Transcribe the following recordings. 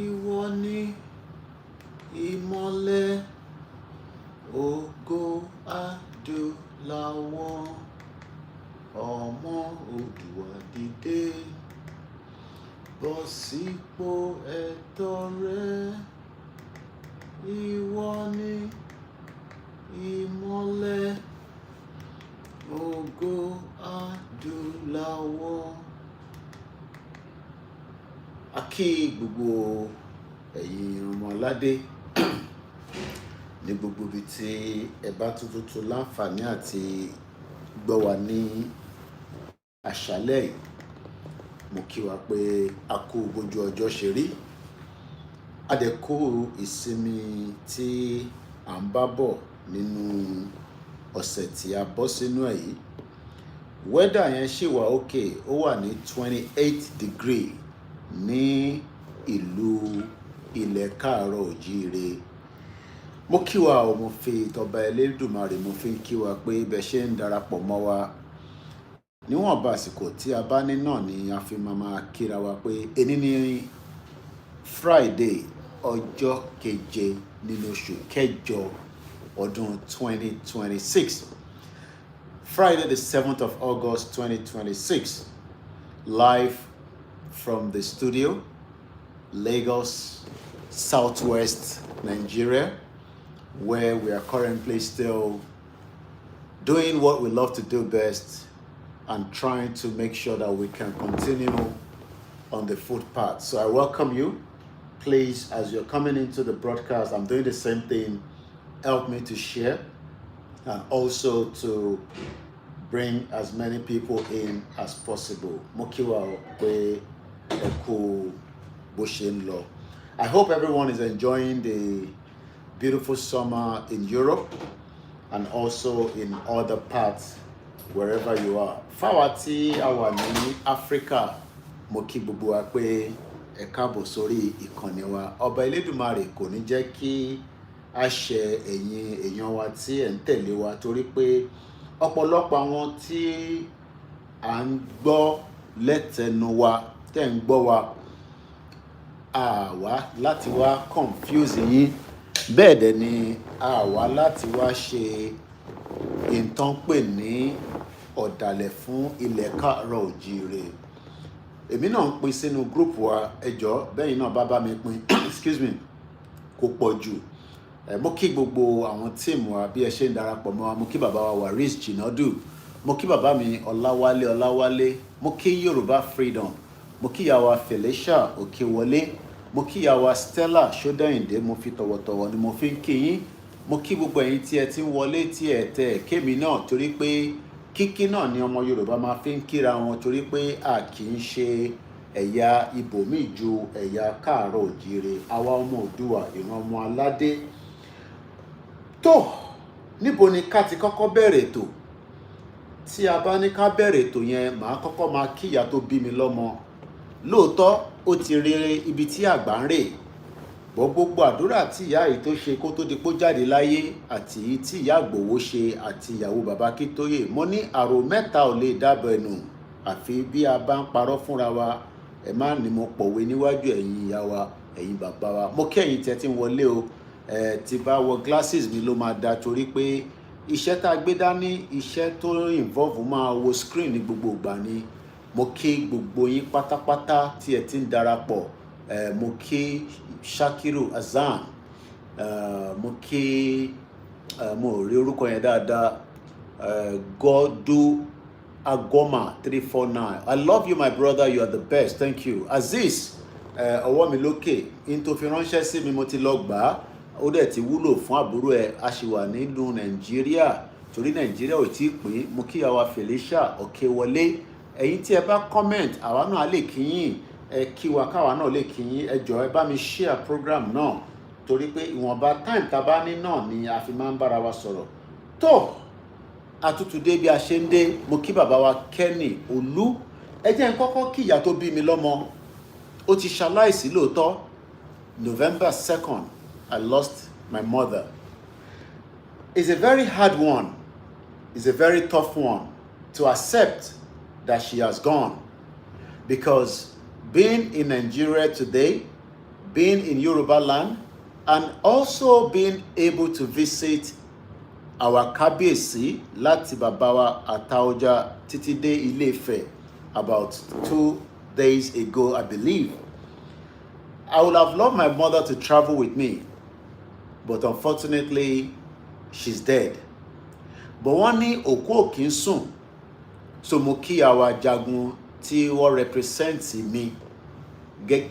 ìwọ ni ìmọ́lẹ̀ ògo adúláwọ̀ ọmọ Oòduà dìde bọ́ sípò ẹ̀tọ́ rẹ. Ìwọ ni ìmọ́lẹ̀ ògo adúláwọ̀. A kí gbogbo ẹ̀yin ọmọládé ní gbogbo ibi tí ẹ bá tuntun láǹfààní àti gbọ́ wa ní àṣálẹ́ yìí. Mo kí wa pé a kú bójú ọjọ́ ṣe rí. A dẹ̀ kú ìsinmi tí à ń bá bọ̀ nínú ọ̀sẹ̀ tí a bọ́ sínú ẹ̀ yìí. Wẹ́dà yẹn ṣì wà òkè, ó wà ní 28 degree ní ìlú ilẹ̀ káàárọ̀ òjíire. Mo kí wa o, mo fi tọba Elédùmarè mo fi ń kí wa pé bẹ́ ṣe ń darapọ̀ mọ́ wa. Níwọ̀nba àsìkò tí a bá ní náà ni a fi máa kíra wa pé ení ní Friday ọjọ́ keje nínú oṣù kẹjọ ọdún 2026. Friday the 7th of August 2026. Live from the studio, Lagos, Southwest Nigeria, where we are currently still doing what we love to do best and trying to make sure that we can continue on the footpath. So I welcome you. Please, as you're coming into the broadcast, I'm doing the same thing. Help me to share and also to bring as many people in as possible. Mokiwa we eku boshin lo. I hope everyone is enjoying the beautiful summer in Europe and also in other parts wherever you are. Fawati awani Africa moki bubu wa pé ẹ káàbọ̀ sórí ìkànnì wa. Ọba Elédùmarè kò ní jẹ́ kí a ṣe ẹ̀yin èèyàn wa tí ẹ̀ ń tẹ̀lé wa torí pé ọ̀pọ̀lọpọ̀ àwọn tí à ń gbọ́ lẹ́tẹnu wa tẹ́ ń gbọ́ wa àwa láti wá confuse yín, bẹ́ẹ̀ dẹ̀ ni àwa láti wá ṣe ìtàn pè ní ọ̀dàlẹ̀ fún ilẹ̀ káàárọ̀ òjíire. Èmi náà ń pín sínú group wa, ẹjọ́ bẹ́yìn náà bá mi pín excuse me, kò pọ̀ jù. Mo kí gbogbo àwọn tíìmù wa bí ẹ ṣe ń darapọ̀ mọ́ wa. Mo kí bàbá wa Waris Jinadu, mo kí bàbá mi Ọláwálé, mo kí Yorùbá Freedom, mo kí ìyá wa Felicia Òkèwọlé, mo kí ìyá wa Stella Ṣódẹ́yìndé, mo fi tọ̀wọ̀tọ̀wọ̀ ni mo fi ń kí yín. Mo kí gbogbo ẹ̀yin tí ẹ ti ń wọlé tí ẹ tẹ̀ kémi náà torí pé kíkí náà ni ọmọ Yorùbá máa fi ń kíra wọn torí pé a kì í ṣe ẹ̀yà ibòmíì ju ẹ̀yà káàárọ̀ òjíire. Àwa ọmọ Oòduà ìran ọmọ aládé. Tó, níbo ni ká ti kọ́kọ́ bẹ̀rẹ̀ ètò? Tí a bá ní ká bẹ̀rẹ̀ ètò yẹn, màá kọ́kọ́ máa kí ìyá tó bí mi lọ́mọ. Lóòótọ́ ó ti rí ibi tí àgbà ń rè. Gbogbo àdúrà tí ìyá yìí tó ṣe kó tó di pó jáde láyé àti tí ìyá Ìgbòho ṣe àti ìyàwó bàbá Akíntóyè, mo ní àrò mẹ́ta ò lè dábọ̀ ẹnu àfi bí a bá ń parọ́ fúnra wa. Ẹ má ní mo pọ̀wé níwájú ẹ̀yin ìyá wa, ẹ̀yin bàbá wa. Mo kí ẹ̀yin tí ẹ ti ń wọlé o. Tí bá wọ glasses mi ló máa da torí pé iṣẹ́ tá a gbé dání, iṣẹ́ tó involve máa wo screen ní gbogbo ìgbà ni. Mo kí gbogbo yín pátápátá tí ẹ ti ń darapọ̀. Mo kí Shakiru Azan, mo kí mo rí orúkọ yẹn dáadáa, Godu Agoma 349. I love you my brother, you are the best, thank you. Aziz ọwọ́ mi lókè in tó fi ránṣẹ́ sí mi mo ti lọ gbà á, ó dẹ̀ ti wúlò fún àbúrò ẹ̀. A ṣì wà nínú Nàìjíríà torí Nàìjíríà ò tí ì pín. Mo kí àwa Felicia Òkèwọlé. Ẹ̀yin tí ẹ bá comment àwa náà lè kí yín, ẹ kí wa káwa náà lè kí yín. Ẹ jọ̀ọ́ ẹ bá mi share program náà torí pé ìwọ̀nba time tá a bá ní náà ni a fi máa ń bára wa sọ̀rọ̀. Tó, àtútù dé bí a ṣe ń dé. Mo kí bàbá wa Kenny Olú. Ẹ jẹ́ n kọ́kọ́ kí ìyá tó bí mi lọ́mọ. Ó ti ṣaláìsí lóòótọ́. November 2nd, I lost my mother. It's a very hard one. It's a very tough one to accept that she has gone. Because being in Nigeria today, being in Yoruba land and also being able to visit our Kabiyesi láti bàbá wa Ataoja títí dé Ilé-Ifẹ̀ about 2 days ago, I believe. I would have loved my mother to travel with me, but unfortunately, she's dead. But wọ́n ní òkú ò kí ń sùn, so mo kí àwa jagun tí wọ́n represent mi,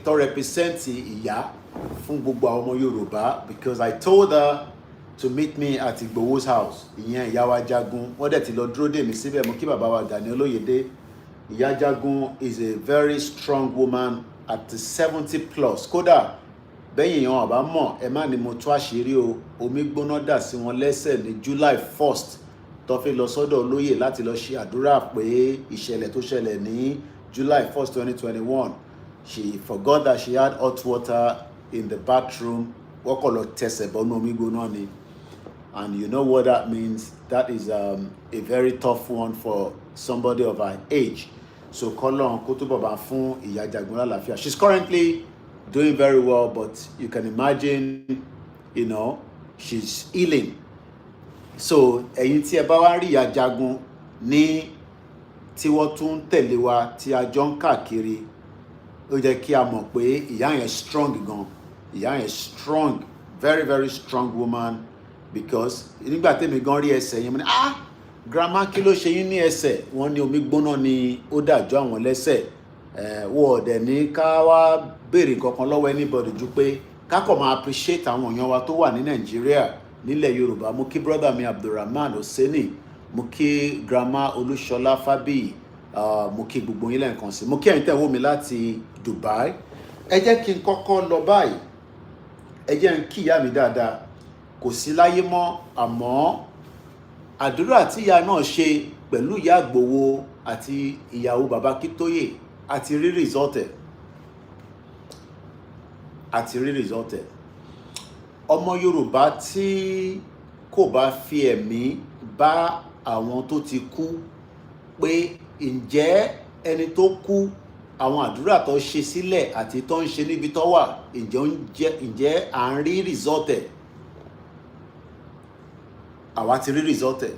tó represent ìyá fún gbogbo àwọn ọmọ Yorùbá, because I told her to meet me at Igbowo's house. Ìyẹn ìyá wa jagun, wọ́n dẹ̀ ti lọ dúró dè mí síbẹ̀. Mo kí bàbá wa Gani Olóyèdé. Ìyá jagun is a very strong woman at 70 plus. Kódà bẹ́yìn èèyàn àbá mọ̀, ẹ má ní mo tú àṣírí o, omi gbóná dà sí wọn lẹ́sẹ̀ ní July 1st tó fi lọ sọ́dọ̀ olóyè láti lọ ṣe àdúrà pé ìṣẹ̀lẹ̀ tó ṣẹlẹ̀ ní July 1st 2021, she forgot that she had hot water in the bathroom. Wọ́n kọ̀ lọ tẹsẹ̀ bọ́nú omi gbóná ni. And you know what that means. That is a very tough one for somebody of her age. So Kolon Kutubaba fún Ìyá Jagun lálàáfíà. She's currently doing very well, but you can imagine, you know, she's healing. So ẹ̀yin tí ẹ bá wá rí Ìyá Jagun ní tí wọ́n tún tẹ̀lé wa tí a jọ ń káàkiri, ó jẹ́ kí a mọ̀ pé ìyá yẹn strong gan. Ìyá yẹn strong, very very strong woman, because nígbà tẹ́mi gan rí ẹsẹ̀ yẹn mo ní grandma kí ló ṣe yín ní ẹsẹ̀? Wọ́n ní omi gbóná ni ó dàjọ́ àwọn lẹ́sẹ̀. Wọ́n ọ̀dẹ̀ ní ká wá béèrè kankan lọ́wọ́ anybody ju pé ká kọ̀ máa appreciate àwọn èèyàn wa tó wà ní Nàìjíríà, nílẹ̀ Yorùbá. Mo kí brother mi Abdulrahman Oseni, mo kí grandma Olúṣọlá Fábíyì, mo kí gbogbo yín lẹ́ẹ̀kan sí. Mo kí ẹ̀yin tẹ́ wò mí láti Dubai. Ẹ jẹ́ kí n kọ́kọ́ lọ báyìí. Ẹ jẹ́ n kí ìyá mi dáadáa. Kò sí láyé mọ́, àmọ́ àdúrà tí ìyá náà ṣe pẹ̀lú ìyá Ìgbòho àti ìyàwó bàbá Kítóyè àti rí result ẹ̀. Àti rí result ẹ̀. Ọmọ Yorùbá tí kò bá fi ẹ̀mí bá àwọn tó ti kú pé ǹjẹ́ ẹni tó kú, àwọn àdúrà tó ṣe sílẹ̀ àti tó ń ṣe níbi tó wà, ǹjẹ́ à ń rí result ẹ̀? Àwa ti rí result ẹ̀.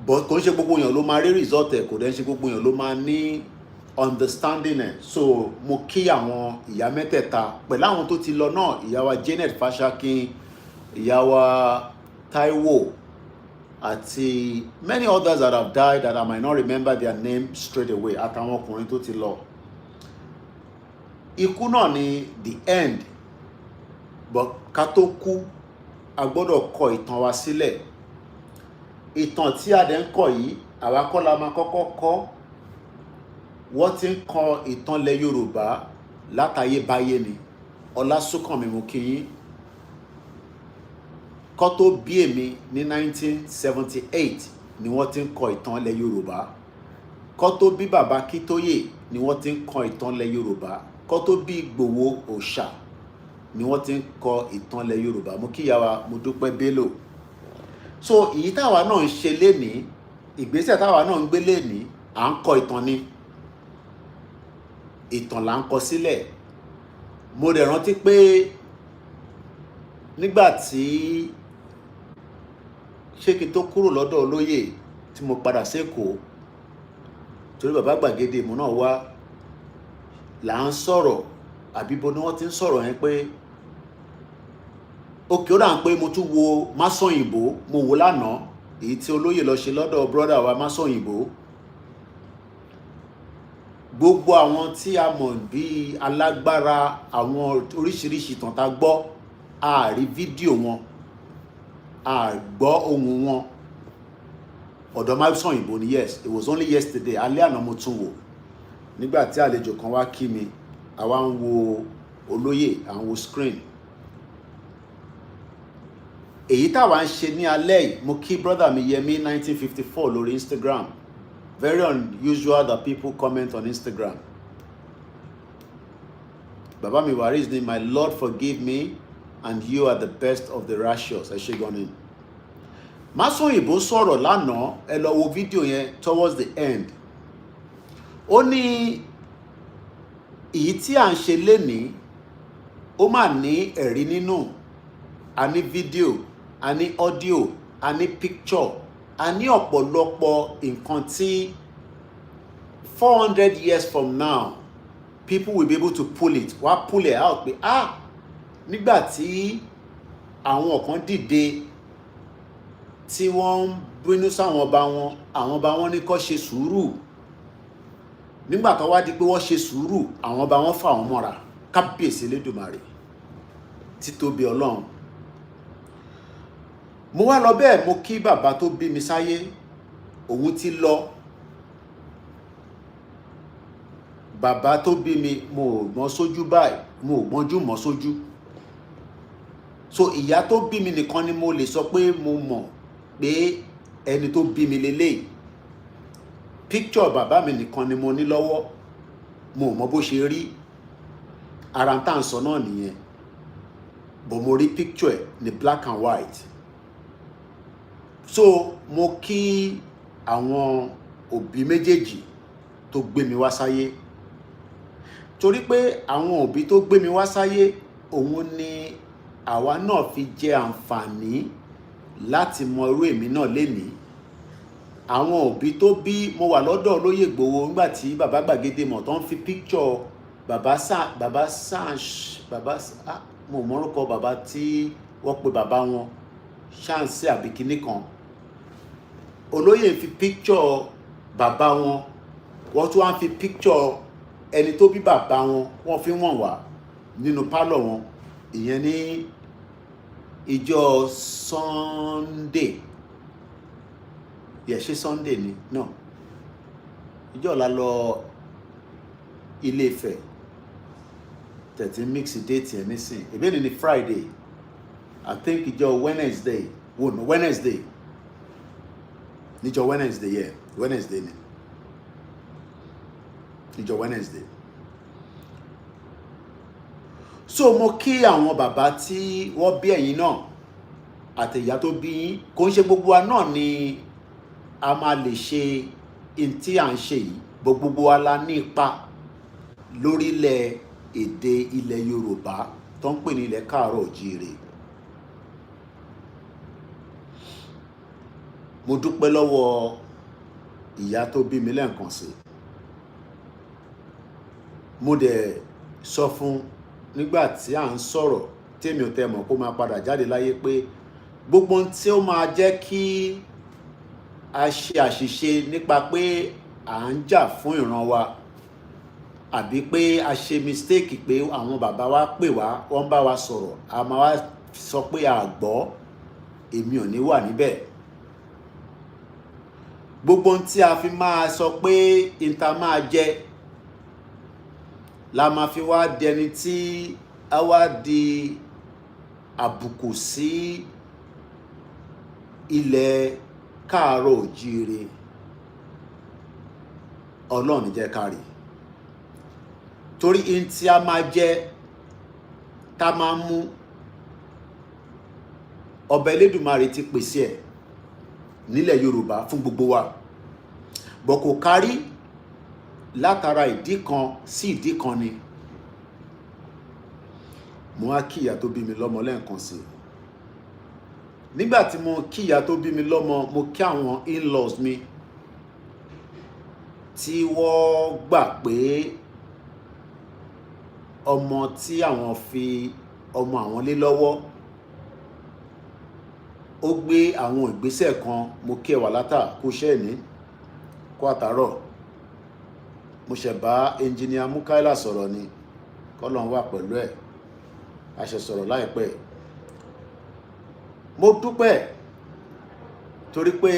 But kò ń ṣe gbogbo èèyàn ló máa rí result ẹ̀, kò dẹ̀ ń ṣe gbogbo èèyàn ló máa ní understanding ẹ̀. So mo kí àwọn ìyá mẹ́tẹ̀ẹ̀ta pẹ̀lú àwọn tó ti lọ náà, ìyá wa Janet Fashakin, ìyá wa Taiwo, àti many others that have died that I might not remember their name straight away, àtàwọn ọkùnrin tó ti lọ. Ikú náà ni the end, but ká tó kú a gbọ́dọ̀ kọ ìtàn wa sílẹ̀. Ìtàn tí a dẹ̀ ń kọ yìí, àwa kọ́ la máa kọ́kọ́ kọ. Wọ́n ti ń kọ ìtàn ilẹ̀ Yorùbá látayébáyé ni. Ọlásùnkànmí mo kí yín. Kọ́ tó bí èmi ní 1978 ni wọ́n ti ń kọ ìtàn ilẹ̀ Yorùbá. Kọ́ tó bí bàbá Kítóyè ni wọ́n ti ń kọ ìtàn ilẹ̀ Yorùbá. Kọ́ tó bí Ìgbòho Òòṣà ni wọ́n ti ń kọ ìtàn ilẹ̀ Yorùbá. Mo kí ìyá wa Modúpẹ́ Bello. So èyí táwa náà ń ṣe lénìí, ìgbésẹ̀ táwa náà ń gbé lénìí, à ń kọ ìtàn ni. Ìtàn là ń kọ sílẹ̀. Mo dẹ̀ rántí pé nígbà tí ṣé kí n tó kúrò lọ́dọ̀ olóyè tí mo padà sékòó, torí bàbá gbàgede mo náà wá, là ń sọ̀rọ̀, àbíbo ni wọ́n ti ń sọ̀rọ̀ yẹn pé òkè ó dà ń pé mo tún wo Másọ̀yìnbó, mo wò lánàá èyí tí olóyè lọ ṣe lọ́dọ̀ brother wa Másọ̀yìnbó. Gbogbo àwọn tí a mọ̀ bí alágbára, àwọn oríṣiríṣi ìtàn tá gbọ́, a rí fídíò wọn, a gbọ́ ohùn wọn. Ọ̀dọ̀ Másọ̀yìnbó ni, yes, it was only yesterday, alẹ́ àná mo tún wò. Nígbà tí àlejò kan wá kí mi, àwa ń wo olóyè, à ń wo screen. Èyí táwa ń ṣe ní alẹ́ yìí, mo kí brother mi Yẹmí 1954 lórí Instagram. Very unusual that people comment on Instagram. Baba mi Waris ni, my Lord forgive me and you are the best of the righteous. Ẹ ṣé gan ni. Másọ̀yìnbó sọ̀rọ̀ lánàá, ẹ lọ wo fídíò yẹn towards the end. Ó ní èyí tí à ń ṣe lénìí ó mà ní ẹ̀rí nínú, a ní fídíò, a ní ọ́díò, a ní picture, a ní ọ̀pọ̀lọpọ̀ nǹkan tí 400 years from now people will be able to pull it, wá pull it out pé nígbà tí àwọn kan dìde tí wọ́n ń bínú sáwọn ọba wọn, àwọn ọba wọn ní kó ṣe sùúrù, nígbà tó wá di pé wọ́n ṣe sùúrù, àwọn ọba wọn fà wọ́n mọ́ra. Kábíyèsí Elédùmarè, títóbi Ọlọ́run. Mo wá lọ bẹ́ẹ̀, mo kí bàbá tó bí mi sáyé, òun ti lọ. Bàbá tó bí mi, mo ò mọ̀ sójú báyìí, mo ò mọ̀jú mọ̀ sójú. So ìyá tó bí mi nìkan ni mo lè sọ pé mo mọ̀ pé ẹni tó bí mi lélẹ́yìí. Picture bàbá mi nìkan ni mo ní lọ́wọ́, mo ò mọ̀ bó ṣe rí. Ara ń tà ń sọ náà nìyẹn, but mo rí picture ẹ̀ ní black and white. So mo kí àwọn òbí méjèèjì tó gbé mi wá sáyé, torí pé àwọn òbí tó gbé mi wá sáyé, òun ni àwa náà fi jẹ àǹfààní láti mọ irú èmi náà lénìí. Àwọn òbí tó bí, mo wà lọ́dọ̀ olóyè Ìgbòho nígbà tí bàbá Gbàgede mọ̀ tó ń fi picture mo mọ̀rúkọ bàbá tí wọ́n pe bàbá wọn ṣáǹsì àbí kinní kan. Olóyè fi picture bàbá wọn, wọ́n tún wá fi picture ẹni tó bí bàbá wọn, wọ́n fi wọ̀n wá nínú pálọ̀ wọn. Ìyẹn ní ìjọ Sunday. Ṣé Sunday ni? No. Ìjọ la lọ Ilé Ifẹ̀. Tẹ̀tí mix date yẹn nísìn. Ìbéèrè ni Friday. I think ìjọ Wednesday. No, Wednesday. Níjọ Wednesday, yeah. Wednesday ni. Níjọ Wednesday. So mo kí àwọn bàbá tí wọ́n bí ẹ̀yin náà àti ìyá tó bí yín. Kò ń ṣe gbogbo wa náà ni a máa lè ṣe in tí à ń ṣe yìí. Gbogbo wa la ní ipa lórílẹ̀ èdè ilẹ̀ Yorùbá tó ń pè ní ilẹ̀ Káàárọ̀ Oòjíire. Mo dúpẹ́ lọ́wọ́ ìyá tó bí mi lẹ́ẹ̀kan sí. Mo dẹ̀ sọ fún nígbà tí à ń sọ̀rọ̀ tèmi ò tẹ́ mọ̀ kó máa padà jáde láyé pé gbogbo ohun tí ó máa jẹ́ kí a ṣe àṣìṣe nípa pé à ń jà fún ìran wa, àbí pé a ṣe mistake pé àwọn bàbá wa pè wá, wọ́n bá wa sọ̀rọ̀, a máa wá sọ pé a gbọ́, èmi ò ní wà níbẹ̀. Gbogbo ohun tí a fi máa sọ pé ìta máa jẹ la máa fi wá dẹni tí a wá di àbùkù sí ilẹ̀ Káàárọ̀ Oòjíire. Ọlọ́run jẹ́ ká rí. Torí in tí a máa jẹ, tá máa mú, ọba Elédùmarè ti pèsè ẹ̀ nílẹ̀ Yorùbá fún gbogbo wa. Bọ̀ kò kárí látara ìdí kan sí ìdí kan ni. Mo wá kí ìyá tó bí mi lọ́mọ lẹ́ẹ̀kan sí. Nígbà tí mo kí ìyá tó bí mi lọ́mọ, mo kí àwọn in-laws mi tí wọ́n gbà pé ọmọ tí àwọn fi ọmọ àwọn lé lọ́wọ́ ó gbé àwọn ìgbésẹ̀ kan. Mo kí ẹ wà látà kó ṣẹ́ ní kó àtàrọ̀. Mo ṣẹ̀ bá engineer Mukaila sọ̀rọ̀ ni, k'Ọlọ́run wà pẹ̀lú ẹ̀, a ṣe sọ̀rọ̀ láìpẹ́. Mo dúpẹ́ torí pé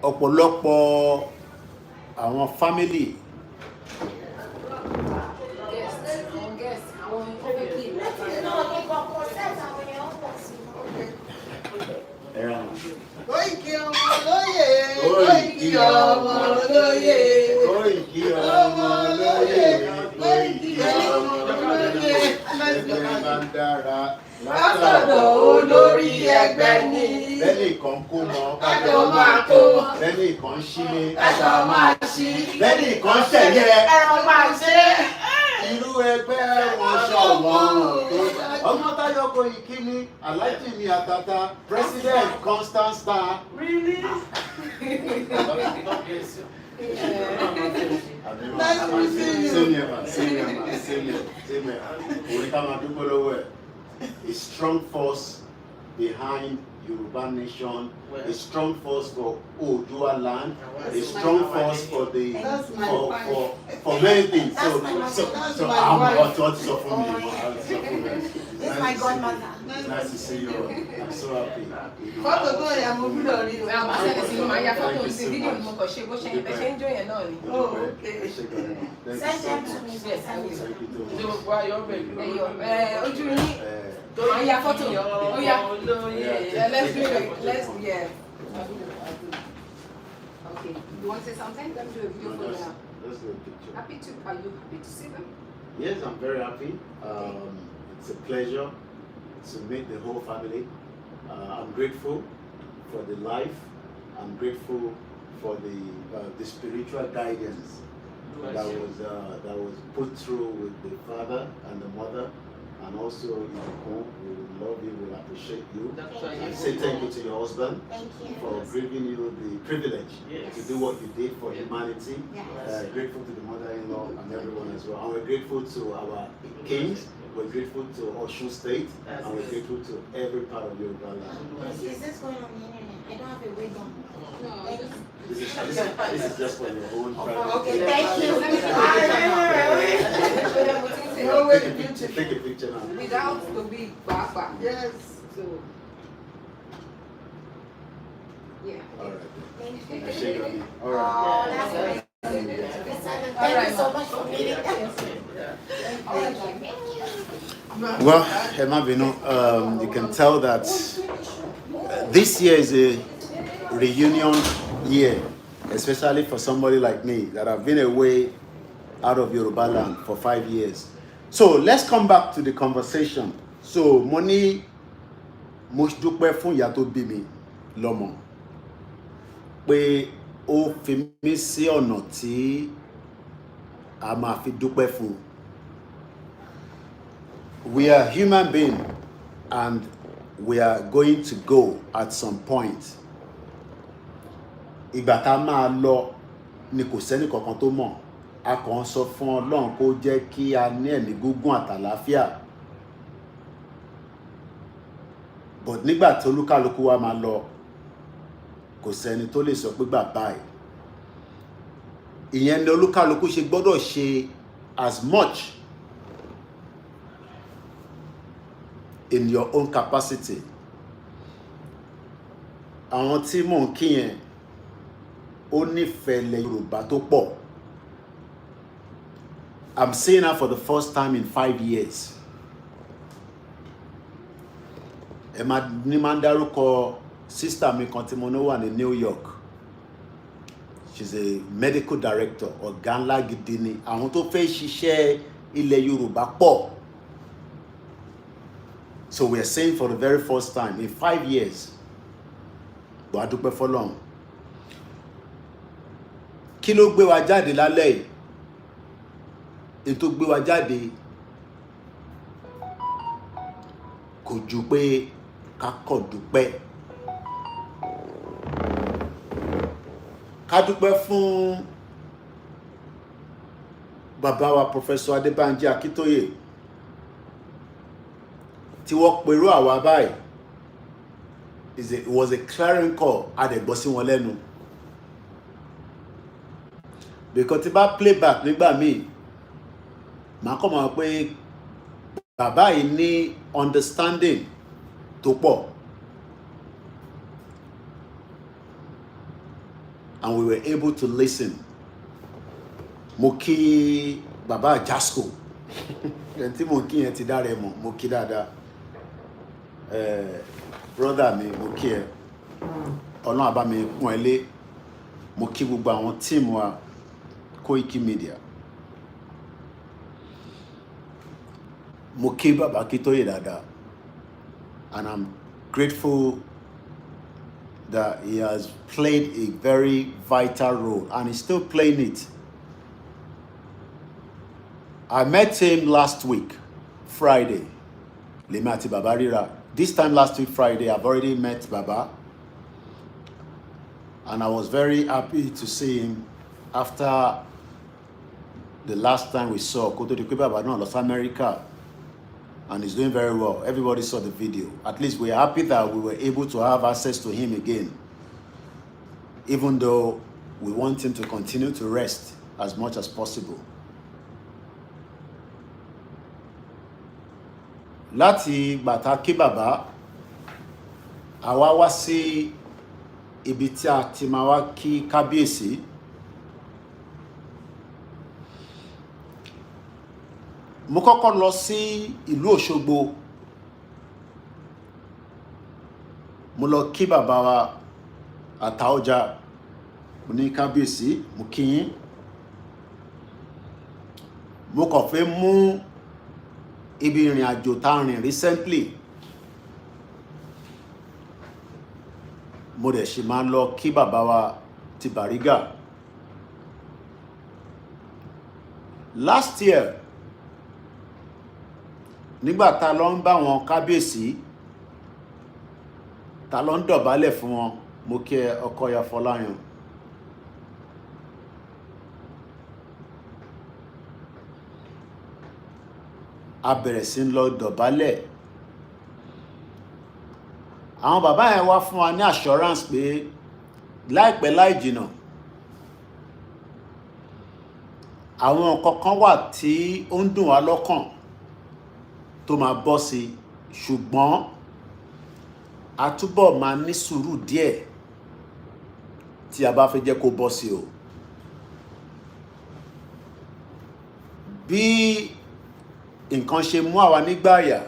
ọ̀pọ̀lọpọ̀ àwọn family Koiki ọmọ olóyè, Koiki ọmọ olóyè, Koiki ọmọ olóyè, Koiki ọmọ olóyè. Látọ̀dọ̀ olórí ẹgbẹ́ ni. Bẹ́ẹ̀ni kan kó mọ, kájọ máa kó. Bẹ́ẹ̀ni kan ṣílé, kájọ máa ṣí. Bẹ́ẹ̀ni kan ṣẹ̀yẹ, ẹ̀rọ máa ṣe. Irú ẹgbẹ́ wọn ṣọ̀wọ́n. Ọmọ́táyọ̀ Koiki ni Alhaji mi Àtàtà, President Constant Star. Really? Nice to see you. Same here. A strong force behind Yoruba nation, a strong force for Oodua land, a strong force for the for many things. So I'm about to for me. It's my godmother. It's nice to see you. I'm so happy. Photo tó yà mo bí lórí. Àwọn àṣẹ sí máa ya fọ́tò sí fídíò ni mo kàn ṣe bó ṣe ń bẹ ṣe ń jó yẹn náà ni. Oh, okay. Send them to me. Ojú ní máa ya fọ́tò yẹn. Ó yá. Let's do it. Let's yeah. Okay. You want to say something? Let me do a video for now. Let's do a picture. Are you happy to see them? Yes, I'm very happy. It's a pleasure to meet the whole family. I'm grateful for the life. I'm grateful for the spiritual guidance that was put through with the father and the mother, and also Ekun. We will love you, we will appreciate you. And say thank you to your husband for giving you the privilege to do what you did for humanity. Grateful to the mother-in-law and everyone as well. And we're grateful to our kings. We're grateful to Osun State, and we're grateful to every part of Yoruba land. Is this going on the internet? I don't have a wig on. No. This is just for your own private. Okay, thank you. Take a picture now. Without the wig, Papa. Yes. So, yeah. All right. Thank you. All right. Oh, that's nice. Thank you so much for meeting us. Well, Emma Bino, you can tell that this year is a reunion year, especially for somebody like me that have been away out of Yoruba land for 5 years. So let's come back to the conversation. So money mo dúpẹ́ fún ìyá tó bí mi lọ́mọ pé ó fi mí sí ọ̀nà tí a máa fi dúpẹ́ fún. We are human beings and we are going to go at some point. Ìgbà tá máa lọ ni kò sẹ́ni kankan tó mọ̀. A kàn sọ fún Ọlọ́run kó jẹ́ kí a ní ẹ̀mí gígùn àtàlàáfíà. But nígbà tí olúkálùkù wa máa lọ, kò sẹ́ni tó lè sọ pé bye. Ìyẹn ni olúkálùkù ṣe gbọ́dọ̀ ṣe as much in your own capacity. Àwọn tí mò ń kí yẹn ó nífẹ̀ẹ́ ilẹ̀ Yorùbá tó pọ̀. I'm seeing her for the first time in 5 years. Ẹ máa ń dárúkọ sister mi kan tí mo ní wà ní New York. She's a medical director. Ọ̀gá ńlá gidi ni. Àwọn tó fẹ́ ṣiṣẹ́ ilẹ̀ Yorùbá pọ̀. So we are saying for the very first time in 5 years, wàá dúpẹ́ fọ́lọ́run. Kí ló gbé wa jáde lálẹ́ yìí? Ètò gbé wa jáde kò ju pé ká kọ̀ dúpẹ́. Ká dúpẹ́ fún bàbá wa Professor Adébánjí Akíntóyè tí wọ́n pèrò àwa báyìí. It was a clarion call adẹ̀gbọ́ sí wọn lẹ́nu. Because tí bá play back nígbà míì, màá kọ́ mọ̀ pé bàbá yìí ní understanding tó pọ̀. And we were able to listen. Mo kí bàbá Jasco. Ẹni tí mo kí yẹn ti dára ẹ mọ̀, mo kí dáadáa. Brother mi, mo kí ẹ. Ọlọ́run á bá mi pọ́n ẹ lé. Mo kí gbogbo àwọn team wa Koikimedia. Mo kí bàbá Akíntóyè dáadáa. And I'm grateful that he has played a very vital role and he's still playing it. I met him last week, Friday. Lèmi àti Baba ríra. This time last week, Friday, I've already met Baba. And I was very happy to see him after the last time we saw Koto di pé Baba náà lọ sí America. And he's doing very well. Everybody saw the video. At least we're happy that we were able to have access to him again. Even though we want him to continue to rest as much as possible. Láti gbàtà kí Baba, àwa wá sí ibi tí a ti máa wá kí Kabiyesi. Mo kọ́kọ́ lọ sí ìlú Òṣogbo. Mo lọ kí Baba wa Àtaọ́jà. Mo ní Kabiyesi, mo kí yín. Mo kàn fẹ́ mú ibi ìrìn àjò tá rìn recently. Mo dẹ̀ ṣì máa lọ kí Baba wa ti Bariga. Last year, nígbà tá lọ ń bá wọn Kabiyesi, tá lọ ń dọ̀bálẹ̀ fún wọn, mo kí ọkọ ya Fọláyan. A bẹ̀rẹ̀ sí lọ dọ̀bálẹ̀. Àwọn bàbá yẹn wá fún wa ní assurance pé láìpẹ́ láì jìnnà àwọn nǹkan kan wà tí ó ń dùn wá lọ́kàn tó máa bọ́ sí, ṣùgbọ́n a túbọ̀ máa ní sùúrù díẹ̀ tí a bá fẹ́ jẹ́ kó bọ́ sí o. Bí nǹkan ṣe mú àwa nígbàyà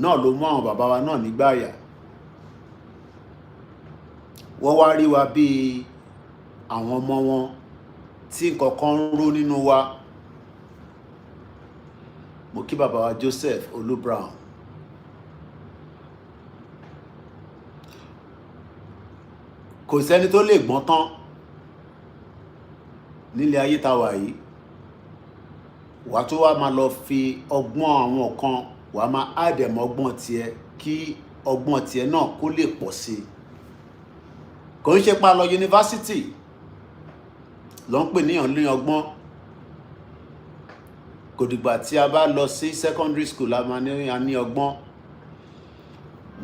náà ló mú àwọn bàbá wa náà nígbàyà. Wọ́n wá rí wa bí àwọn ọmọ wọn tí nǹkan kan ń rú nínú wa. Mo kí bàbá wa Joseph Olúbrown. Kò sẹ́ni tó lè gbọ́n tán nílé ayé tá wà yìí. Wà tó wá máa lọ fi ọgbọ́n àwọn kan, wà máa àdẹ̀mọ́ ọgbọ́n tiẹ̀ kí ọgbọ́n tiẹ̀ náà kó lè pọ̀ sí. Kò ń ṣe pa lọ yunifásítì ló ń pè níyàn ní ọgbọ́n. Kò dìgbà tí a bá lọ sí secondary school la máa ní ọgbọ́n.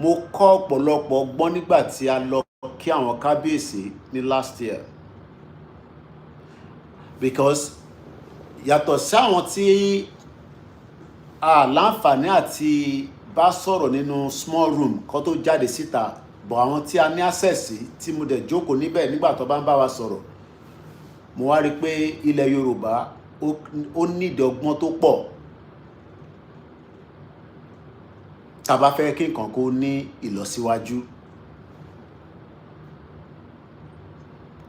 Mo kọ́ ọ̀pọ̀lọpọ̀ ọgbọ́n nígbà tí a lọ kí àwọn Kabiyesi ní last year. Because yàtọ̀ sí àwọn tí a láǹfààní àti bá sọ̀rọ̀ nínú small room kó tó jáde síta, bọ̀ àwọn tí a ní access sí tí mo dẹ̀ jókòó níbẹ̀ nígbà tó bá ń bá wa sọ̀rọ̀, mo wá rí pé ilẹ̀ Yorùbá ó nídìí ọgbọ́n tó pọ̀ tá bá fẹ́ kí nǹkan kó ní ìlọsíwájú.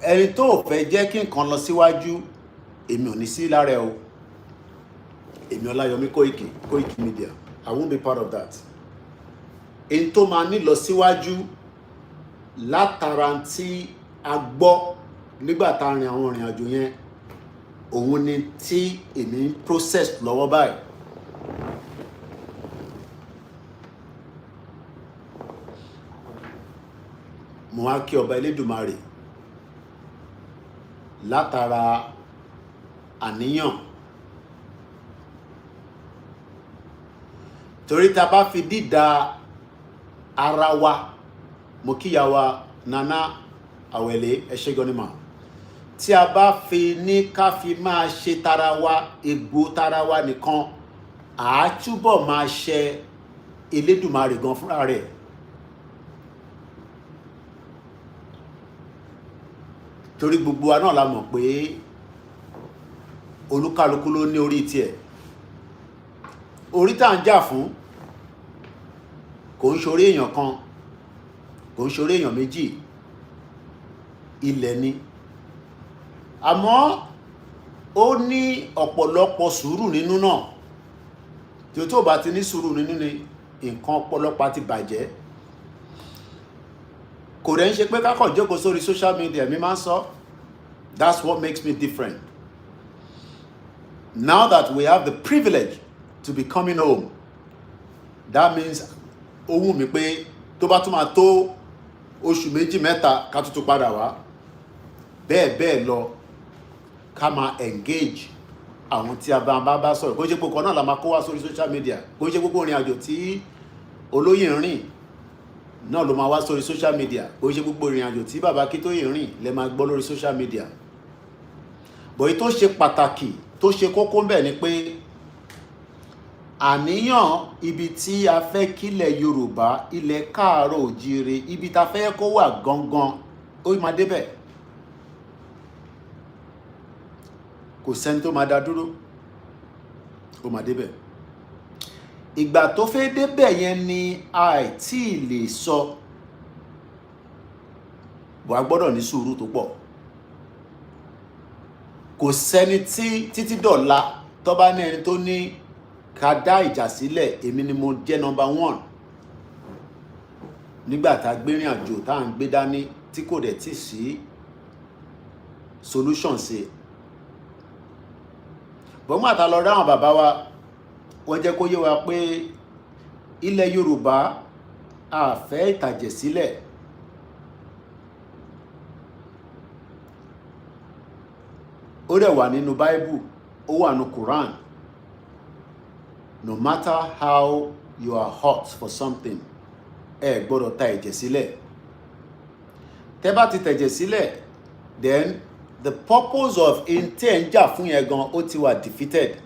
Ẹni tó fẹ́ jẹ́ kí nǹkan lọ síwájú, èmi ò ní sí lára ẹ̀ o. Èmi OLAYOMI KOIKI, Koikimedia. I won't be part of that. Ẹni tó máa ní lọ síwájú látara tí a gbọ́ nígbà tá rìn àwọn ìrìn àjò yẹn, òun ni tí èmi process lọ́wọ́ báyìí. Mo wá kí ọba Elédùmarè látara àníyàn. Torí tá bá fi dídá ara wa, mo kíyà wa Nana Awele Ẹṣẹ́gọ́nímà, tí a bá fi ní ká fi máa ṣe tara wa, egbò tara wa nìkan, a túbọ̀ máa ṣe Elédùmarè gan fúnra rẹ̀. Torí gbogbo wa náà la mọ̀ pé olúkálukú ló ní orí tiẹ̀. Orí tá ń jà fún kò ń ṣorí èèyàn kan, kò ń ṣorí èèyàn méjì, ilẹ̀ ni. Àmọ́ ó ní ọ̀pọ̀lọpọ̀ sùúrù nínú náà. Tí ó tó bá ti ní sùúrù nínú ni nǹkan ọ̀pọ̀lọpọ̀ ti bàjẹ́. Kò rẹ̀ ń ṣe pé ká kàn jókòó sórí social media, mi máa ń sọ, that's what makes me different. now that we have the privilege to be coming home, that means ó wù mí pé tó bá tún máa tó oṣù méjì mẹ́ta ká tún padà wá bẹ́ẹ̀ lọ ká máa engage àwọn tí a bá sọ̀rọ̀. Kò ṣe gbogbo náà la máa kó wá sórí social media, kò ṣe gbogbo ìrìn àjò tí olóyè ń rìn náà ló máa wá sórí social media, kò ṣe gbogbo ìrìn àjò tí bàbá Akíntóyè rìn lẹ máa gbọ́ lórí social media. But èyí tó ṣe pàtàkì tó ṣe kókó ń bẹ ni pé àníyàn ibi tí a fẹ́ kílẹ̀ Yorùbá, ilẹ̀ káàárọ̀ òjíire, ibi tá fẹ́ kó wà gangan ó máa débẹ̀. Kò sẹ́ni tó máa dá dúró, ó máa débẹ̀. Ìgbà tó fẹ́ débẹ̀ yẹn ni àìtí lè sọ. Wàá gbọ́dọ̀ ní sùúrù tó pọ̀. Kò sẹ́ni tí títí dọ̀la tó bá ní ẹni tó ní ká dá ìjà sílẹ̀, èmi ni mo jẹ́ number 1 nígbà tá gbérìn àjò tá ń gbé dání tí kò dẹ̀ tí sí solution sí. Bọ́n àtà lọ ráwọn bàbá wa wọ́n jẹ́ kó yé wa pé ilẹ̀ Yorùbá a fẹ́ ìtàjẹ̀ sílẹ̀. Ó dẹ̀ wà nínú Bible, ó wà nínú Quran. No matter how you are hot for something, ẹ gbọ́dọ̀ ta ẹ̀jẹ̀ sílẹ̀. Tẹ́ bá ti tẹ̀jẹ̀ sílẹ̀, then the purpose of intẹ́ ń jà fún yẹn gan ó ti wà defeated.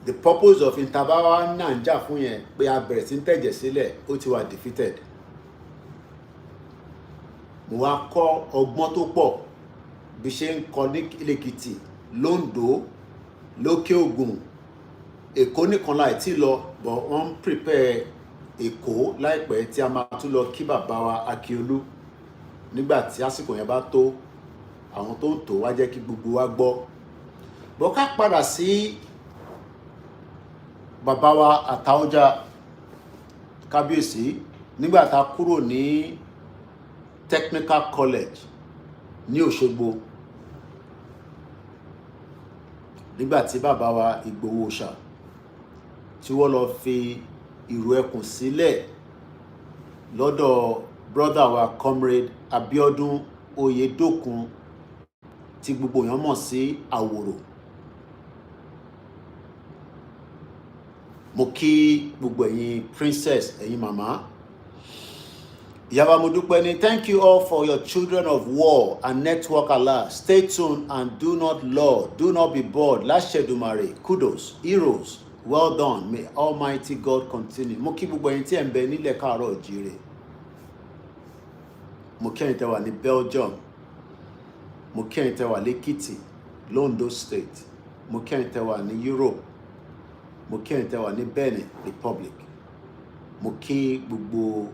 The purpose of intabawa náà ń jà fún yẹn pé a bẹ̀rẹ̀ sí ń tẹ̀jẹ̀ sílẹ̀ ó ti wà defeated. Mo wá kọ́ ọgbọ́n tó pọ̀ bí ṣe ń kọ ní Èkìtì, l'Óndó, lókè Ògùn, Èkó nìkan láì tí lọ, but wọ́n ń prepare Èkó láìpẹ́ tí a máa tún lọ kí bàbá wa Akíolú nígbà tí àsìkò yẹn bá tó, àwọn tó ń tò wá jẹ́ kí gbogbo wa gbọ́. Bọ́ ká padà sí bàbá wa Àtaọ́jà Kabiyesi nígbà tá kúrò ní Technical College ní Òṣogbo, nígbà tí bàbá wa Ìgbòho Òòṣà tí wọ́n lọ fi ìrù ẹkùn sílẹ̀ lọ́dọ̀ brother wa Comrade Abiodun Oyedokun tí gbogbo èèyàn mọ̀ sí Àwòrò. Mo kí gbogbo ẹ̀yin princess, ẹ̀yin màmá. Ìyá mo dúpẹ́ ní thank you all for your children of war and network alert. Stay tuned and do not lull, do not be bored. Láṣẹ Èdùmàrè, kudos, heroes, well done. May Almighty God continue. Mo kí gbogbo ẹ̀yin tí ẹ̀ ń bẹ nílẹ̀ káàárọ̀ òjíire. Mo kí ẹ̀yin tẹ́ wà ní Belgium. Mo kí ẹ̀yin tẹ́ wà l'Èkìtì, l'Ondo State. Mo kí ẹ̀yin tẹ́ wà ní Europe. Mo kí ẹ̀yin tẹ́ wà ní Benin Republic. Mo kí gbogbo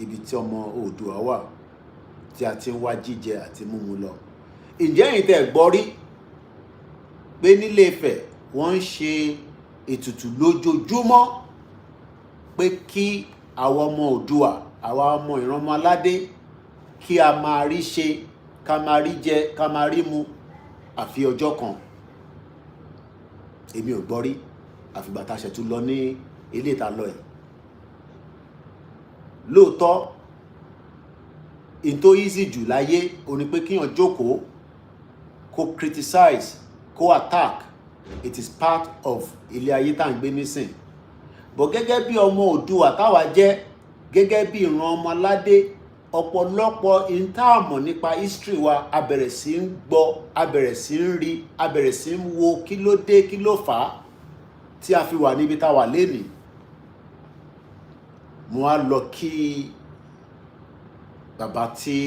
ibi tí ọmọ Oòduà wà tí a ti ń wá jíjẹ àti múmu lọ. Ǹjẹ́ ẹ̀yin tẹ́ gbọ́ rí pé nílé Ifẹ̀ wọ́n ń ṣe ètùtù lójoojúmọ́ pé kí àwọn ọmọ Oòduà, àwa ọmọ ìrànmọ́ aládé kí a máa rí ṣe, ká máa rí jẹ, ká máa rí mu àfi ọjọ́ kan. Èmi ò gbọ́ rí àfìgbà tá a ṣẹ̀tún lọ ní ilé ìta lọ ẹ̀. Lóòótọ́ in tó easy jù láyé ó ní pé kíyàn jókòó kó criticize, kó attack. It is part of ilé ayé tá ń gbé nísìn. But gẹ́gẹ́ bí ọmọ Oòduà táwa jẹ́, gẹ́gẹ́ bí ìran ọmọ aládé, ọ̀pọ̀lọpọ̀ ìntààmọ̀ nípa history wa a bẹ̀rẹ̀ sí ń gbọ́, a bẹ̀rẹ̀ sí ń rí, a bẹ̀rẹ̀ sí ń wo kí ló dé, kí ló fà á tí a fi wà níbi tá wà lénìí. Mo wá lọ kí bàbá tí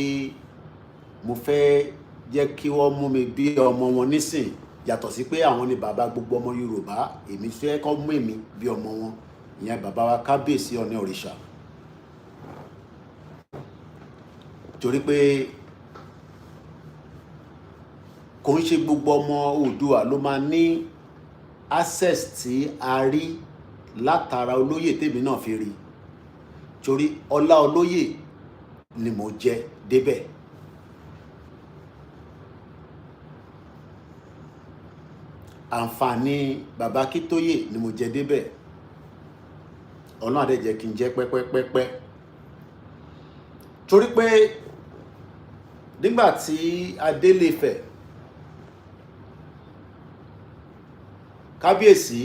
mo fẹ́ jẹ́ kí wọ́n mú mi bí ọmọ wọn nísìn, yàtọ̀ sí pé àwọn ni bàbá gbogbo ọmọ Yorùbá, èmi fẹ́ kó mú èmi bí ọmọ wọn, ìyẹn bàbá wa Kábíyèsí Ọọ̀ni òrìṣà. Torí pé kò ń ṣe gbogbo ọmọ Oòduà ló máa ní access tí a rí látara olóyè tèmi náà fi rí. Torí ọlá olóyè ni mo jẹ débẹ̀. àǹfààní bàbá Akíntóyè ni mo jẹ débẹ̀. Ọlọ́run adé jẹ́ kí n jẹ́ pẹ́pẹ́pẹ́pẹ́. Torí pé nígbà tí Adé-Ilé-Ifẹ̀, Kábíyèsí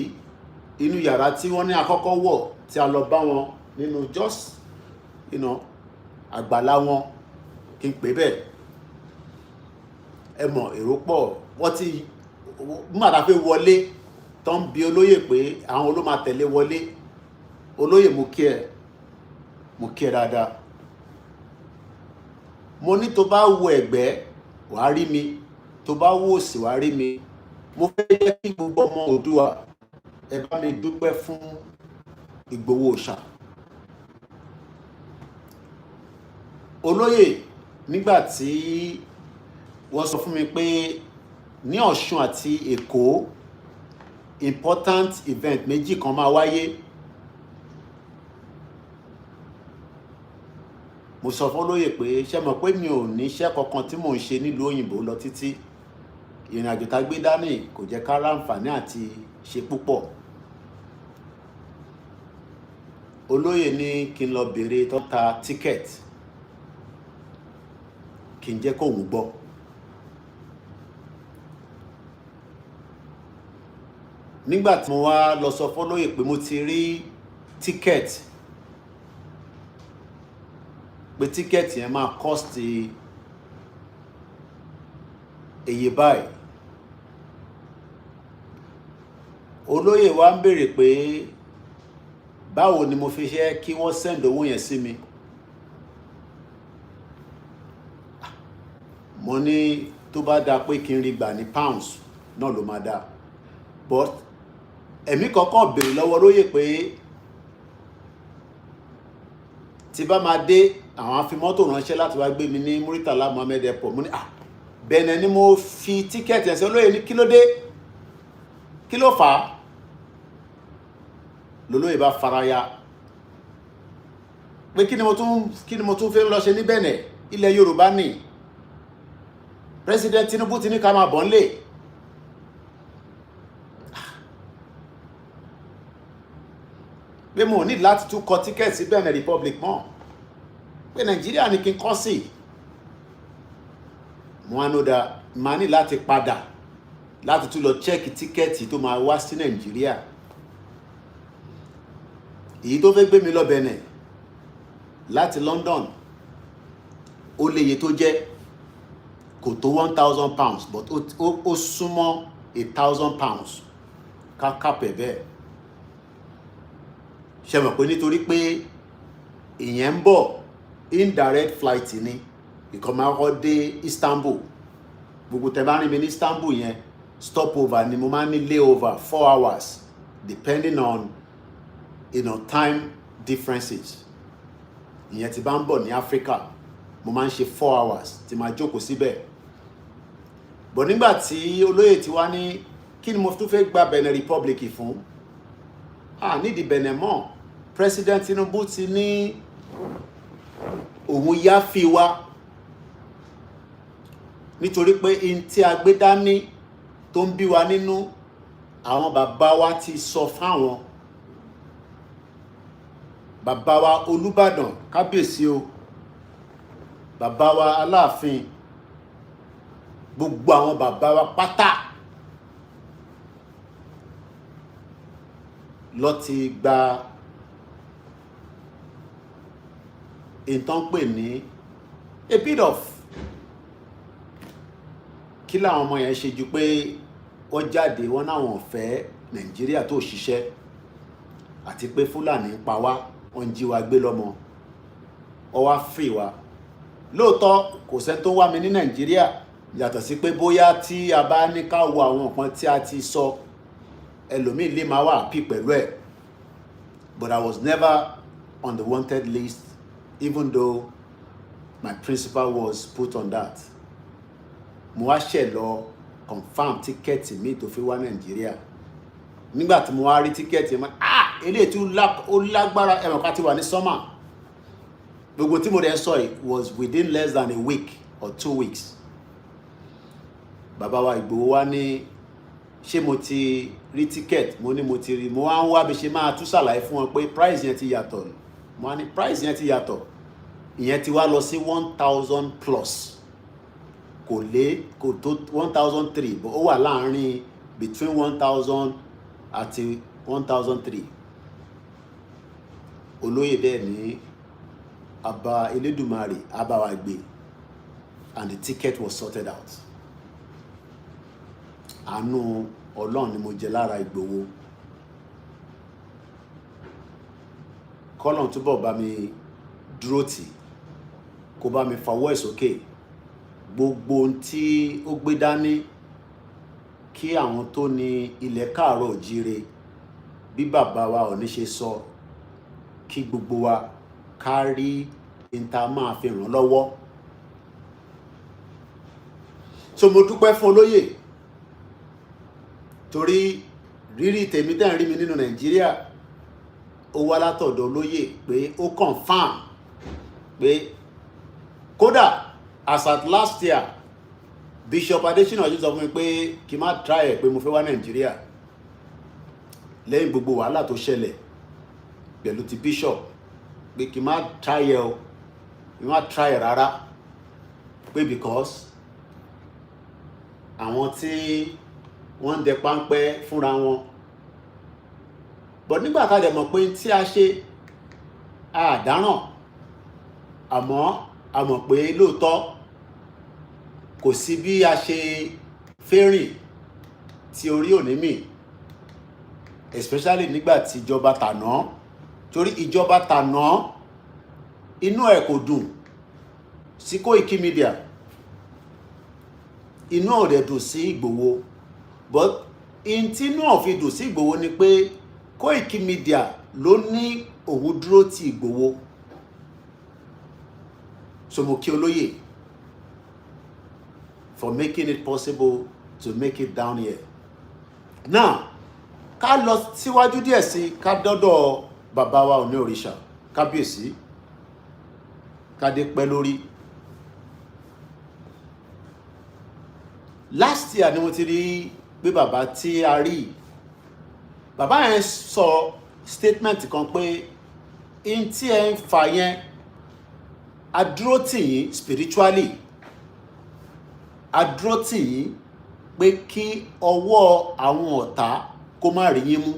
inú yàrá tí wọ́n ní àkọ́kọ́ wọ̀ tí a lọ bá wọn nínú just àgbàlá wọn kí n pè bẹ́ẹ̀. Ẹ mọ̀ èrò pọ̀, wọ́n ti nígbà fẹ́ wọlé tó ń bi olóyè pé àwọn ló máa tẹ̀lé wọlé. Olóyè mo kí ẹ dáadáa. Mo ní tó bá wo ẹ̀gbẹ́ wàá rí mi, tó bá wo òsì wàá rí mi. Mo fẹ́ jẹ́ kí gbogbo ọmọ Oòduà ẹ bá mi dúpẹ́ fún Ìgbòho Òòṣà. Olóyè nígbà tí wọ́n sọ fún mi pé ní Ọ̀ṣun àti Èkó important event méjì kan máa wáyé. Mo sọ fún olóyè pé ṣé mọ̀ pé mi ò ní iṣẹ́ kankan tí mò ń ṣe nílùú òyìnbó lọ títí. Ìrìn àjò tá gbé dání kò jẹ́ ká ráǹfààní àti ṣe púpọ̀. Olóyè ní kí n lọ bèrè tó ta tíkẹ́ẹ̀tì kí n jẹ́ kóun gbọ́. Nígbà tí mo wá lọ sọ fún olóyè pé mo ti rí tíkẹ́ẹ̀tì, pé tíkẹ́ẹ̀tì yẹn máa cost èyí báyìí. Olóyè wa ń béèrè pé báwo ni mo fi ṣe kí wọ́n send owó yẹn sí mi. Mo ní tó bá dáa pé kí n rí gbà ní pounds náà ló máa dáa. But èmi kọ́kọ́ béèrè lọ́wọ́ olóyè pé tí bá máa dé àwọn á fi mọ́tò ránṣẹ́ láti wá gbé mi ní Muritala Mohammed Airport. Mo ní bẹ́ẹ̀ ni mo fi tíkẹ́ẹ̀tì ẹ̀sẹ̀. Olóyè ní kí ló dé, kí ló fà á. Lolóyè bá faraya pé kí ni mo tún fẹ́ lọ ṣe ní Benin, ilẹ̀ Yorùbá ni. President Tinubu ti ní ká máa bọ̀ nílé. Pé mo ní láti tún kọ tíkẹ́ẹ̀tì sí Benin Republic mọ́, pé Nàìjíríà ni kí n kọ́ sí. Mo wá nóda máa ní láti padà láti tún lọ chẹ́ẹ̀kì tíkẹ́ẹ̀tì tó máa wá sí Nàìjíríà. Èyí tó fẹ́ gbé mi lọ Benin láti London ó léye tó jẹ́ kò tó 1,000 pounds but ó súnmọ́ 1,000 pounds kápẹ̀ bẹ́ẹ̀. Ṣé mọ̀ pé nítorí pé ìyẹn ń bọ̀ indirect flight ni, ìkan máa kọ́ dé Istanbul. Gbogbo tẹ́ bá rí mi ní Istanbul yẹn stopover ni mo máa ń ní layover 4 hours depending on time differences. Ìyẹn tí bá ń bọ̀ ní Africa mo máa ń ṣe 4 hours tí máa jókòó síbẹ̀. But nígbà tí olóyè ti wá ní kí ni mo tún fẹ́ gba Benin Republic fún, nídìí Benin mọ́. President Tinubu ti ní òun yá fi wá nítorí pé in tí a gbé dání tó ń bí wa nínú àwọn bàbá wa ti sọ fáwọn. Bàbá wa Olúbàdàn Kábíyèsí o, bàbá wa Aláàfin, gbogbo àwọn bàbá wa pátá ló ti gba ìtàn pè ní a bit of kí làwọn ọmọ yẹn ṣe ju pé wọ́n jáde wọ́n náwọn fẹ́ Nàìjíríà tó ṣiṣẹ́ àti pé Fúlàní ń pa wá, wọ́n ń jí wa gbé lọ́mọ, wọ́n wá free wa. Lóòótọ́ kò sẹ́ni tó wá mi ní Nàìjíríà yàtọ̀ sí pé bóyá tí a bá ní ká wo àwọn nǹkan tí a ti sọ ẹlòmíì lè máa wà pí pẹ̀lú ẹ̀. But I was never on the wanted list even though my principal was put on that. Mo wá ṣẹ̀ lọ confirm tíkẹ́ẹ̀tì mi tó fi wá Nàìjíríà. Nígbà tí mo wá rí tíkẹ́ẹ̀tì mi, eléyìí tí ó lágbára, ẹ̀rọ ká ti wà ní summer. Gbogbo tí mo dẹ̀ sọ yìí was within less than a week or 2 weeks. Bàbá wa Ìgbòho wá ní ṣé mo ti rí ticket, mo ní mo ti rí, mo wá ń wá bí ṣe máa tún ṣàlàyé fún wọn pé price yẹn ti yàtọ̀, mo wá ní price yẹn ti yàtọ̀, ìyẹn ti wá lọ sí 1000 plus, kò tó 1003, but ó wà láàrin between 1000 àti 1003. Olóyè dẹ̀ ní àbá Elédùmarè àbáwá gbé, and the ticket was sorted out. Àánú Ọlọ́run ni mo jẹ lára Ìgbòho. Kọ́lọ́run túbọ̀ bá mi dúró tì, kó bá mi fọwọ́ ẹ̀ sókè. Gbogbo ohun tí ó gbé dání kí àwọn tó ní ilẹ̀ káàárọ̀ òjíire, bí bàbá wa Ọọ̀ni ṣe sọ, kí gbogbo wa ká rí ìta máa fi ràn lọ́wọ́. So mo dúpẹ́ fún olóyè, torí rírí tèmi tẹ́ ń rí mi nínú Nàìjíríà ó wá látọ̀dọ̀ olóyè pé ó confirm pé kódà as at last year Bishop Adesina ọjọ́ sọ fún mi pé kí n má try ẹ̀ pé mo fẹ́ wá Nàìjíríà lẹ́yìn gbogbo wàhálà tó ṣẹlẹ̀ pẹ̀lú ti Bishop, pé kí n má try ẹ̀ o, kí n má try ẹ̀ rárá, pé because àwọn tí wọ́n ń dẹ páńpẹ́ fúnra wọn. But nígbà tá a dẹ̀ mọ̀ pé tí a ṣe àdáràn, àmọ́ a mọ̀ pé lóòótọ́ kò sí bí a ṣe fẹ́rìn tí orí ò ní mì, especially nígbà tí ìjọba tàná, torí ìjọba tàná inú ẹ̀ kò dùn sí Koikimedia, inú ò dẹ̀ dùn sí Ìgbòho, but in tí inú ò fi dùn sí Ìgbòho ni pé Koikimedia ló ní òun dúró ti Ìgbòho. So mo kí olóyè for making it possible to make it down here. Now, ká lọ síwájú díẹ̀ sí, ká dọ́dọ̀ bàbá wa Ọọ̀ni òrìṣà Kábíyèsí, ká dé pẹ́ lórí. Last year ni mo ti rí pé bàbá tí a rí, bàbá yẹn sọ statement kan pé in tí ẹ ń fà yẹn, a dúró tì yín spiritually, a dúró tì yín pé kí ọwọ́ àwọn ọ̀tá kó má rí yín mú.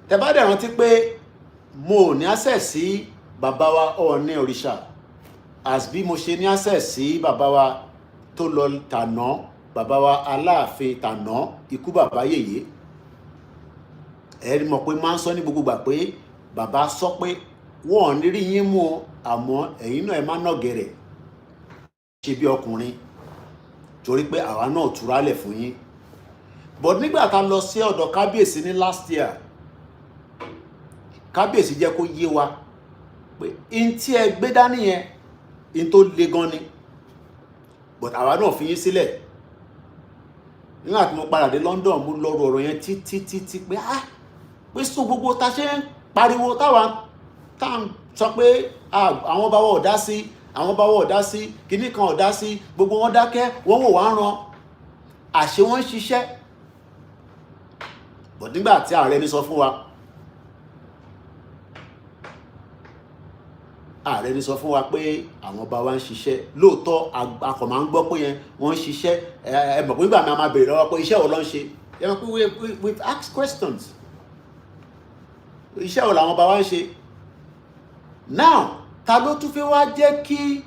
Tẹ́ bá dẹ̀ rántí pé mo ní access sí bàbá wa Ọọ̀ni òrìṣà as bí mo ṣe ní access sí bàbá wa tó lọ tàná, bàbá wa Aláàfin tàná, ikú bàbá Yèyé. Ẹ mọ̀ pé máa ń sọ ní gbogbo gbà pé bàbá sọ pé wọ́n ò ní rí yín mú o, àmọ́ ẹ̀yin náà ẹ má nà gẹ̀rẹ̀ ṣe bí ọkùnrin, torí pé àwa náà túrálẹ̀ fún yín. But nígbà tá lọ sí ọ̀dọ̀ Kábíyèsí ní last year, Kábíyèsí jẹ́ kó yé wa pé in tí ẹ gbé dání yẹn in tó le gan ni, but àwa náà fi yín sílẹ̀. Nígbà tí mo padà dé London, mo lọ ọ̀rọ̀ yẹn títí pé pé so gbogbo ta ṣe ń pariwo táwa tá ń sọ pé àwọn bá wọ̀ dá sí, àwọn bá wọ̀ dá sí, kinní kan ọ̀dá sí, gbogbo wọn dákẹ́, wọ́n wò wá ràn, àṣé wọ́n ń ṣiṣẹ́. But nígbà tí ààrẹ ní sọ fún wa, ààrẹ ní sọ fún wa pé àwọn bá wa ń ṣiṣẹ́, lóòótọ́ akọ̀ máa ń gbọ́ pé yẹn wọ́n ń ṣiṣẹ́, ẹ mọ̀ pé nígbà mi a máa bèèrè lọ́wọ́ pé iṣẹ́ wo ló ń ṣe, ẹ mọ̀ pé we've asked questions, iṣẹ́ wo làwọn bá wa ń ṣe. Now ta ló tún fẹ́ wá jẹ́ kí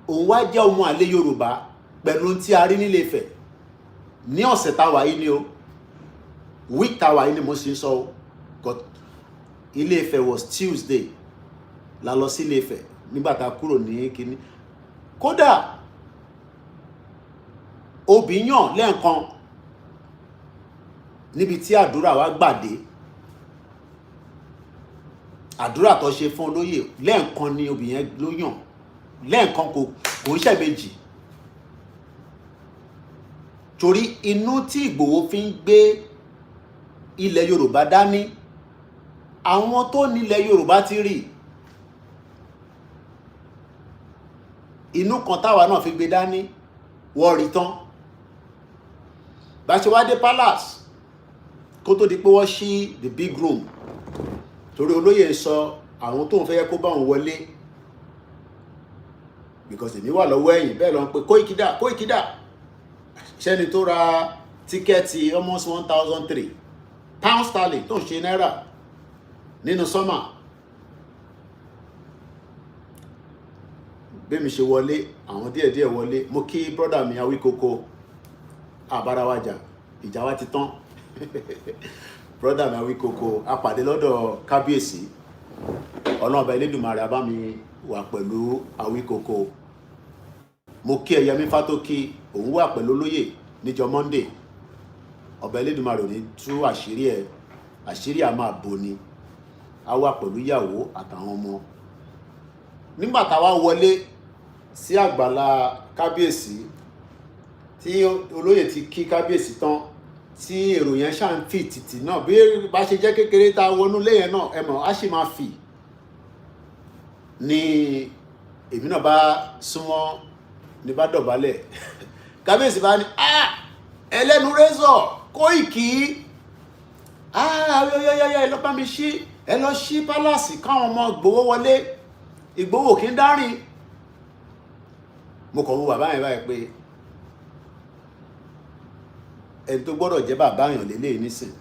òun wá jẹ́ ọmọ àlè Yorùbá pẹ̀lú tí a rí nílé Ifẹ̀ ní ọ̀sẹ̀ táwa yìí ni o, week táwa yìí ni mo sì ń sọ o, but Ilé Ifẹ̀ was Tuesday la lọ sí Ilé Ifẹ̀ nígbà tá kúrò ní kíní. Kódà obì yàn lẹ́ẹ̀kan níbi tí àdúrà wa gbàdé, àdúrà tó ṣe fún olóyè lẹ́ẹ̀kan ni obì yẹn ló yàn, lẹ́ẹ̀kan kò ń ṣe méjì, torí inú tí Ìgbòho fi ń gbé ilẹ̀ Yorùbá dání, àwọn tó nílẹ̀ Yorùbá ti rí, inú kan táwa náà fi gbé dání wọ́n rí tán. bá ṣe wá dé palace kó tó di pé wọ́n ṣí the big room torí olóyè sọ àwọn tó ń fẹ́ kó bá wọn wọlé because èmi wà lọ́wọ́ ẹ̀yìn bẹ́ẹ̀ lọ ń pe Koikida ṣẹ́ni tó ra tíkẹ́ẹ̀tì almost 1,003 pound sterling tó ń ṣe náírà nínú sọ́mà bẹ́ẹ̀ mi ṣe wọlé àwọn díẹ̀díẹ̀ wọlé mo kí brọ́dà mi Awíkoko àbárawájà ìjà wa ti tán brọ́dà mi Awíkoko apàdé lọ́dọ̀ Kábíyèsí ọlọ́ọ̀bá Elédùmarè abá mi wà pẹ̀lú Awíkoko mo kí Ẹ̀yẹmí Fátókí òun wà pẹ̀lú olóyè níjọ́ Monday ọba Elédùmarè ò ní tú àṣírí a máa bò ni a wà pẹ̀lú ìyàwó àtàwọn ọmọ nígbà táwa wọlé sí àgbàlá Kábíyèsí tí olóyè ti kí Kábíyèsí tán tí èrò yẹn ṣáà ń fi tìtì náà bí bá ṣe jẹ́ kékeré tá wọnú lé yẹn náà ẹ mọ̀ á sì máa fì ni èmi náà bá súnmọ́ ní bá dọ̀bálẹ̀ Kábíyèsí bá ní ẹlẹ́nu rẹ́zọ̀ Kóìkì ẹ lọ bá mi ṣí ẹ lọ ṣí pálásì káwọn ọmọ Ìgbòho wọlé Ìgbòho kì í dárìn mo kàn wò bàbá yẹn báyìí pé ẹni tó gbọ́dọ̀ jẹ́ bàbá yàn lélẹ́yìn nísìn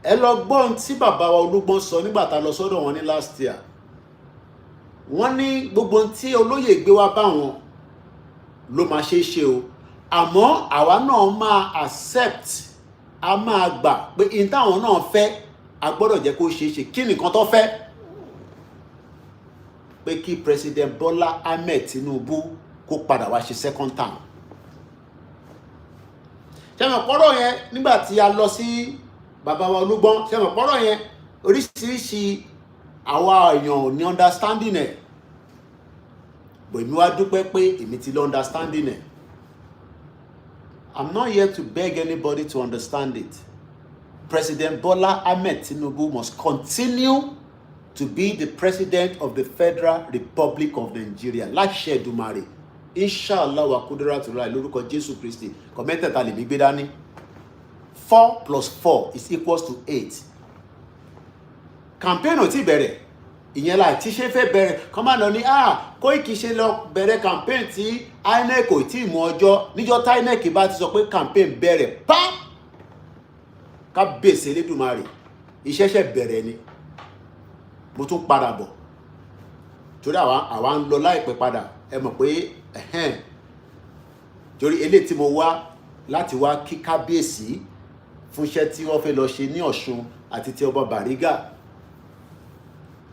ẹ lọ gbọ́n tí bàbá wa Olúgbọ́n sọ nígbà tá lọ sọ́dọ̀ wọn ní last year wọ́n ní gbogbo tí olóyè gbé wá bá wọn ló máa ṣe o àmọ́ àwa náà máa accept a máa gbà pé in táwọn náà fẹ́ a gbọ́dọ̀ jẹ́ kó ṣe kí nìkan tó fẹ́ pé kí President Bọ́lá Ahmed Tinubu kó padà wá ṣe second term ṣẹ́mọ̀ pọ́rọ̀ yẹn nígbà tí a lọ sí bàbá wa Olúgbọ́n ṣẹ́mọ̀ pọ́rọ̀ yẹn oríṣiríṣi àwa èèyàn ní understanding ẹ̀ bò èmi wá dúpẹ́ pé èmi ti lọ understanding ẹ̀. I'm not here to beg anybody to understand it. President Bola Ahmed Tinubu must continue to be the president of the Federal Republic of Nigeria. Láṣẹ Èdùmàrè. Inshallah wa kudratullahi lórúkọ Jésù Kristi. Kọ̀mẹ́tẹ̀ta lè mi gbé dání. 4 + 4 is equals to 8. Campaign ò tí bẹ̀rẹ̀. Ìyẹn la tí ṣe fẹ́ bẹ̀rẹ̀. Kọ́má lọ ní Kóìkì ṣe lọ bẹ̀rẹ̀ campaign tí INEC ò tí mú ọjọ́ níjọ́ tí INEC bá ti sọ pé campaign bẹ̀rẹ̀ pam Kábíyèsí Elédùmarè ìṣẹ̀ṣẹ̀ bẹ̀rẹ̀ ni mo tún padà bọ̀ torí àwa ń lọ láìpẹ́ padà ẹ mọ̀ pé torí eléyìí tí mo wá láti wá kí Kábíyèsí fún iṣẹ́ tí wọ́n fẹ́ lọ ṣe ní Ọ̀ṣun àti ti ọba Bariga.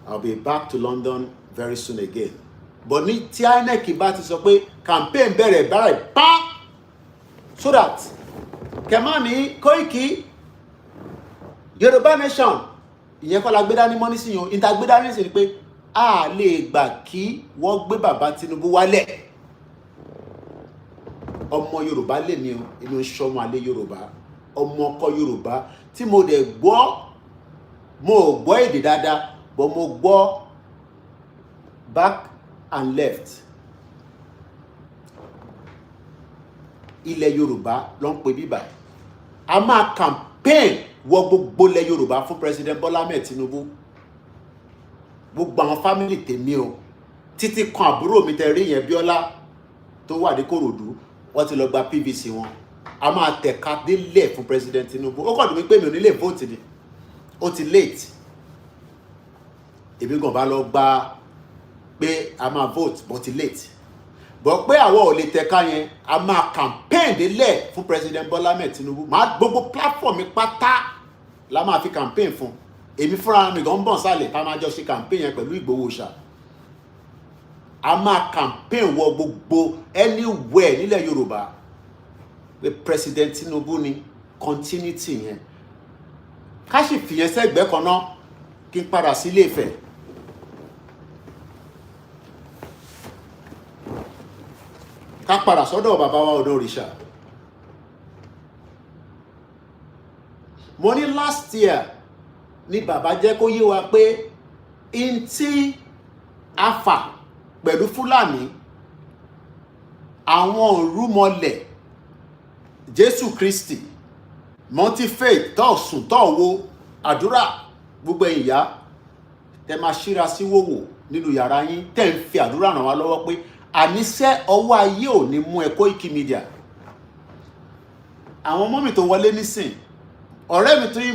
I'll be back to London very soon again. But ní tí INEC bá ti sọ pé campaign bẹ̀rẹ̀ báyìí pa so that kẹmání Kóìkì Yorùbá nation ìyẹn kọ́ la gbé dání mọ́ nísìnyí ìta gbé dání sí ni pé a lè gbà kí wọ́n gbé bàbá Tinubu wálẹ̀ ọmọ Yorùbá lè ní inú sọmọ alẹ́ Yorùbá ọmọ ọkọ Yorùbá tí mo dẹ̀ gbọ́ mo gbọ́ èdè dáadáa but mo gbọ́ back and left ilẹ̀ Yorùbá ló ń pè bíbà a máa campaign wọ gbogbo ilẹ̀ Yorùbá fún President Bola Ahmed Tinubu gbogbo àwọn family tèmi o títí kan àbúrò mi tẹ rí yẹn Bíọ́lá tó wà ní Kòròdú wọ́n ti lọ gba PVC wọn a máa tẹ̀ka délẹ̀ fún President Tinubu ó kàn dùn mí pé mi ò ní lè vote ni ó ti late èmi gan bá lọ gba pé a máa vote but late but pé àwọn ò lè tẹ̀ka yẹn a máa campaign délẹ̀ fún President Bola Ahmed Tinubu máa gbogbo platform mi pátá la máa fi campaign fún èmi fúnra mi gan bọ̀ sálẹ̀ tá a máa jọ ṣe campaign yẹn pẹ̀lú Ìgbòho ṣá a máa campaign wọ gbogbo anywhere nílẹ̀ Yorùbá pé President Tinubu ni continuity yẹn ká sì fìyẹn sẹ́gbẹ̀ẹ́ kan náà kí n padà sí Ilé Ifẹ̀ ká padà sọ́dọ̀ bàbá wa ọ̀dọ̀ òrìṣà mo ní last year ni bàbá jẹ́ kó yé wa pé in tí a fà pẹ̀lú Fúlàní àwọn òrùmọlẹ̀ Jésù Kristi multi-faith tó sùn tó wo àdúrà gbogbo ìyá tẹ máa ṣíra sí wòwò nínú yàrá yín tẹ́ ń fi àdúrà ràn wá lọ́wọ́ pé àníṣẹ́ ọwọ́ ayé ò ní mú ẹ Koikimedia. Àwọn ọmọ mi tó wọlé nísìn ọ̀rẹ́ mi tó yí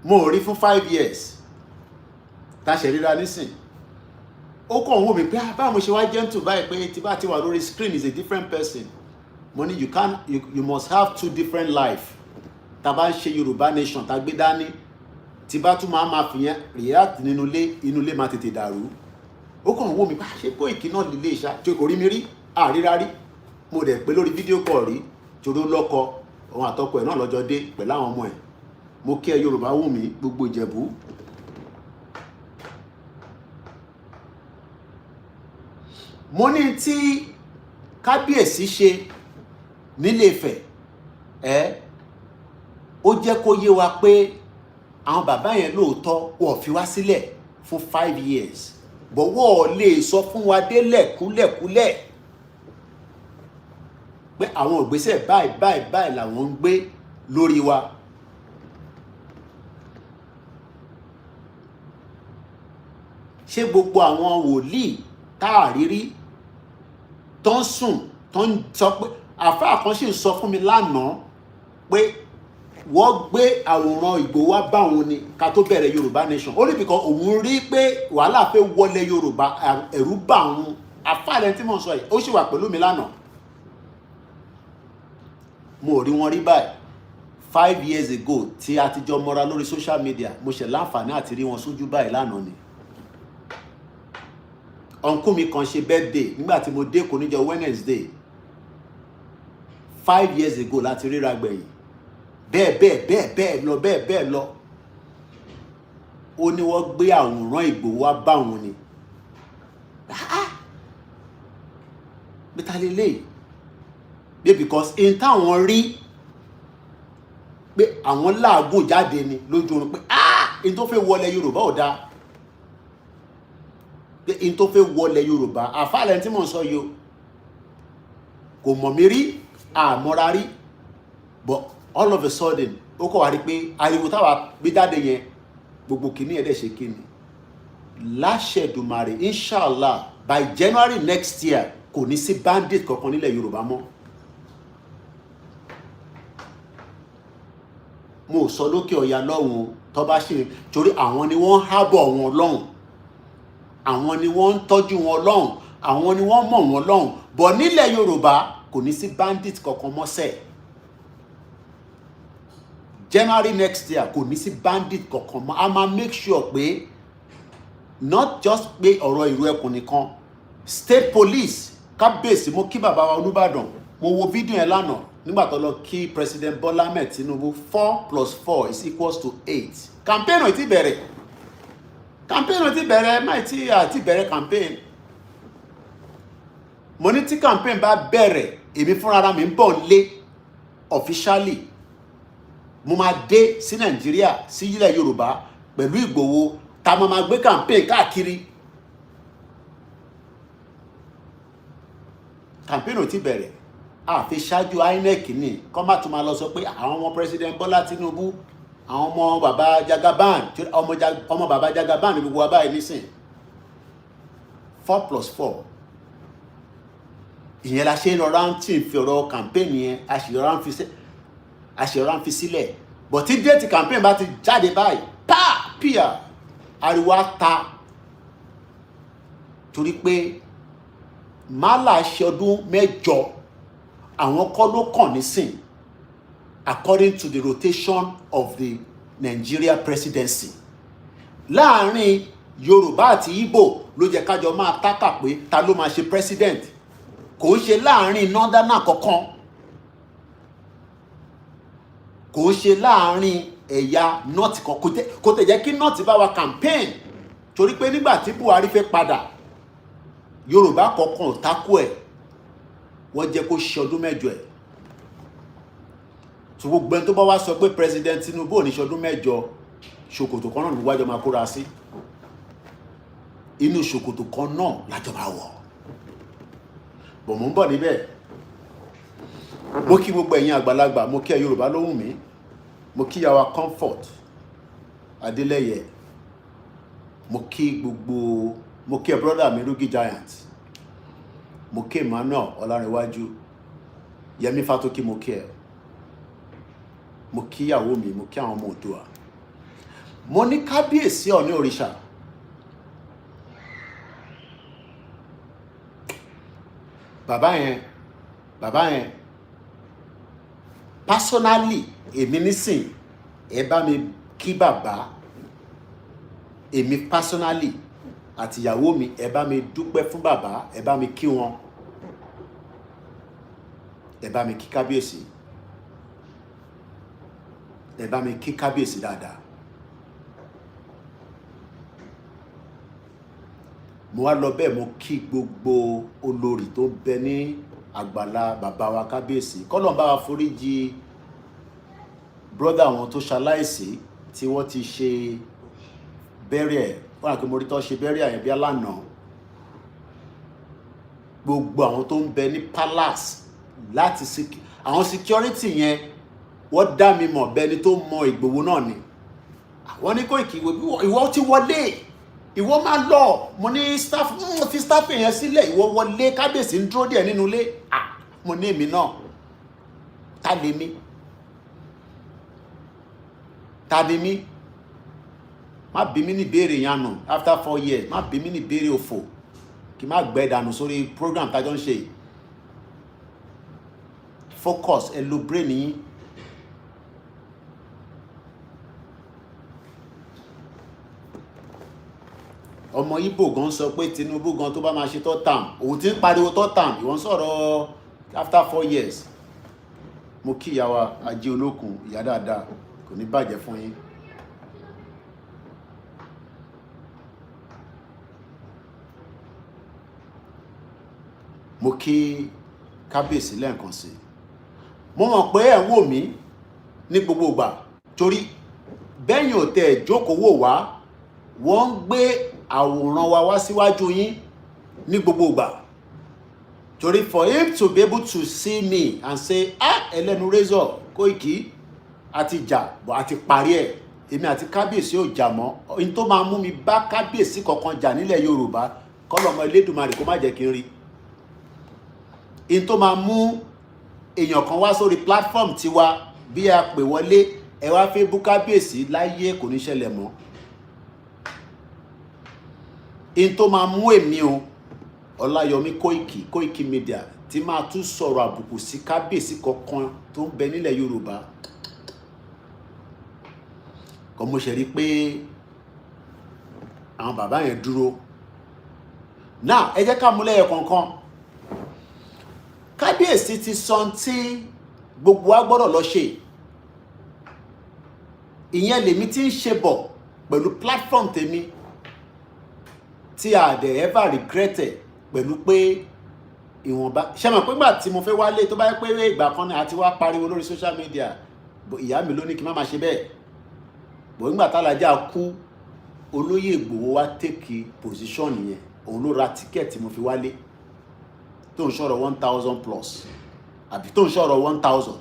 mo rí fún 5 years tá ṣe ríra nísìn ó kàn wò mí pé báwo mo ṣe wá gentle báyìí pé tí bá ti wà lórí screen is a different person. Mo ní you must have 2 different life. Tá bá ń ṣe Yorùbá nation tá gbé dání tí bá tún máa fi yẹn react nínú ilé máa tètè dàrú. Ó kàn wò mí pé ṣé Koiki náà lè lè ṣá tí kò rí mi rí àríra rí mo dẹ̀ pé lórí fídíò kọ̀ rí torí lọ́kọ òun àtọkọ ẹ̀ náà lọ́jọ́ dé pẹ̀lú àwọn ọmọ ẹ̀. Mo kí ẹ Yorùbá wù mí gbogbo Ìjẹ̀bú. Mo ní tí Kábíyèsí ṣe nílé Ifẹ̀ ó jẹ́ kó yé wa pé àwọn bàbá yẹn lóòótọ́ wọ́n fi wá sílẹ̀ fún 5 years bọ̀wọ́ lè sọ fún wa délẹ̀ kúlẹ̀kúlẹ̀ pé àwọn ìgbésẹ̀ báyìí làwọn ń gbé lórí wa. Ṣé gbogbo àwọn wòlíì táàrírí tó ń sùn tó ń sọ pé àfáà kan sì ń sọ fún mi lánàá pé wọ́n gbé àwòrán Ìgbòho wá bá òun ni ká tó bẹ̀rẹ̀ Yorùbá nation ó ní bìkan òun rí pé wàhálà fẹ́ wọlé Yorùbá ẹ̀rù bà òun. Àfáà lẹ́ni tí mò ń sọ yìí ó sì wà pẹ̀lú mi lánàá mo rí wọn rí báyìí 5 years ago tí a ti jọ mọ́ra lórí social media mo ṣe láǹfààní àti rí wọn sójú báyìí lánàá ni. Uncle mi kan ṣe birthday nígbà tí mo dé kò níjọ́ Wednesday 5 years ago láti ríra gbẹ̀yìn bẹ́ẹ̀ lọ ó ní wọ́n gbé àwòrán Ìgbòho wá bá wọn ni. Bẹ́ẹ̀ lélẹ̀ bí because in táwọn rí pé àwọn láàgùn jáde ni lójú oorun pé in tó fẹ́ wọlé Yorùbá ò dáa pé in tó fẹ́ wọlé Yorùbá àfáàlẹ̀ tí mò ń sọ yìí kò mọ̀ mí rí àmọ́ra rí but all of a sudden ó kọ̀ wá rí pé ariwo táwa gbé jáde yẹn gbogbo kìíní ẹ̀dẹ̀ ṣe kíni láṣẹ Èdùmàrè inshallah by January next year kò ní sí bandit kankan nílẹ̀ Yorùbá mọ́. Mo sọ lókè ọ̀yà lọ́hùn tó bá ṣe torí àwọn ni wọ́n hábọ̀ wọn lọ́hùn àwọn ni wọ́n ń tọ́jú wọn lọ́hùn àwọn ni wọ́n mọ̀ wọn lọ́hùn bọ̀ nílẹ̀ Yorùbá kò ní sí bandit kankan mọ́sẹ̀. January next year kò ní sí bandit kankan mọ́. A máa make sure pé not just pé ọ̀rọ̀ ìlú Ẹkùn nìkan state police Kábíyèsí mo kí bàbá wa Olúbàdàn mo wo fídíò yẹn lánàá nígbà tó lọ kí President Bola Ahmed Tinubu 4 + 4 is equals to 8. Campaign ò ti bẹ̀rẹ̀ máì tí àti bẹ̀rẹ̀ campaign. Mo ní tí campaign bá bẹ̀rẹ̀ èmi fúnra mi ń bọ̀ lé officially mo máa dé sí Nàìjíríà sí ilẹ̀ Yorùbá pẹ̀lú Ìgbòho tá máa gbé campaign káàkiri. Campaign ò ti bẹ̀rẹ̀ àfi ṣáájú INEC ní kọ́ má tún máa lọ sọ pé àwọn ọmọ President Bola Tinubu àwọn ọmọ bàbá Jagaban ọmọ bàbá Jagaban ní gbogbo wa báyìí nísìn 4 + 4 ìyẹn la ṣe lọ́ra ń tì fi ọ̀rọ̀ campaign yẹn àṣìọ́ra ń fi sílẹ̀ but tí déètì campaign bá ti jáde báyìí píà ariwo ta torí pé málà ṣe ọdún 8 àwọn kọ́ ló kàn nísìn according to the rotation of the Nigeria presidency. Láàrin Yorùbá àti Igbo ló jẹ́ kájọ máa tákà pé ta ló máa ṣe president kò ń ṣe láàrin northerner kankan kò ń ṣe láàrin ẹ̀yà north kan kò tẹ̀ jẹ́ kí north bá wa campaign torí pé nígbà tí Buhari fẹ́ padà Yorùbá kọ̀ọ̀kan ò takú ẹ̀ wọ́n jẹ́ kó ṣe ọdún 8 ẹ̀ tó gbogbo ẹni tó bá wá sọ pé President Tinubu ò ní ṣe ọdún 8 ṣòkòtò kan náà ní wájọ máa kóra sí inú ṣòkòtò kan náà lájọ máa wọ̀ bọ̀ mò ń bọ̀ níbẹ̀. Mo kí gbogbo ẹ̀yin àgbàlagbà, mo kí ẹ Yorùbá lóhùn mi, mo kí yàwá Comfort Adeyeye, mo kí ẹ brother mi Rugi Giant, mo kí Emmanuel Ọlárẹ̀wájú, Yẹmí Fátókí, mo kí ẹ, mo kí ìyàwó mi, mo kí àwọn ọmọ Oòduà, mo ní Kábíyèsí Ọ̀ọ̀ni òrìṣà. Bàbá yẹn personally èmi nísìn ẹ bá mi kí bàbá, èmi personally àti ìyàwó mi ẹ bá mi dúpẹ́ fún bàbá, ẹ bá mi kí wọn, ẹ bá mi kí Kábíyèsí, ẹ bá mi kí Kábíyèsí dáadáa. Mo wá lọ bẹ́ẹ̀, mo kí gbogbo olórí tó bẹ ní àgbàlá bàbá wa Kábíyèsí. Kọ́lọ́run bá wa foríjì brother àwọn tó ṣaláìsí tí wọ́n ti ṣe burial, wọ́n àti morí tó ṣe burial yẹn bí alánà. Gbogbo àwọn tó ń bẹ ní palace láti àwọn security yẹn wọ́n dá mi mọ̀ bẹ́ni tó mọ Ìgbòho náà ni. Wọ́n ní Koiki ìwọ ti wọlé, ìwọ máa lọ, mo ní staff fi staff yẹn sílẹ̀, ìwọ wọlé, Kábíyèsí ń dúró díẹ̀ nínú ilé. Mo ní èmi náà ta lè mí, ta ni mí, má bí mi ní ìbéèrè yanu after 4 years, má bí mi ní ìbéèrè òfò kí má gbẹ́ dànù sórí program tájọ́ ń ṣe. Focus, ẹ lo brain yín. Ọmọ Ìgbò gan sọ pé Tinubu gan tó bá máa ṣe third term, òun ti ń pariwo third term, ìwọ́n sọ̀rọ̀ after 4 years. Mo kí ìyá wa Ajé Olókun, ìyá dáadáa, kò ní bàjẹ́ fún yín. Mo kí Kábíyèsí lẹ́ẹ̀kan sí. Mo mọ̀ pé ẹ ń wò mí ní gbogbo ìgbà torí bẹ́yìn ò tẹ́ jókòó wò wá, wọ́n ń gbé àwòrán wa wá síwájú yín ní gbogbo ìgbà. Torí for him to be able to see me and say, ẹlẹ́nu razor Koiki àti jà bọ̀ àti parí ẹ̀, èmi àti Kábíyèsí ò jà mọ́. Ohun tó máa mú mi bá Kábíyèsí kankan jà nílẹ̀ Yorùbá, kọ́lọ́mọ Elédùmarè kó má jẹ́ kí n rí. Ohun tó máa mú èèyàn kan wá sórí platform tiwa bí a pè wọlé, ẹ wá fẹ́ bú Kábíyèsí, láyé kò ní ṣẹlẹ̀ mọ́. Ohun tó máa mú èmi o Ọláyọmí Koiki, Koikimedia, tí máa tún sọ̀rọ̀ àbùkù sí Kábíyèsí kankan tó ń bẹ nílẹ̀ Yorùbá. Kò mo ṣe rí pé àwọn bàbá yẹn dúró. Now, ẹ jẹ́ ká mú lẹ́yọ kankan. Kábíyèsí ti sọ tí gbogbo wa gbọ́dọ̀ lọ ṣe. Ìyẹn lèmi tí ń ṣe bọ̀ pẹ̀lú platform tèmi tí a dẹ̀ ever regretted pẹ̀lú pé ìwọ̀nba. Ṣé mọ̀ pé ìgbà tí mo fẹ́ wálé tó bá yẹ pé ìgbà kan náà àti wá pariwo lórí social media, ìyá mi ló ní kí má máa ṣe bẹ́ẹ̀. Bọ̀ nígbà tálájà kú, olóyè Ìgbòho wá take position yẹn, òun ló ra tíkẹ́ẹ̀tì mo fi wálé. Tó ń sọ̀rọ̀ 1000 plus àbí tó ń sọ̀rọ̀ 1000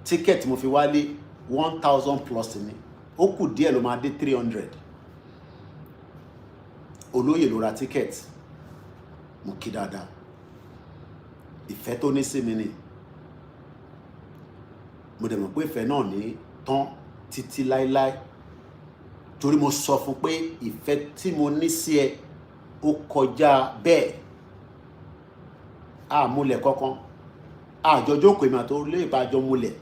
tíkẹ́ẹ̀tì mo fi wálé 1000 plus ni, ó kù díẹ̀ ló máa dé 300. Olóyè ló ra tíkẹ́ẹ̀tì, mo kí dáadáa, ìfẹ́ tó ní sí mi ni. Mo dẹ̀ mọ̀ pé ìfẹ́ náà ní tán títí láíláí, torí mo sọ fún pé ìfẹ́ tí mo ní sí ẹ ó kọjá bẹ́ẹ̀. Múlẹ̀ kankan, àjọjọ́ kò ìmọ̀ tó lè bá jọ múlẹ̀,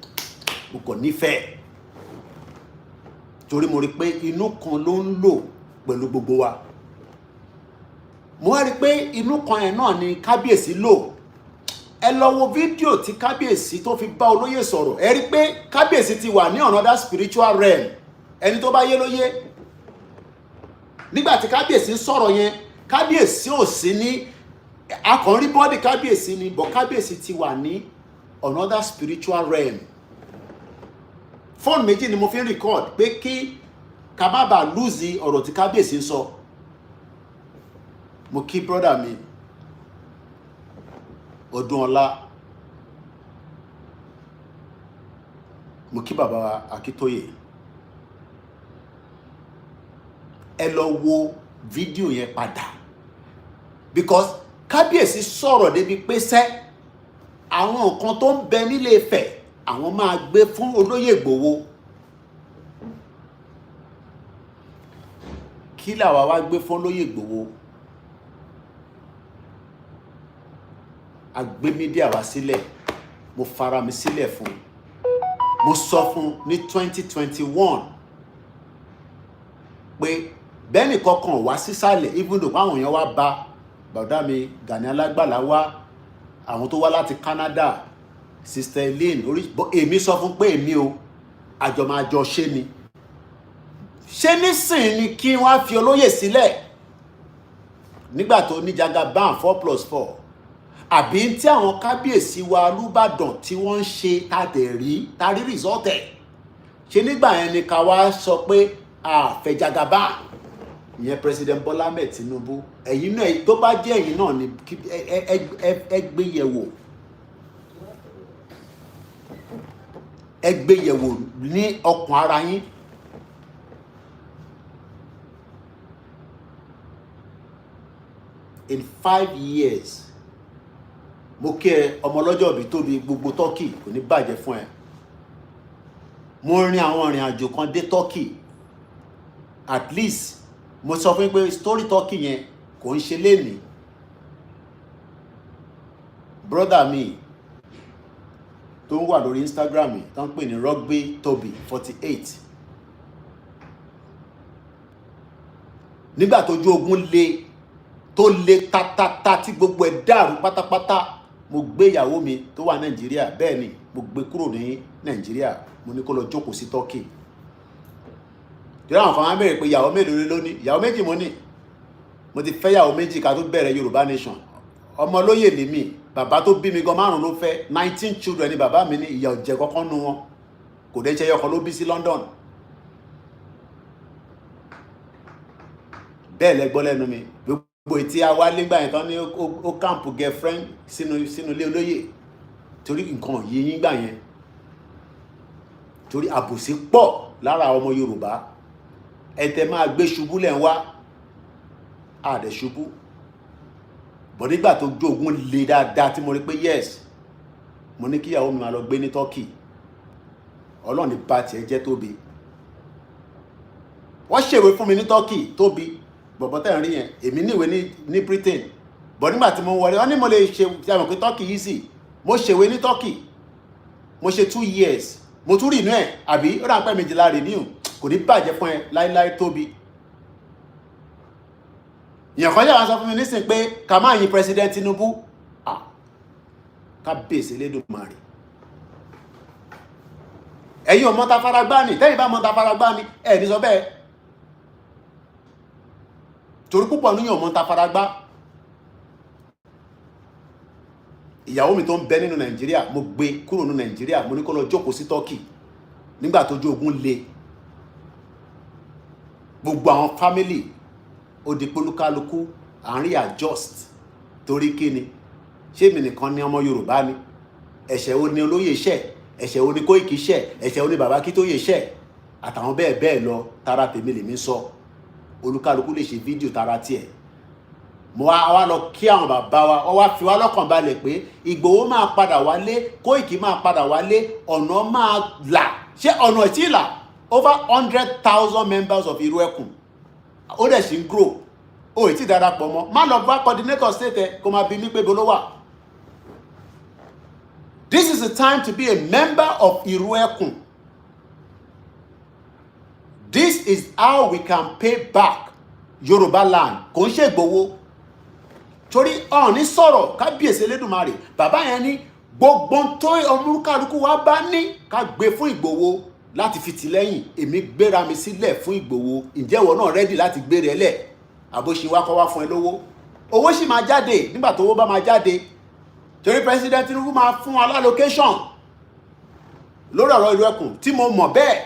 mo kàn nífẹ̀ẹ́ torí mo rí pé inú kan ló ń lò pẹ̀lú gbogbo wa. Mo wá rí pé inú kan ẹ̀ náà ni Kábíyèsí lò. Ẹ lọ wo fídíò tí Kábíyèsí tó fi bá olóyè sọ̀rọ̀, ẹ rí pé Kábíyèsí ti wà ní another spiritual realm. Ẹni tó bá yé lóyé. Nígbà tí Kábíyèsí sọ̀rọ̀ yẹn, Kábíyèsí ò sí ní akọ̀nrí bọ́dì Kábíyèsí ni, but Kábíyèsí ti wà ní another spiritual realm. Fóònù méjì ni mo fi ń record pé kí ká má bàa lose ọ̀rọ̀ tí Kábíyèsí ń sọ. Mo kí brother mi Ọdúnọlá, mo kí bàbá Akíntóyè, ẹ lọ wo fídíò yẹn padà, because Kábíyèsí sọ̀rọ̀ débi pé sẹ́ àwọn nǹkan tó ń bẹ nílé Ifẹ̀ àwọn máa gbé fún olóyè Ìgbòho. Kí làwa wá gbé fún olóyè Ìgbòho? A gbé mídíà wá sílẹ̀, mo fara mi sílẹ̀ fún, mo sọ fún ní 2021 pé bẹ́ẹ̀ni kankan wá sísàlẹ̀, even though àwọn èèyàn wá bá bàdá mi Gani Alágbàlá wá, àwọn tó wá láti Canada, Sister Elaine, èmi sọ fún pé èmi o àjọ máa jọ ṣe ni. Ṣé nísìn ni kí wọ́n fi olóyè sílẹ̀ nígbà tó ní Jagaban 4+4, àbí tí àwọn kábíyèsí wa Olúbàdàn tí wọ́n ń ṣe tàrí rìsọ́ọ̀tẹ̀, ṣe nígbà yẹn ni ká wá sọ pé àfẹ́ Jagaban, ìyẹn President Bola Ahmed Tinubu. Ẹ̀yin náà tó bá jẹ́ ẹ̀yin náà ni ẹ gbé yẹ̀wò, ẹ gbé yẹ̀wò ní ọkàn ara yín. In 5 years, mo kí ẹ ọmọ ọlọ́jọ́ bí Tóbi, gbogbo Turkey kò ní bàjẹ́ fún ẹ. Mo rin àwọn ìrìn àjò kan dé Turkey, at least mo sọ fún yín pé story Turkey yẹn kò ń ṣe lénìí. Brother mi tó ń wà lórí Instagram mi tó ń pè ní Rugby Toby 48, nígbà tójú ogun le tó le tatata tí gbogbo ẹ̀ dàrú pátápátá, mo gbé ìyàwó mi tó wà Nàìjíríà, bẹ́ẹ̀ ni mo gbé kúrò ní Nàìjíríà, mo ní kó lọ jókòó sí Turkey. Ìjọba àwọn kan máa ń bèèrè pé ìyàwó mélòó ló ní? Ìyàwó méjì mo ní. Mo ti fẹ́ ìyàwó méjì ká tó bẹ̀rẹ̀ Yorùbá Nation. Ọmọ olóyè lèmi, bàbá tó bí mi gan 5 ló fẹ́, 19 children ni bàbá mi ní, ìyà ò jẹ kankan nú wọn. Kò dẹ̀ ṣe ẹyọkan ló bí sí London. Bẹ́ẹ̀ lẹ gbọ́ lẹ́nu mi. Gbogbo tí a wá nígbà yẹn tán ní ó káàmpù girlfriend sínú ilé olóyè torí nǹkan yìí yín gbà yẹn, torí àbòsí pọ̀ lára ọmọ Yorùbá. Ẹ̀tẹ̀ máa gbé ṣubú lẹ̀ ń wá, àdẹ̀ ṣubú. Bọ̀ nígbà tó jogun le dáadáa tí mo rí pé yes, mo ní kíyàwó mi máa lọ gbé ní Turkey. Ọlọ́run ní bá tiẹ̀ jẹ́ Tóbi. Wọ́n ṣèwé fún mi ní Turkey, Tóbi bọ̀bọ̀ tẹ́ ń rí yẹn, èmi níwé ní Britain. Bọ̀ nígbà tí mo wọlé, wọ́n ní mo lè ṣe àmọ̀ pé Turkey yìí sì, mo ṣèwé ní Turkey, mo ṣe 2 years, mo tún rí inú ẹ̀, àbí ó dà pẹ́ 12 renew, kò ní bàjẹ́ fún ẹ láíláí Tóbi. Ìyẹn kan yàrá sọ fún mi nísìn pé ká máa yin President Tinubu. Kábíyèsí Elédùmarè. Ẹ̀yin ò mọ̀ ta faragbá ni, tẹ́yin bá mọ̀ ta faragbá ni, ẹ̀ ní sọ bẹ́ẹ̀. Torí púpọ̀ níyàn ò mọ̀ ta faragbá. Ìyàwó mi tó ń bẹ nínú Nàìjíríà, mo gbé kúrò nínú Nàìjíríà, mo ní kó lọ jókòó sí Turkey nígbà tójú ogun le. Gbogbo àwọn family ó di polúkálukú àárín adjust torí kíni? Ṣé mi nìkan ni ọmọ Yorùbá ni? Ẹ̀ṣẹ̀ wo ni olóyè ṣẹ̀? Ẹ̀ṣẹ̀ wo ni Koiki ṣẹ̀? Ẹ̀ṣẹ̀ wo ni bàbá Akíntóyè ṣẹ̀? Àtàwọn bẹ́ẹ̀ bẹ́ẹ̀ lọ, tara tèmi lèmi sọ. Olúkálukú lè ṣe fídíò tara tiẹ̀. Mo wá lọ kí àwọn bàbá wa, wọ́n wá fi wá lọ́kàn balẹ̀ pé Ìgbòho máa padà wálé, Koiki máa padà wálé, ọ̀nà máa là. Ṣé ọ̀nà ẹ̀ tí ì là? Over 100,000 members of Ìrú Ẹkùn. Ó dẹ̀ sì ń grow. Ó ì tí darapọ̀ mọ́. Má lọ bá coordinator state ẹ kó máa bi mí pé bó ló wà. This is the time to be a member of Ìrú Ẹkùn. This is how we can pay back Yorùbá land. Kò ń ṣe Ìgbòho. Torí ọ̀ní sọ̀rọ̀ Kábíyèsí Elédùmarè. Bàbá yẹn ní gbogbo tó ọmọlúkálukú wa bá ní ká gbé fún Ìgbòho láti fi tì lẹ́yìn. Èmi gbéra mi sílẹ̀ fún Ìgbòho. Ǹjẹ́ ìwọ náà ready láti gbére ẹlẹ̀? Àbòṣì wa kọ́ wá fún ẹ lówó. Owó sì máa jáde nígbà tó owó bá máa jáde. Torí President Tinubu máa fún wa allocation lórí ọ̀rọ̀ Ìrú Ẹkùn tí mo mọ̀ bẹ́ẹ̀.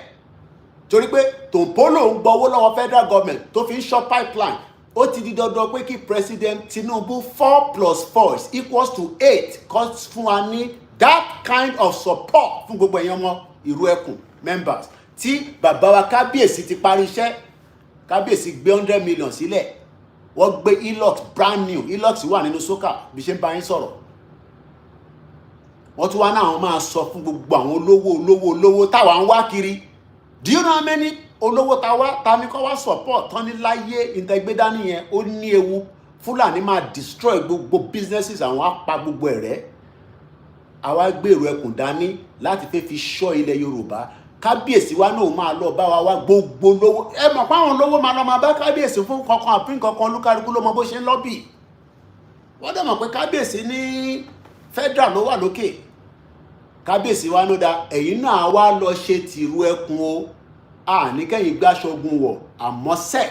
Torí pé Tòǹpólò ń gbọ́ owó lọ́wọ́ federal government tó fi ń ṣọ́ pipeline. ó ti di dandan pé kí President Tinubu 4+4 is equals to 8 cause fún wa ní that kind of support fún gbogbo èèyàn ọmọ ìlú Ẹkùn members tí bàbá wa Kábíyèsí ti parí iṣẹ́. Kábíyèsí gbé 100 million sílẹ̀, wọ́n gbé Hilux brand new, Hilux wà nínú sókà bí ṣe ń bá yín sọ̀rọ̀. Wọ́n tún wá náà wọ́n máa sọ fún gbogbo àwọn olówó táwa ń wá kiri. Do you know how many olówó ta ní kọ́ wá support tán ní láyé ìtẹ́gbédání yẹn ó ní ewu. Fúlàní máa destroy gbogbo businesses àwọn apá gbogbo ẹ̀rẹ́. Àwa gbèrò Ẹkùn dání láti fẹ́ fi ṣọ́ ilẹ̀ Yorùbá. Kábíyèsí wa náà máa lọ bá wa wá gbogbo lówó. Ẹ mọ̀ pé àwọn olówó máa lọ máa bá Kábíyèsí fún kankan àpín kankan olúkálukú ló mọ bó ṣe ń lọ́bì. Wọ́n dẹ̀ mọ̀ pé Kábíyèsí ní federal ló wà lókè. Kábíyèsí wa ló da ẹ̀yin náà wá lọ ṣe tìrú Ẹkùn o. Ní kẹ́yìn gbáṣọgun wọ̀ àmọ́ sẹ́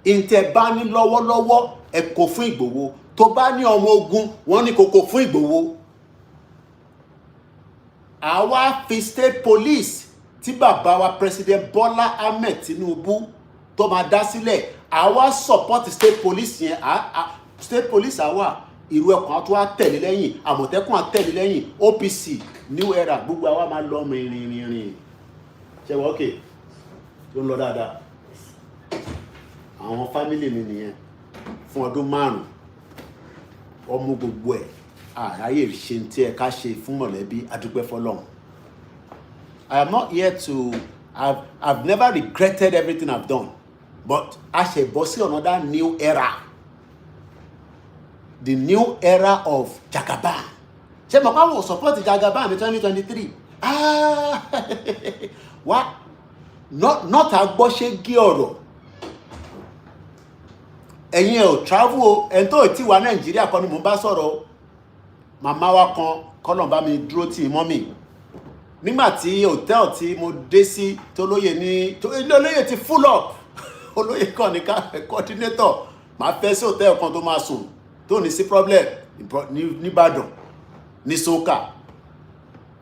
ìtẹ̀ bá ní lọ́wọ́lọ́wọ́ ẹ kó fún Ìgbòho. Tó bá ní ọmọ ogun wọ́n ní kó kó fún Ìgbòho. Àwa fi state police tí bàbá wa President Bola Ahmed Tinubu tó máa dá sílẹ̀, àwa support state police yẹn. State police àwa ìlú Ẹkùn àti wá tẹ̀lé lẹ́yìn, Àmọ̀tẹ́kùn á tẹ̀lé lẹ́yìn, OPC New Era gbogbo àwa máa lọ rìn. Ṣé wọ́n okay tó ń lọ dáadáa? Àwọn family mi nìyẹn fún ọdún 5 ọmọ gbogbo ẹ̀. Àráyè ṣe ń tí ẹ ká ṣe fún mọ̀lẹ́bí, adúpẹ́ fọ́lọ́run. I am not here to I've never regretted everything I've done, but a ṣe bọ́ sí another new era, the new era of Jagaban. Ṣé mo pa wọ́n support Jagaban ní 2023? Wá not agbọ́ṣe gé ọ̀rọ̀. Ẹ̀yin ẹ̀ ò travel o, ẹni tó ti wà Nàìjíríà kan ni mo bá sọ̀rọ̀. Màmá wa kan kọ́nà bá mi dúró tì mọ́mì. Nígbà tí hòtẹ́ẹ̀lì tí mo dé sí tó lóye ní ilé olóyè ti full up. Olóyè kan ní coordinator máa fẹ́ sí hòtẹ́ẹ̀lì kan tó máa sùn tó ní sí problem ní Ìbàdàn ní Soka.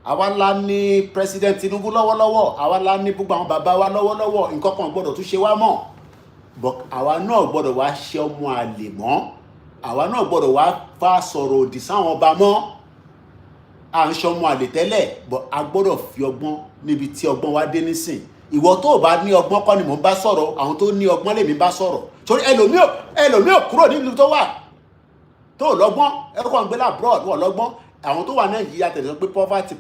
Àwa ńlá ní President Tinubu lọ́wọ́lọ́wọ́, àwa ńlá ní gbogbo àwọn bàbá wa lọ́wọ́lọ́wọ́, nǹkan kan gbọ́dọ̀ tún ṣe wá mọ́. But àwa náà gbọ́dọ̀ wá ṣe ọmọ àlè mọ́. Àwa náà gbọ́dọ̀ wá fà sọ̀rọ̀ òdì sáwọn ọba mọ́. À ń ṣọmọ àlè tẹ́lẹ̀, but a gbọ́dọ̀ fi ọgbọ́n níbi tí ọgbọ́n wa dé nísìn. Ìwọ tó bá ní ọgbọ́n kọ́ ni mò ń bá sọ̀rọ̀, àwọn tó ní ọgbọ́n lèmi bá sọ̀rọ̀. Torí ẹlòmíì ò kúrò nílùú tó wà. Tó lọ́gbọ́n, ẹ̀kọ́ ń gbé abroad wọ̀ lọ́gbọ́n. Àwọn tó wà Nàìjíríà tẹ̀lé pé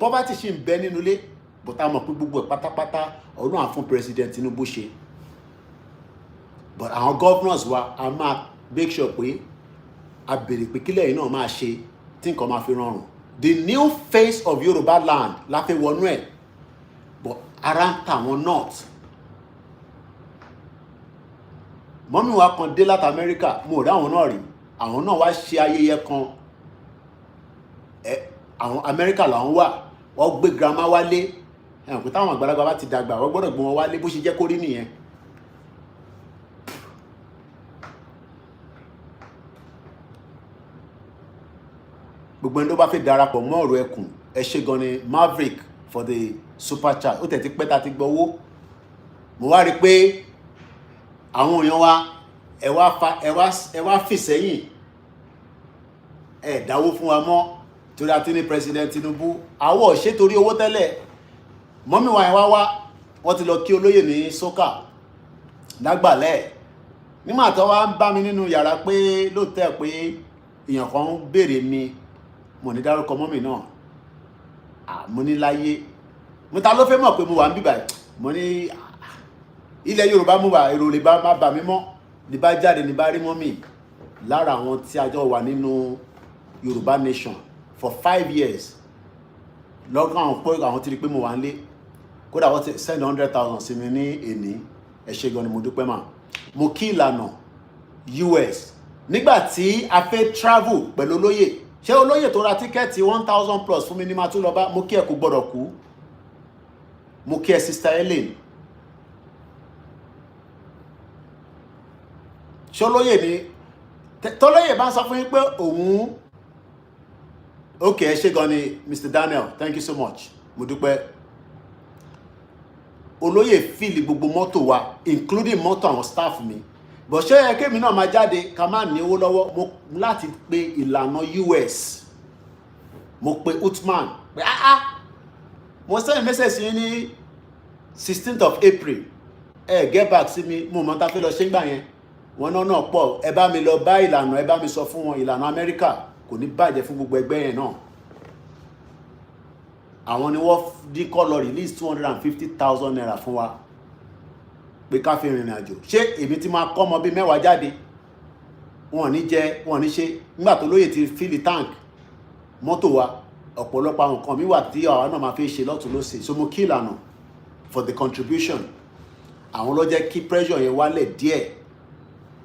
poverty ṣì ń bẹ nínú ilé. But a mọ̀ pé gbogbo ẹ̀ pátápátá Ọlọ́run á fún President Tinubu ṣe. But àwọn governors wa a máa make sure pé a béèrè pé kílẹ̀ yìí náà máa ṣe tí nǹkan máa fi rọrùn. The new face of Yoruba land la fẹ́ wọnú ẹ̀, but ara ń ta àwọn north. Mọ́mí wa kan dé láti Amẹ́ríkà, mo rí àwọn náà rí. Àwọn náà wá ṣe ayẹyẹ kan. Àwọn Amẹ́ríkà làwọn wà, wọ́n gbé grandma wálé. Ẹ̀hàn pé táwọn àgbàlagbà bá ti dàgbà, wọ́n gbọ́dọ̀ gbé wọn wálé bó ṣe jẹ́ kó rí nìyẹn. Gbogbo ẹni tó bá fẹ́ darapọ̀ mọ́ ọ̀rọ̀ Ẹkùn, ẹ ṣé gan ni Maverick for the super chat. Ó tẹ̀ ti pẹ́ ta ti gbọ́wọ́. Mo wá rí pé àwọn èèyàn wa ẹ wá fì sẹ́yìn. Ẹ dáwó fún wa mọ́ torí a ti ní President Tinubu. Àwọ̀ ṣé torí owó tẹ́lẹ̀. Mọ́mí wa yẹn wá wọ́n ti lọ kí olóyè ní Soka lágbàlẹ̀. Nígbà tó wá ń bá mi nínú yàrá pé lóòótọ́ pé èèyàn kan ń béèrè mi, mo ní dárúkọ mọ́mì náà. Mo ní láyé. Mo ta ló fẹ́ mọ̀ pé mo wà ń bíbà. Mo ní ilẹ̀ Yorùbá mo wà, èrò lè bá bà mí mọ́. Ní bá jáde ní bá rí mọ́mì lára àwọn tí a jọ wà nínú Yorùbá nation for 5 years. Lọ́gán àwọn pé àwọn ti rí pé mo wà nílé. Kódà wọ́n ti send 100,000 sí mi ní èní. Ẹ ṣé gan ni mo dúpẹ́ mà. Mo kí ìlànà US. Nígbà tí a fẹ́ travel pẹ̀lú olóyè, ṣé olóyè tó ra tíkẹ́ẹ̀tì 1,000 plus fún mi ní máa tún lọ bá? Mo kí ẹ kò gbọ́dọ̀ kú. Mo kí ẹ Sister Ellen. Ṣé olóyè ni tọ́lóyè bá ń sọ fún yín pé òun okay, ẹ ṣé gan ni Mr. Daniel, thank you so much. Mo dúpẹ́. Olóyè fìlì gbogbo mọ́tò wa, including mọ́tò àwọn staff mi. bọ̀ ṣé ẹ kémi náà máa jáde ká má ní owó lọ́wọ́ mo láti pe ìlànà US mo pe Uthman pé mo send message yín ní 16th of April get back sí mi mo mọ̀ tá fẹ́ lọ ṣe ń gbà yẹn wọn náà pọ̀ ẹ bá mi lọ bá ìlànà ẹ bá mi sọ fún wọn ìlànà Amẹ́ríkà kò ní bàjẹ́ fún gbogbo ẹgbẹ́ yẹn náà àwọn ni wọ́n dín kọ́ lọ release 250,000 naira fún wa pé ká fi rìnrìn àjò ṣé èmi ti máa kọ́ ọmọ bíi mẹ́wàá jáde wọn ní jẹ wọn ní ṣe nígbà tó lóye ti fill tank mọ́tò wa ọ̀pọ̀lọpọ̀ àwọn nǹkan mi wà tí àwa náà máa fi ṣe lọ́tún lọ́sẹ̀ so mo kí ìlànà for the contribution àwọn ló jẹ́ kí pressure yẹn wálẹ̀ díẹ̀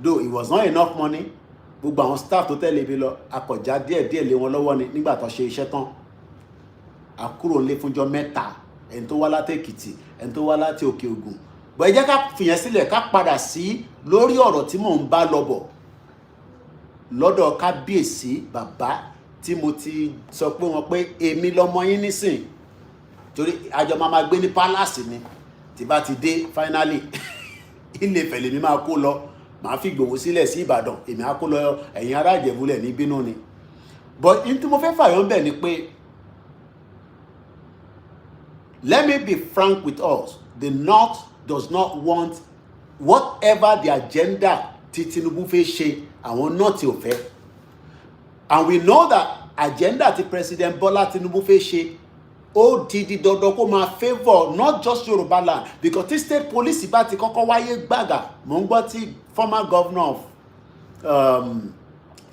though it was not enough money gbogbo àwọn staff tó tẹ̀lé mi lọ akọ̀já díẹ̀ lé wọn lọ́wọ́ ni nígbà tó ṣe iṣẹ́ tán a kúrò nílé fúnjọ́ mẹ́ta ẹni tó wá láti Èkìtì ẹni tó wá láti Òkè Ògùn bọ̀ ẹ jẹ́ ká fìyẹn sílẹ̀ ká padà sí lórí ọ̀rọ̀ tí mò ń bá lọ bọ̀ lọ́dọ̀ Kábíyèsí bàbá tí mo ti sọ pé wọn pé èmi lọmọ yín nísìn torí àjọ máa gbé ní palace ni tí bá ti dé finally Ilé Ifẹ̀ lèmi máa kó lọ màá fi Ìgbòho sílẹ̀ sí Ìbàdàn èmi á kó lọ ẹ̀yin ará Ìjẹ̀bú-lẹ̀ ní bínú ni but in tí mo fẹ́ fàyọ̀ ń bẹ̀ ni pé let me be frank with us the North does not want whatever the agenda tí Tinubu fẹ́ ṣe àwọn North ò fẹ́ and we know that agenda tí President Bola Tinubu fẹ́ ṣe ó di dandan kó máa favour not just Yoruba land because tí state police bá ti kọ́kọ́ wáyé gbàgà mò ń gbọ́ tí former governor of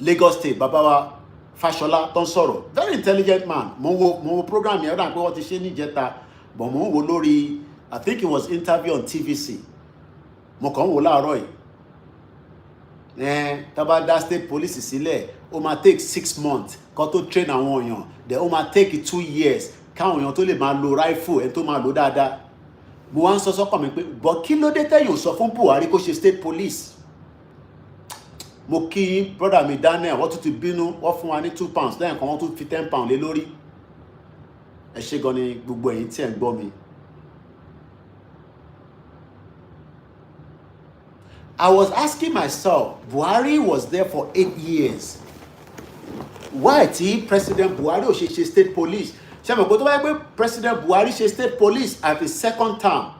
Lagos State bàbá wa Fashola tó ń sọ̀rọ̀ very intelligent man mo wo program yẹn ó dà pé wọ́n ti ṣe níjẹta but mo ń wo lórí I think it was interview on TVC mo kàn ń wo láàárọ̀ yìí tá bá dá state police sílẹ̀ ó máa take 6 months kó tó train àwọn èèyàn then ó máa take 2 years káwọn èèyàn tó lè máa lo rifle ẹni tó máa lò dáadáa mo wá ń sọ sọ́kàn mi pé but kí ló dé tẹ́yìn ò sọ fún Buhari kó ṣe state police mo kí brother mi Daniel wọ́n tún ti bínú wọ́n fún wa ní £2 lẹ́yìn kan wọ́n tún fi £10 lé lórí ẹ ṣé gan ni gbogbo ẹ̀yin tí ẹ̀ ń gbọ́ mi. I was asking myself, Buhari was there for 8 years. Why tí President Buhari ò ṣe state police? Ṣé mo kò tó bá yẹ pé President Buhari ṣe state police at the second term?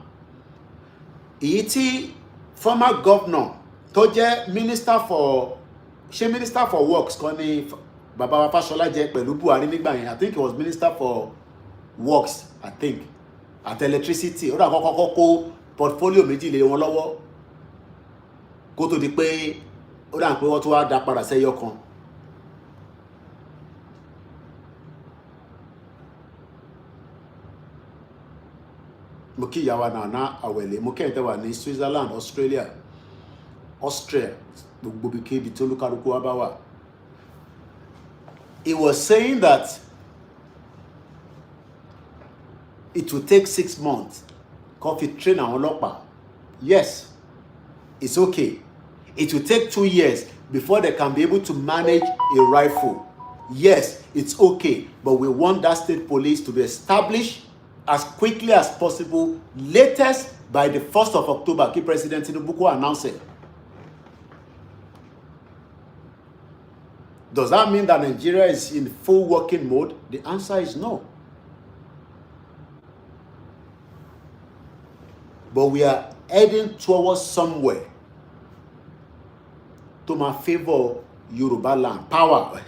Èyí tí former governor tó jẹ́ minister for works kan ní bàbá wa Fashola jẹ́ pẹ̀lú Buhari nígbà yẹn. I think he was minister for works, I think, at electricity. Ó dà kọ́kọ́ kó portfolio méjì lé wọn lọ́wọ́ kó tó di pé ó dà pé wọ́n tó wá dá padà sẹ́yọ kan. Mo kí ìyá wa Nana Awele mo kí ẹ̀yin tẹ́ wà ní Switzerland, Austria gbogbo bí kébi tó lúkálukú wa bá wà. He was saying that it will take 6 months kó fi train àwọn ọlọ́pàá. Yes, it's okay. It will take 2 years before they can be able to manage a rifle. Yes, it's okay, but we want that state police to be established as quickly as possible, latest by the 1st of October. Kí President Tinubu announce it. Does that mean that Nigeria is in full working mode? The answer is no. But we are heading towards somewhere to my favor Yoruba land power.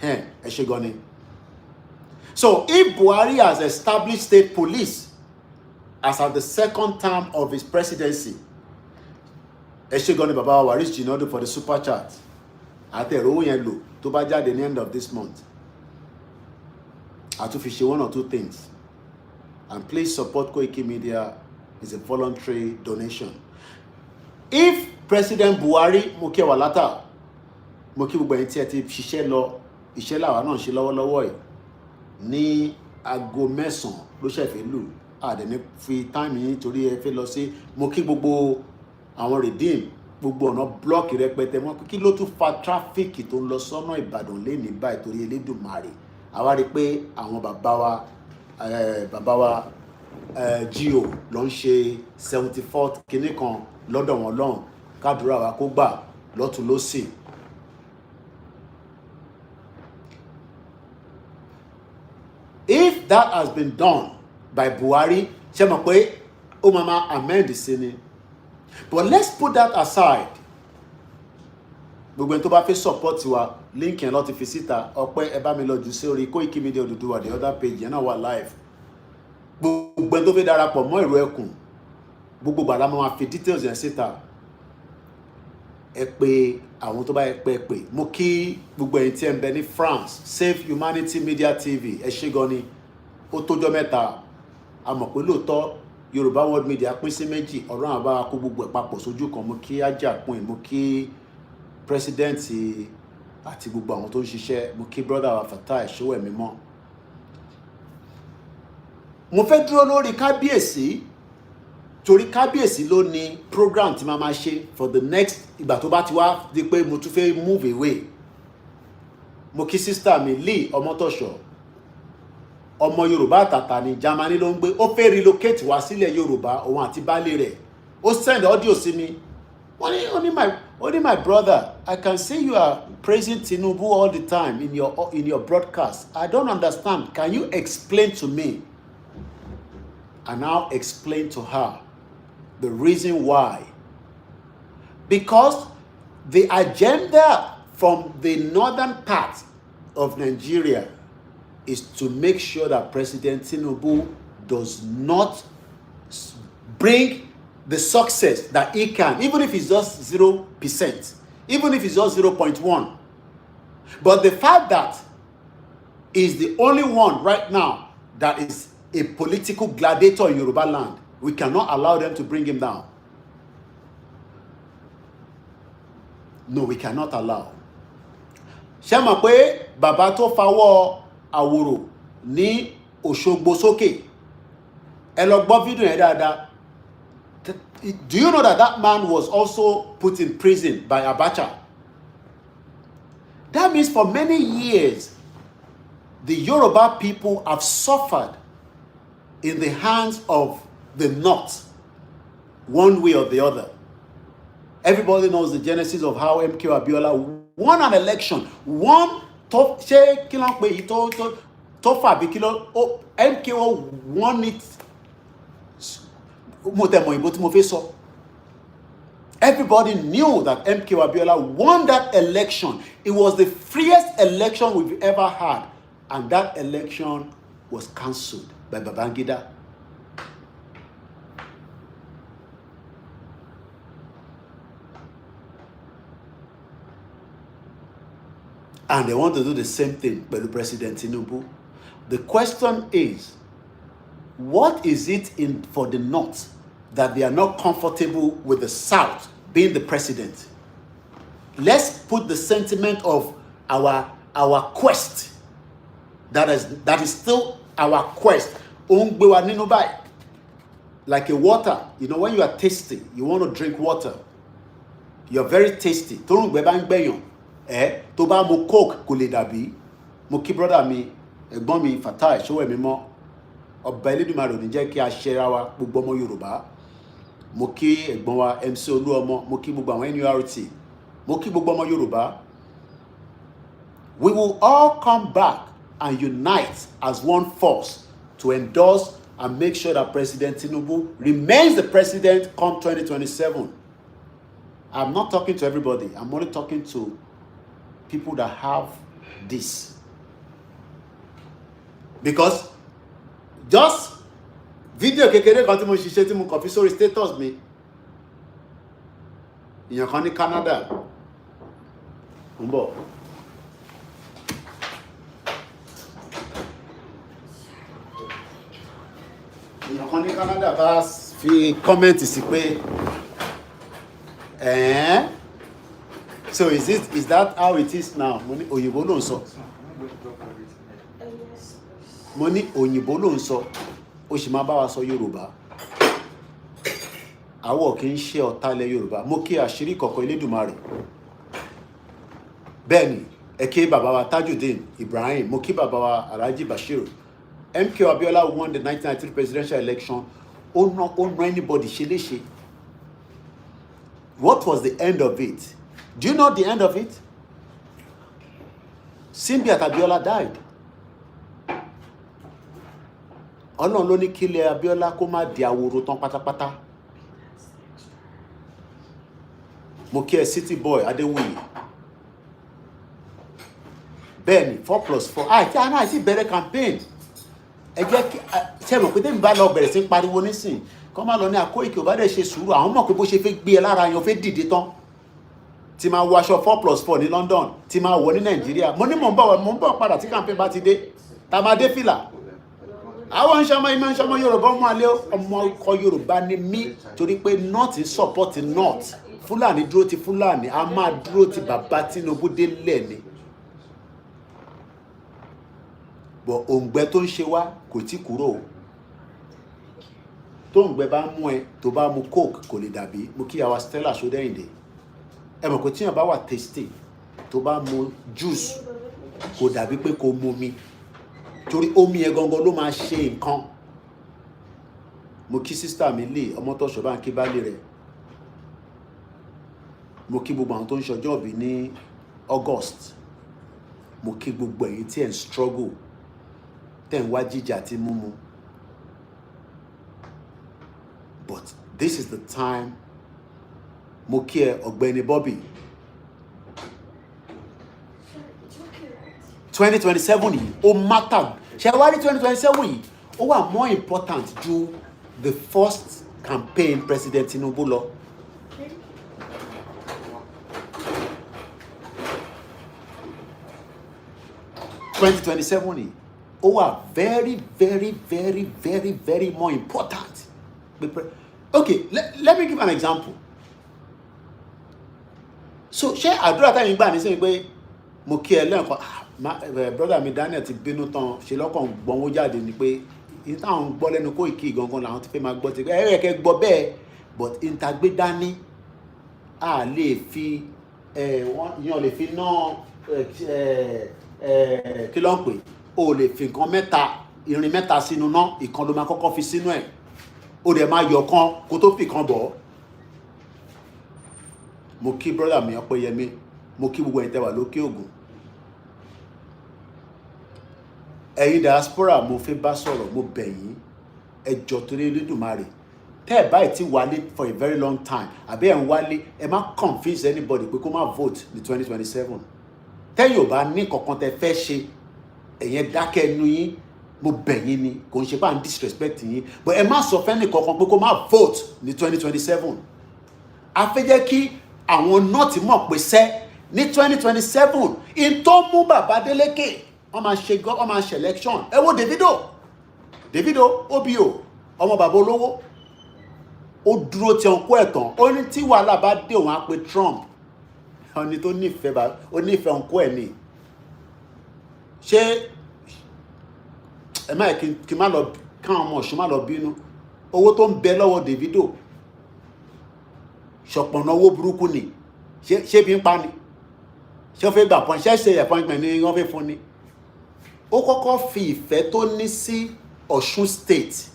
So if Buhari has established state police as at the second term of his presidency, Baba Waris Jinodo for the super chat. At the low to baja the end of this month. I to fish one or two things. And please support Koikimedia. It's a voluntary donation. If President Buhari Moke Walata Moke Bubainti ṣiṣẹ́ lọ iṣẹ́ làwa náà ṣe lọ́wọ́lọ́wọ́ yìí ní aago 9 ló ṣe fẹ́ lù àdẹ̀ní fi táìmì yìí torí ẹ fẹ́ lọ sí mo kí gbogbo àwọn redeem gbogbo ọ̀nà blọ́ọ̀kì rẹpẹtẹ wọn kí ló tún fa tráfíkì tó ń lọ sọ́nà Ìbàdàn lẹ́ni báyìí torí Elédùmarè àwa rí pé àwọn bàbá wa Gio ló ń ṣe 74th kinní kan lọ́dọ̀ wọn lọ́hùn kádùrà wa kó gbà lọ́tún lósì. If that has been done by Buhari, ṣé mọ̀ pé ó máa amend sí ni. But let's put that aside. Gbogbo ẹni tó bá fẹ́ support wa, link yẹn lọ ti fi síta. Ọpẹ́ ẹ bá mi lọ jù sí orí Koikimedia Odùduwà, the other page yẹn náà wà live. Gbogbo ẹni tó fẹ́ darapọ̀ mọ́ ìró ẹkùn, gbogbo gbàdá máa fi details yẹn síta. Ẹ pè àwọn tó bá yẹ pé mo kí gbogbo ẹ̀yin tí ẹ ń bẹ ní France, Save Humanity Media TV, ẹ ṣé gan ni. Ó tójọ́ mẹ́ta, a mọ̀ pé lóòótọ́ Yorùbá World Media pín sí méjì, ọ̀rọ̀ àwọn bá kó gbogbo ẹ̀ papọ̀ sójú kan. Mo kí Ajakun, mo kí president àti gbogbo àwọn tó ń ṣiṣẹ́, mo kí brother wa Fatai Ṣówẹ̀mímọ́. Mo fẹ́ dúró lórí Kábíyèsí torí Kábíyèsí ló ní program tí máa ṣe for the next ìgbà tó bá ti wá di pé mo tún fẹ́ move away. Mo kí sister mi Lee Ọmọtọ́ṣọ̀, ọmọ Yorùbá àtàtà ní Germany ló ń gbé, ó fẹ́ relocate wá sílẹ̀ Yorùbá, òun àti baálé rẹ̀. Ó send audio sí mi. Only my brother, I can see you are praising Tinubu all the time in your broadcast. I don't understand. Can you explain to me? And now explain to her the reason why. Because the agenda from the northern part of Nigeria is to make sure that President Tinubu does not bring the success that he can, even if it's just 0%, even if it's just 0.1. But the fact that he's the only one right now that is a political gladiator in Yoruba land, we cannot allow them to bring him down. No, we cannot allow. Ṣé mọ̀ pé bàbá tó fawọ́ àwòrò ní Òṣogbo sókè, ẹ lọ gbọ́ fídíò yẹn dáadáa. Do you know that that man was also put in prison by Abacha? That means for many years, the Yoruba people have suffered in the hands of the North, one way or the other. Everybody knows the genesis of how MK Abiola won an election. Won top MKO won it. Everybody knew that MK Abiola won that election. It was the freest election we've ever had. And that election was cancelled by Babangida. And they want to do the same thing with President Tinubu. The question is, what is it in for the North that they are not comfortable with the South being the president? Let's put the sentiment of our quest. That is still our quest. Like a water. You know, when you are thirsty, you want to drink water. You're very tasty. To ba mo coke kò lè dàbí. Mo kí brother mi, ẹ̀gbọ́n mi Fatai Ṣówẹ̀mímọ́. Ọba Elédùmarè ò ní jẹ́ kí a ṣẹra wa gbogbo ọmọ Yorùbá. Mo kí ẹ̀gbọ́n wa MC Olúọmọ, mo kí gbogbo àwọn NURT. Mo kí gbogbo ọmọ Yorùbá. We will all come back and unite as one force to endorse and make sure that President Tinubu remains the president come 2027. I'm not talking to everybody. I'm only talking to people that have this. Because just video kékeré kan tí mo ṣiṣẹ́ tí mo kàn fi sórí status mi. Ìyẹn kan ní Canada. Ń bọ̀. Ìyẹn kan ní Canada bá fi comment sí pé so is that how it is now? Mo ní òyìnbó ló ń sọ. Mo ní òyìnbó ló ń sọ. Ó sì máa bá wa sọ Yorùbá. Àwọ̀ kì í ṣe ọ̀tá ilẹ̀ Yorùbá. Mo kí àṣírí kọ̀ọ̀kan Elédùmarè. Bẹ́ẹ̀ni, ẹ kí bàbá wa Tajudeen Ibrahim. Mo kí bàbá wa Alhaji Bashir. MK Abiola won the 1993 presidential election. Ó ná anybody ṣe léṣe. What was the end of it? Do you know the end of it? Simbi Abiola died. Ọlọ́run ló ní kílẹ̀ Abiola kó má di àwòrò tán pátápátá. Mo kí ẹ City Boy Adeyeye. Bẹ́ẹ̀ni 4+4. Àti bẹ̀rẹ̀ campaign. Ẹ jẹ́ kí ṣe mọ̀ pé tẹ́mi bá lọ bẹ̀rẹ̀ sí pariwo nísìn. Kọ́ máa lọ ní Koiki ò bá dẹ̀ ṣe sùúrù. Àwọn mọ̀ pé bó ṣe fẹ́ gbé ẹ lára yan fẹ́ dìde tán. Tí máa wọ aṣọ 4+4 ní London. Tí máa wọ ní Nàìjíríà. Mo ní mò ń bọ̀ padà tí campaign bá ti dé. Tá máa dé fìlà. Àwọn ìṣọmọ Yorùbá ọmọ alẹ́ ọmọ ọkọ̀ Yorùbá ni mí torí pé North support North. Fúlàní dúró ti Fúlàní, a máa dúró ti bàbá Tinubu délẹ̀ ni. Bọ̀ òǹgbẹ tó ń ṣe wá kò tí kúrò. Tó òǹgbẹ bá mú ẹ tó bá mu Coke kò lè dàbí. Mo kí àwa Stella Ṣódẹ́yìndé. Ẹ mọ̀ pé tíyàn bá wà tasty tó bá mu juice kò dàbí pé kò mu omi. Torí omi ẹ gangan ló máa ṣe nǹkan. Mo kí sister mi lè ọmọ tó ṣọba ń kí bálé rẹ̀. Mo kí gbogbo àwọn tó ń ṣọjọ́ ìbí ní August. Mo kí gbogbo ẹ̀yin tí ẹ̀ ń struggle tẹ̀ ń wá jíjà tí múmu. But this is the time. Mo kí ẹ Ọ̀gbẹ́ni Bobby. 2027 yìí ó matter. Ṣé wá rí 2027 yìí ó wà more important ju the first campaign President Tinubu lọ. Ó wà very more important. Okay, let me give an example. So ṣé àdúrà táyìn gbà ní sẹ́yìn pé mo kí ẹ lẹ́ẹ̀kan brother mi Daniel ti bínú tán ṣe lọ́kàn gbọ́nwó jáde ni pé ìyí táwọn gbọ́ lẹ́nu Koiki gangan làwọn ti fẹ́ máa gbọ́ ti ẹ̀rẹ̀kẹ́ gbọ́ bẹ́ẹ̀ but ìntàgbé dání a lè fi yàn lè fi ná kí ló ń pè o lè fi nǹkan mẹ́ta irin mẹ́ta sínú ná ìkan ló máa kọ́kọ́ fi sínú ẹ̀ o dẹ̀ máa yọ kan kó tó fi kan bọ̀. Mo kí brother mi Ọpẹ́yẹmí, mo kí gbogbo ẹ̀yin tẹ́ wà lókè Ògùn. Ẹ̀yin diaspora mo fẹ́ bá sọ̀rọ̀, mo bẹ̀ yín ẹ jọ̀ọ́ torí Olódùmarè. Tẹ́ ẹ báyìí ti wálé for a very long time àbí ẹ̀ ń wálé ẹ má convince anybody pé kó má vote ní 2027. Tẹ́yìn ò bá ní kankan tẹ́ fẹ́ ṣe ẹ̀yẹn dákẹ́ ẹnu yín, mo bẹ̀ yín ni kò ń ṣe bá ń disrespect yín but ẹ má sọ fẹ́ni kankan pé kó má vote ní 2027. A fẹ́ jẹ́ kí àwọn nọ́ọ̀tì mọ̀ pé sẹ́ ní 2027 in tó mú bàbá Délékè wọ́n máa ṣe election. Ẹ wo Davido OBO ọmọ bàbá olówó ó dúró ti ọ̀nkú ẹ̀tàn ó ní tí wàhálà bá dé òun á pe Trump ọni tó nífẹ̀ẹ́ ọ̀nkú ẹ̀ ni. Ṣé ẹ má kí má lọ káwọn ọmọ ọ̀ṣun má lọ bínú owó tó ń bẹ lọ́wọ́ Davido ṣọ̀pọ̀nà owó burúkú ni ṣé bí ń pa ni ṣé ó fẹ́ gbà pọ́n ṣe appointment ni wọ́n fẹ́ fún ni. Ó kọ́kọ́ fi ìfẹ́ tó ní sí Ọ̀ṣun state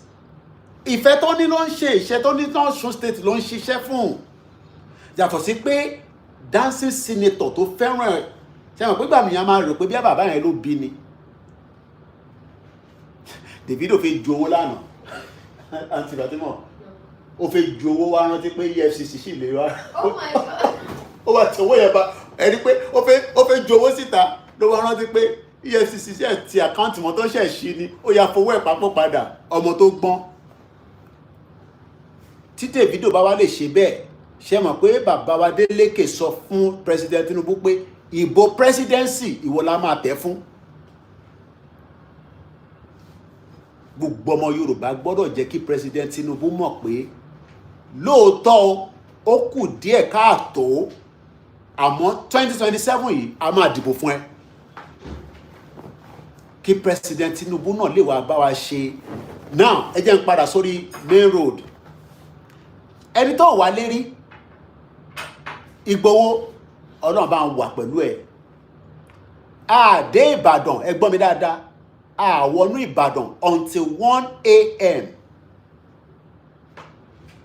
ìfẹ́ tó ní ló ń ṣe iṣẹ́ tó ní Ọ̀ṣun state ló ń ṣiṣẹ́ fún yàtọ̀ sí pé dancing senator tó fẹ́ràn ẹ̀ ṣe mọ̀ pé gbàmìyàn máa rò pé bí bàbá yẹn ló bí ni. Davido fẹ́ ju owó lánàá àǹtí Fatima ó fẹ́ ju owó wá rántí pé EFCC sì lè wá ó wà tí owó yẹn bá ẹni pé ó fẹ́ ju owó síta ló wá rántí pé EFCC ṣe ti àkáǹtì wọn tó ṣẹ̀ ṣí ni ó yá fowó ẹ̀ papọ̀ padà ọmọ tó gbọ́n. Tí Davido bá wá lè ṣe bẹ́ẹ̀ ṣe mọ̀ pé bàbá wa Délékè sọ fún President Tinubu pé ìbò presidency ìwọ la máa tẹ̀ fún. Gbogbo ọmọ Yorùbá gbọ́dọ̀ jẹ́ kí President Tinubu mọ̀ pé lóòótọ́ ó kù díẹ̀ káàtó àmọ́ 2027 yìí a máa dìbò fún ẹ. Kí President Tinubu náà lè wá bá wa ṣe. Now ẹ jẹ́ n padà sórí main road. Ẹni tó wà lérí Ìgbòho Ọlọ́run bá ń wà pẹ̀lú ẹ̀. Àdé Ìbàdàn ẹ gbọ́ mi dáadáa àwọnú Ìbàdàn until 1 a.m.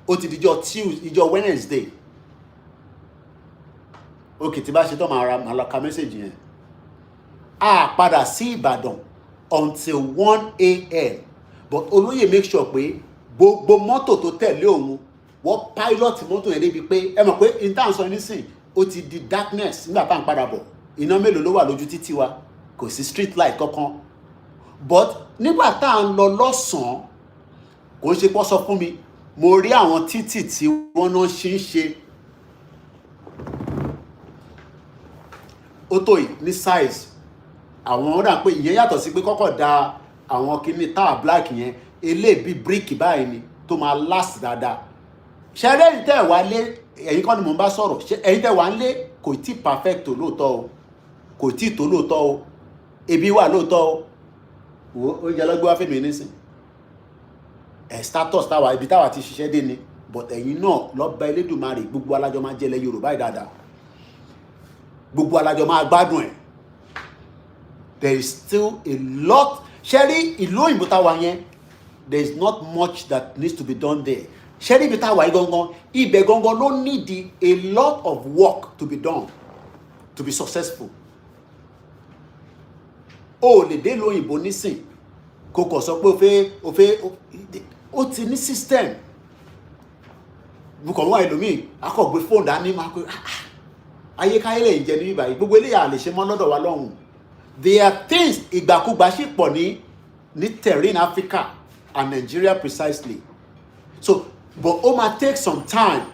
ó ti dijọ́ Tuesday ìjọ́ Wednesday òkè tí bá ṣe tó máa lọ ka mẹ́sẹ̀jì yẹn. A padà sí Ìbàdàn until 1 a.m. but olóyè make sure pé gbogbo mọ́tò tó tẹ̀lé òun wọ́n pilot mọ́tò yẹn débi pé ẹ mọ̀ pé intan sọ nísìn ó ti di darkness nígbà tá à ń padà bọ̀ iná mélòó ló wà lójú títí wa kò sí street light kankan but nígbà tá à ń lọ lọ́sàn-án kò ń ṣe pọ́ sọ fún mi mo rí àwọn títì tí wọ́n náà ṣe ó tó yìí ní size àwọn ọ̀dà pé ìyẹn yàtọ̀ sí pé kọ́kọ́ da àwọn kíní táà black yẹn eléèbí bíríkì báyìí ni tó máa last dáadáa ṣẹ́rẹ́ ẹ̀yin tẹ́ wá lé ẹ̀yin kọ́ ni mò ń bá sọ̀rọ̀ ẹ̀yin tẹ́ wá ń lé kò tí perfect tó lóòótọ́ o kò tí tó lóòótọ́ o ebi wà lóòótọ́ o wo oúnjẹ lọ́gbẹ́ wá fèmí nísìn status táwa ibi táwa ti ṣiṣẹ́ dé ni but ẹ̀yin náà lọ́ba Elédùmarè gbogbo alájọ máa jẹ́lẹ̀ Yorùbá dáadáa gbogbo alájọ máa gbádùn ẹ̀ there is still a lot ṣẹ́rí ìlú òyìnbó táwa yẹn there is not much that needs to be done there ṣẹ́rí ibi táwa yìí gangan ibẹ̀ gangan ló need a lot of work to be done to be successful o lè dé ìlú òyìnbó nísìn kò kọ̀ sọ pé ó ti ní system bukọ̀ wọ́n ẹlòmíì akọ̀gbé fóònù dání máa pé ayékáyé lè jẹ ní bíbáyìí gbogbo eléyà lè ṣe mọ́ lọ́dọ̀ wa lọ́hùn there are things ìgbàkúgbà sì pọ̀ ní terrain Africa and Nigeria precisely so but ó máa take some time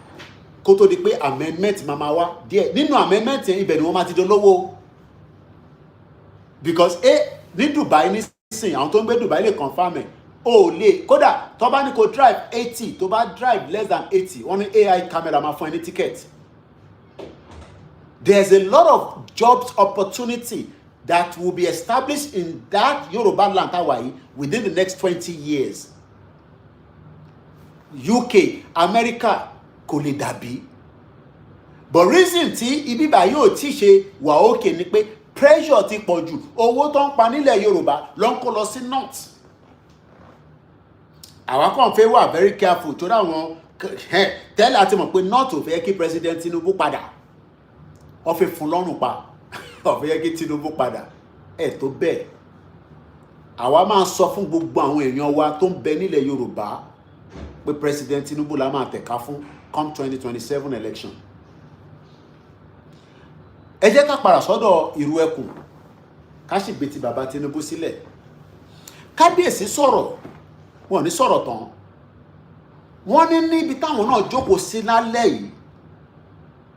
kó tó di pé amendment máa wá díẹ̀ nínú amendment yẹn ibẹ̀ ni wọ́n máa ti dolówó because ní Dubai nísìnyí àwọn tó ń gbé Dubai lè confirm ẹ̀ o lè kódà tó bá ní kó drive 80 tó bá drive less than 80 wọ́n ní AI camera máa fún ẹ ní ticket there's a lot of jobs opportunity that will be established in that Yoruba land Hawaii within the next 20 years. UK, America kò lè dàbí. But reason tí ibi báyìí ò tí ṣe wà òkè ni pé pressure ti pọ̀ jù owó tó ń pa nílẹ̀ Yorùbá ló ń kó lọ sí north. Àwa kàn fẹ́ wà very careful tó dáwọn tẹ́lẹ̀ àti mọ̀ pé north ò fẹ́ kí President Tinubu padà. Wọ́n fi fún lọ́rùn pa. Ọ̀fẹ́ yẹ kí Tinubu padà ẹ̀ tó bẹ́ẹ̀ àwa máa sọ fún gbogbo àwọn èèyàn wa tó ń bẹ nílẹ̀ Yorùbá pé President Tinubu la máa tẹ̀ka fún come 2027 election ẹ jẹ́ ká padà sọ́dọ̀ ìrú ẹkùn ká sì gbé ti bàbá Tinubu sílẹ̀ Kábíyèsí sọ̀rọ̀ wọn ní sọ̀rọ̀ tán wọ́n ní níbi táwọn náà jókòó sí lálẹ́ yìí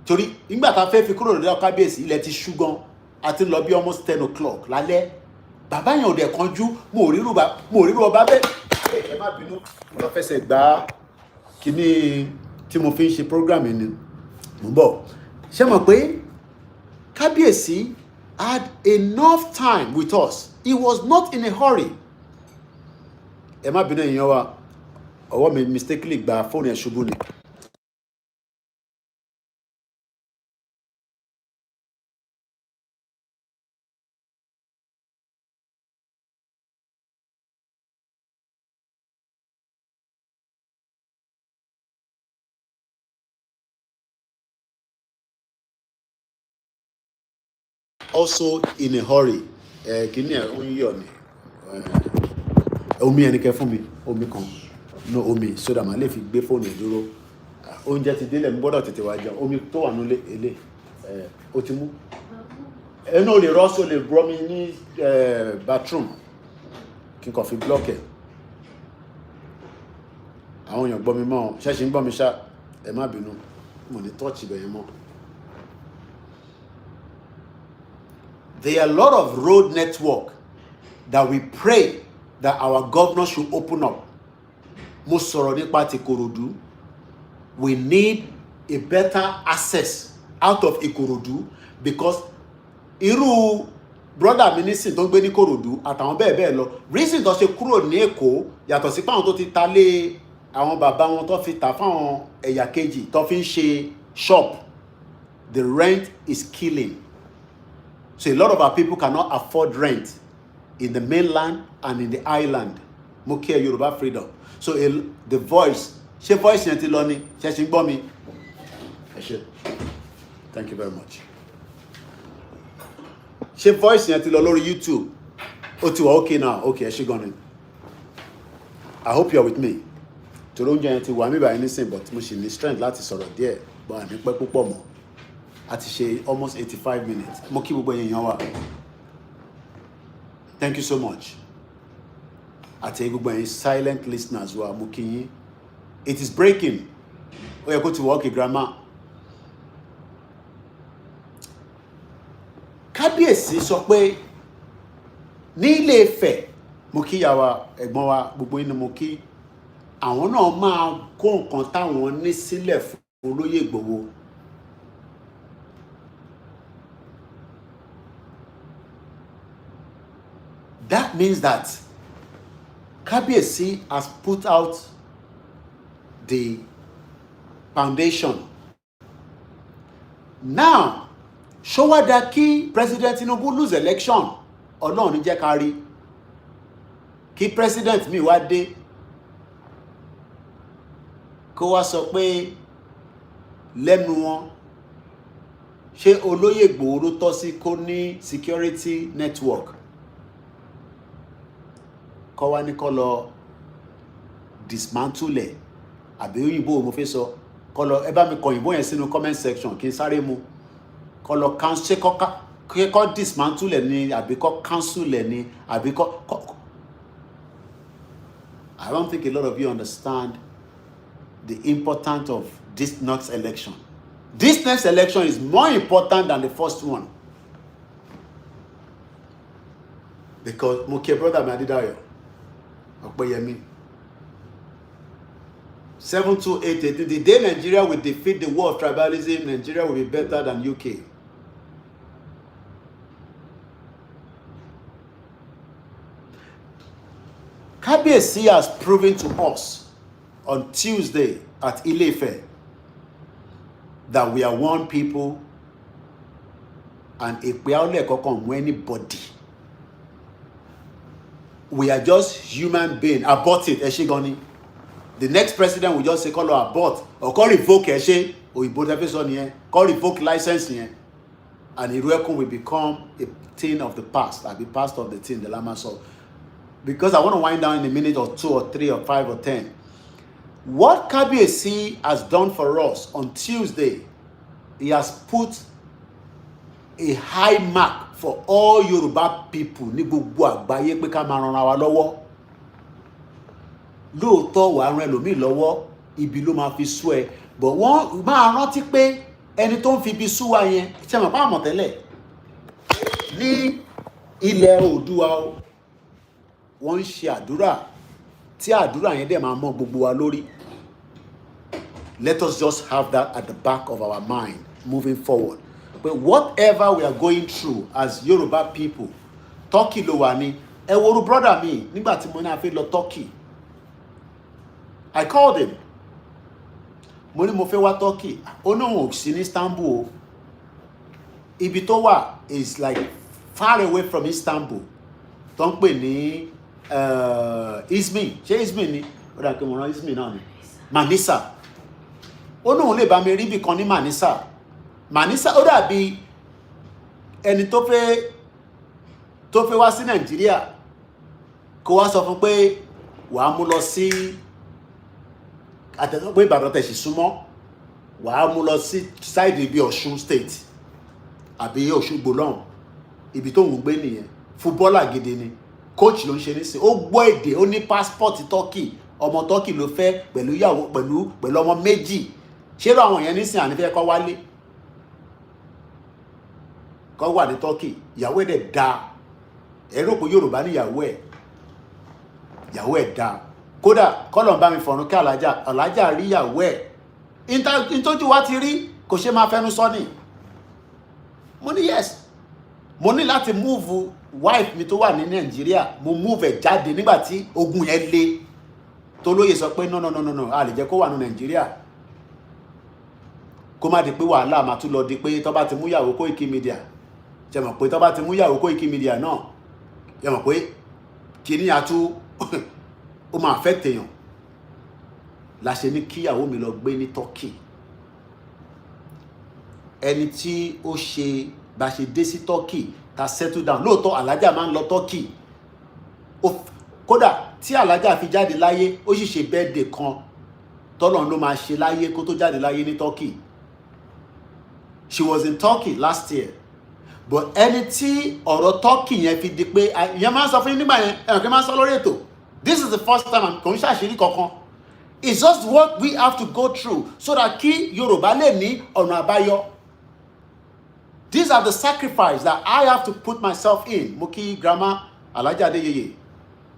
torí nígbà tá a fẹ́ fi kúrò lọ́dọ̀ Kábíyèsí ilẹ̀ ti ṣú gan àti lọ bí almost 10 o'clock lálẹ́ bàbá yẹn ò dẹ̀ kanjú mo ríru ọba bẹ́ẹ̀ ẹ má bínú lọ fẹsẹ̀ gbá kíní tí mo fi ń ṣe program ni mo bọ̀ ṣé mọ̀ pé Kábíyèsí had enough time with us he was not in a hurry ẹ má bínú èèyàn wa ọwọ́ mi mistakenly gba fóònù ẹ̀ ṣubú ni. Also in a hurry kini ẹ o ń yọ ni omi ẹnikẹ fún mi omi kan no omi so that ma lè fi gbé fóònù dúró oúnjẹ ti délẹ̀ mo gbọ́dọ̀ tètè wá jẹun omi tó wà nílé èlé ó ti mú ẹnu ò lè rọ́ọ̀sì ò lè brọ́ mi ní bathroom kí n kàn fi block ẹ̀ àwọn èèyàn gbọ́ mi mọ́ ṣẹ́ṣin ń gbọ́ mi ṣá ẹ má bínú mo ní touch ibẹ̀ yẹn mọ́. There are a lot of road network that we pray that our governor should open up. Mo sọ̀rọ̀ nípa ti Ìkòròdú. We need a better access out of Ìkòròdú because irú brother mi nísìn tó ń gbé ní Ìkòròdú àtàwọn bẹ́ẹ̀ bẹ́ẹ̀ lọ. Reason tó ṣe kúrò ní Èkó yàtọ̀ sí páwọn tó ti ta lé àwọn bàbá wọn tó fi tà fáwọn ẹ̀yà kejì tó fi ń ṣe shop. The rent is killing. So a lot of our people cannot afford rent in the mainland and in the island. Mo kí ẹ Yorùbá freedom. So the voice, ṣé voice yẹn ti lọ ni? Ṣé ṣe ń gbọ́ mi? Ẹ ṣé. Thank you very much. ṣé voice yẹn ti lọ lórí YouTube ó ti wà okay now okay ẹ ṣé gan ni I hope you are with me torí oúnjẹ yẹn ti wà mí báyìí nísìnyí but mo ṣì ní strength láti sọ̀rọ̀ díẹ̀ bọ́ àní pẹ́ púpọ̀ mọ́ a ti ṣe almost 85 minutes mo kí gbogbo èèyàn wa thank you so much àti gbogbo ẹ̀yin silent listeners wa mo kí yín it is breaking ó yẹ kó ti wà okay grandma. Kábíyèsí sọ pé ní Ilé Ifẹ̀ mo kí ìyá wa ẹ̀gbọ́n wa gbogbo yín ni mo kí àwọn náà máa kó nǹkan táwọn ní sílẹ̀ fún olóyè Ìgbòho. That means that Kabiyesi has put out the foundation. Now ṣó wá dá kí President Tinubu lose election Ọlọ́run ní jẹ́ ká rí kí president mi wá dé kó wá sọ pé lẹ́nu wọn ṣé olóyè Ìgbòho ló tọ́ sí kó ní security network kó wá ní kó lọ dismantle àbí òyìnbó mo fẹ́ sọ kó lọ ẹ bá mi kọ òyìnbó yẹn sínú comment section kí n sáré mu kó lọ cancel kó dismantle ni àbí kó cancel ni àbí kó I don't think a lot of you understand the importance of this next election. This next election is more important than the first one. Because mo kí brother mi Adeyeye Opeyemi 7288 the day Nigeria will defeat the war of tribalism, Nigeria will be better than UK. Kabiyesi has proven to us on Tuesday at Ile Ife that we are one people and èpè àólẹ̀ kankan mú anybody. We are just human beings. Abort it, ẹ ṣé gan ni. The next president will just say kó lọ abort or kó revoke ẹ ṣé òyìnbó tẹ́fẹ́ sọ nìyẹn kó revoke license yẹn and irú Ekun will become a thing of the past àbí past of the thing the lama sọ. Because I want to wind down in a minute or 2 or 3 or 5 or 10. What Kabiyesi has done for us on Tuesday, he has put a high mark for all Yoruba people ní gbogbo àgbáyé pé ká máa ran wa lọ́wọ́. Lóòótọ́ wàá ran ẹlòmíì lọ́wọ́, ibi ló máa fi sú ẹ. But wọ́n máa rántí pé ẹni tó ń fi ibi sú wa yẹn, ṣé mọ̀ pa àmọ̀ tẹ́lẹ̀ ní ilẹ̀ Oòduà wọ́n ń ṣe àdúrà tí àdúrà yẹn dẹ̀ máa mọ́ gbogbo wa lórí. Let us just have that at the back of our mind moving forward. But whatever we are going through as Yoruba people, Turkey ló wà ní. Ẹ wo ru brother mi nígbà tí mo ní a fẹ́ lọ Turkey. I called him. Mo ní mo fẹ́ wá Turkey. Ó ní òun ò sí ní Istanbul. Ibi tó wà is like far away from Istanbul. Tó ń pè ní Izmir. Ṣé Izmir ni? Ó dà pé mo rán Izmir náà ni. Manisa. Ó ní òun lè bá mi rí ibì kan ní Manisa. Manisa ó dàbí ẹni tó fẹ́ wá sí Nàìjíríà kó wá sọ fún pé wàá mú lọ sí àtẹ̀sọ́ pé Ìbàdàn tẹ̀sí súnmọ́ wàá mú lọ sí side ibi Ọ̀ṣun state àbí Òṣogbo lọ́hùn ibi tó ń gbé nìyẹn fúbọ́là gidi ni coach ló ń ṣe nísìn ó gbọ́ èdè ó ní passport Turkey ọmọ Turkey ló fẹ́ pẹ̀lú ìyàwó pẹ̀lú ọmọ méjì ṣé ló àwọn yẹn nísìn ànífẹ́ kọ́ wálé kọ́ wà ní Turkey ìyàwó ẹ̀ dẹ̀ da ẹ̀rọ pé Yorùbá ní ìyàwó ẹ̀ da kódà kọ́lọ̀ ń bá mi fọ̀run kí alájà rí ìyàwó ẹ̀ ìtọ́jú wa ti rí kò ṣe máa fẹnu sọ ni mo ní yes mo ní láti move wife mi tó wà ní Nàìjíríà mo move ẹ̀ jáde nígbà tí ogun yẹn le tó lóye sọ pé no a lè jẹ́ kó wà ní Nàìjíríà kó má di pé wàhálà máa tún lọ di pé tó bá ti mú ìyàwó Koikimedia ṣe mọ̀ pé tó bá ti mú ìyàwó Koikimedia náà ṣe mọ̀ pé kíní àtú ó máa fẹ́ tèèyàn la ṣe ní kíyàwó mi lọ gbé ní Turkey ẹni tí ó ṣe bá ṣe dé sí Turkey ta settle down lóòótọ́ alájà máa ń lọ Turkey kódà tí alájà fi jáde láyé ó sì ṣe birthday kan tọ́lọ́run ló máa ṣe láyé kó tó jáde láyé ní Turkey. She was in Turkey last year, but ẹni tí ọ̀rọ̀ Turkey yẹn fi di pé ìyẹn máa ń sọ fún yín nígbà yẹn ẹ̀rọ kí n máa ń sọ lórí ètò. This is the first time kò ń ṣàṣírí kankan. It's just what we have to go through so that kí Yorùbá lè ní ọ̀nà àbáyọ. These are the sacrifices that I have to put myself in. Mo kí grandma Alájà Adeyeye,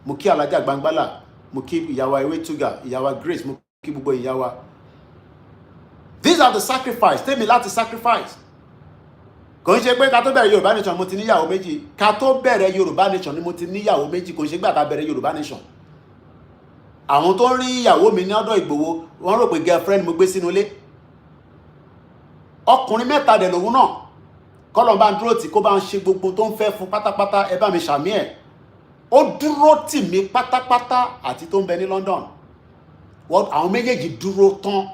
mo kí Alájà Gbangbala, mo kí ìyàwó Ewetuga, ìyàwó Grace, mo kí gbogbo ìyàwó. These are the sacrifices. Tèmi láti sacrifice. Kò ń ṣe pé ká tó bẹ̀rẹ̀ Yorùbá nation mo ti níyàwó méjì. Ká tó bẹ̀rẹ̀ Yorùbá nation ni mo ti níyàwó méjì. Kò ń ṣe gbà tá bẹ̀rẹ̀ Yorùbá nation. Àwọn tó ń rí ìyàwó mi ní ọ̀dọ̀ Ìgbòho, wọ́n rò pé girlfriend mo gbé sínú ilé. Ọkùnrin mẹ́ta dẹ̀ lòun náà. Kọ́lọ́n bá ń dúró tì kó bá ń ṣe gbogbo tó ń fẹ́ fún pátápátá ẹ bá mi ṣàmì ẹ̀. Ó dúró tì mí pátápátá àti tó ń bẹ ní London. Àwọn méjèèjì dúró tán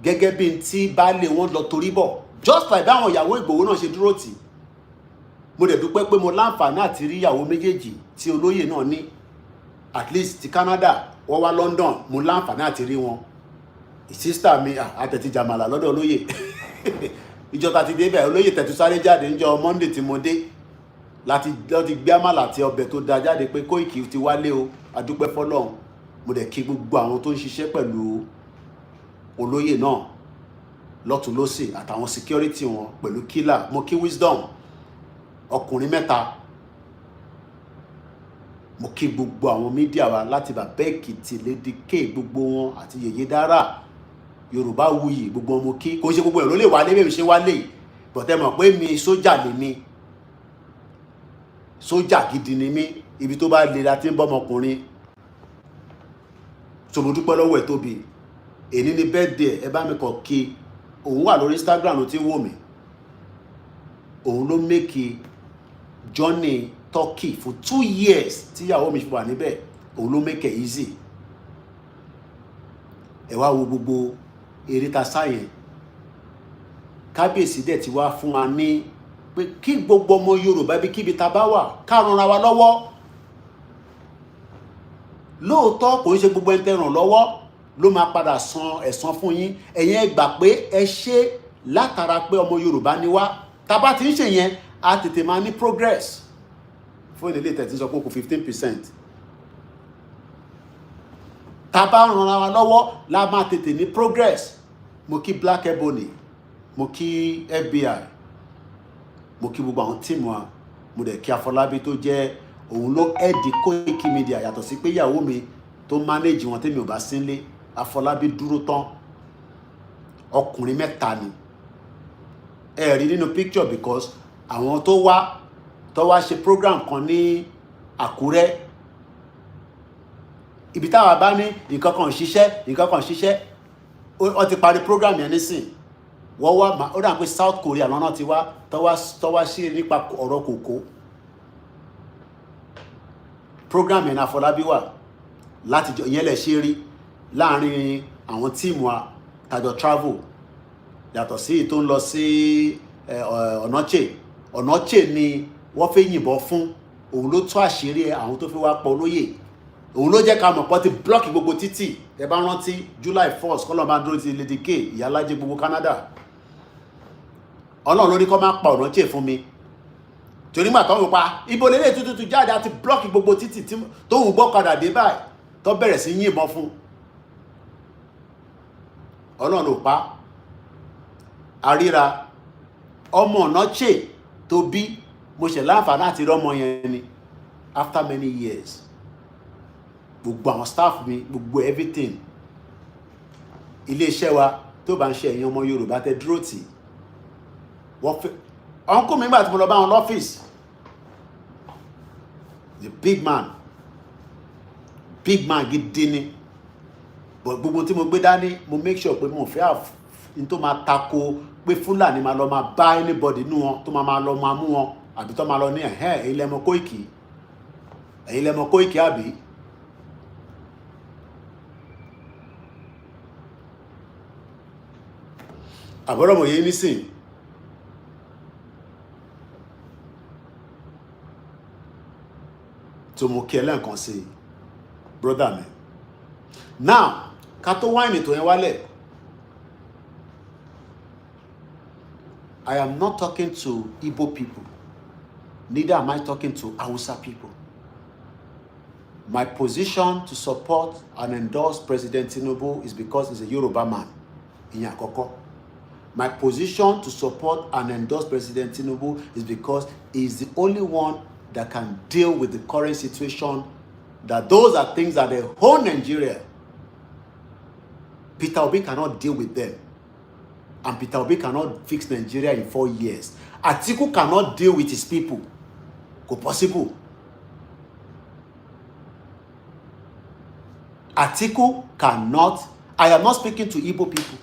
gẹ́gẹ́ bí tí baálé wọn lọ torí bọ̀. Just like báwọn ìyàwó Ìgbòho náà ṣe dúró tì. Mo dẹ̀ dúpẹ́ pé mo láǹfààní àti rí ìyàwó méjèèjì tí olóyè náà ní. At least ti Canada wọ́n wá London mo láǹfààní àti rí wọn. Sister mi àtẹ̀tí jàmàlà lọ́dọ̀ olóyè. Ìjọba ti dé bẹ́ẹ̀ olóyè tẹ̀tú sáré jáde níjọ́ Monday tí mo dé láti gbé àmàlà àti ọbẹ̀ tó da jáde pé Koiki ti wálé o adúpẹ́ fọ́lọ́run. Mo dẹ̀ kí gbogbo àwọn tó ń ṣiṣẹ́ pẹ̀lú olóyè náà lọ́tún lósì àtàwọn security wọn pẹ̀lú killer. Mo kí Wisdom ọkùnrin mẹ́ta. Mo kí gbogbo àwọn mídíà wa láti Bàbá Èkìtì Lady K gbogbo wọn àti Yèyé Dára Yorùbá Wuyì gbogbo wọn mo kí. Kò ṣe gbogbo ẹ̀ ló lè wálé bẹ́ẹ̀ mi ṣe wálé but ẹ mọ̀ pé mi sójà lè mi sójà gidi ni mí ibi tó bá le láti ń bọ́ ọmọkùnrin. So mo dúpẹ́ lọ́wọ́ ẹ̀ tóbi. Èní ni birthday ẹ bá mi kọ̀ kí òun wà lórí Instagram tí wò mí. Òun ló make journey Turkey for 2 years tí ìyàwó mi wà níbẹ̀. Òun ló make it easy. Ẹ wá wo gbogbo eré ta sáyẹn. Kábíyèsí dẹ̀ ti wá fún wa ní pé kí gbogbo ọmọ Yorùbá bí kíbi ta bá wà ká ran ra wa lọ́wọ́. Lóòótọ́ kò ń ṣe gbogbo ẹni tẹ́ ràn lọ́wọ́ ló máa padà san ẹ̀san fún yín. Ẹ̀yin ẹ gbà pé ẹ ṣe látara pé ọmọ Yorùbá ni wá. Tá bá ti ń ṣe yẹn a tètè máa ní progress. Fún ilé tẹ̀tí sọ pé kò 15%. Tá bá ràn ra wa lọ́wọ́ la máa tètè ní progress. Mo kí Black Ebony, mo kí FBI, mo kí gbogbo àwọn tíìmù wa, mo dẹ̀ kí Afọlábí tó jẹ́ òun ló ẹ̀dì Koikimedia yàtọ̀ sí pé ìyàwó mi tó manage wọn tèmi ò bá sínlé. Afọlábí dúró tán. Ọkùnrin mẹ́ta ni. Ẹ rí nínú picture because àwọn tó wá ṣe program kan ní Àkúrẹ́. Ibi táwa bá ní nǹkan kan ṣiṣẹ́ ó ti parí program yẹn nísìn. Wọ́n wá ó dà pé South Korea lọ́nà ti wá tọ́wá sí nípa ọ̀rọ̀ kòkó. Program yẹn Afọlábí wà láti jọ ìyẹn lẹ̀ ṣe rí láàrin àwọn tíìmù wa tàjọ travel yàtọ̀ sí tó ń lọ sí Ọ̀nàchè ni wọ́n fẹ́ yìnbọn fún. Òun ló tú àṣírí àwọn tó fi wá pọ̀ olóyè. Òun ló jẹ́ ká mọ̀ pọ́ ti block gbogbo títì. Ẹ bá rántí July 1st kọ́lọ́ bá dúró ti Lady K ìyálájẹ gbogbo Canada. Ọlọ́run ló ní kó má pa Ọ̀nàchè fún mi. Torí nígbà tó ń pa ibo lélẹ̀ tútù jáde àti block gbogbo títì tó ń gbọ́ padà dé báyìí tó bẹ̀rẹ̀ sí yìnbọn fún. Ọlọ́run ò pa. Àríra ọmọ Ọ̀nàchè tó bí mo ṣe láǹfààní àti rọ́mọ yẹn ni after many years. Gbogbo àwọn staff mi gbogbo everything. Ilé-iṣẹ́ wa tó bá ń ṣe ẹ̀yin ọmọ Yorùbá tẹ́ dúró tì. Wọ́n fẹ́ ọ̀nkú mi nígbà tí mo lọ bá wọn lọ́fíìsì. The big man gidi ni. But gbogbo tí mo gbé dání mo make sure pé mo fẹ́ ní tó máa tako pé Fúlàní máa lọ máa bá anybody nínú wọn tó máa lọ máa mú wọn àbí tó máa lọ ní ẹ̀yin lẹ mọ̀ Koiki. Ẹ̀yin lẹ mọ̀ Koiki àbí. Àbọ̀rọ̀ mọ̀ yé nísìn. tó mú kí ẹlẹ́ǹkan sí brother mi. Now ká tó wáìnì tó yẹn wálẹ̀, I am not talking to Igbo people, neither am I talking to Hausa people. My position to support and endorse President Tinubu is because he's a Yoruba man. Ìyẹn àkọ́kọ́. My position to support and endorse President Tinubu is because he's the only one that can deal with the current situation, that those are things that they own Nigeria. Peter Obi cannot deal with them. And Peter Obi cannot fix Nigeria in 4 years. Atiku cannot deal with his people. Go possible. Atiku cannot. I am not speaking to Igbo people.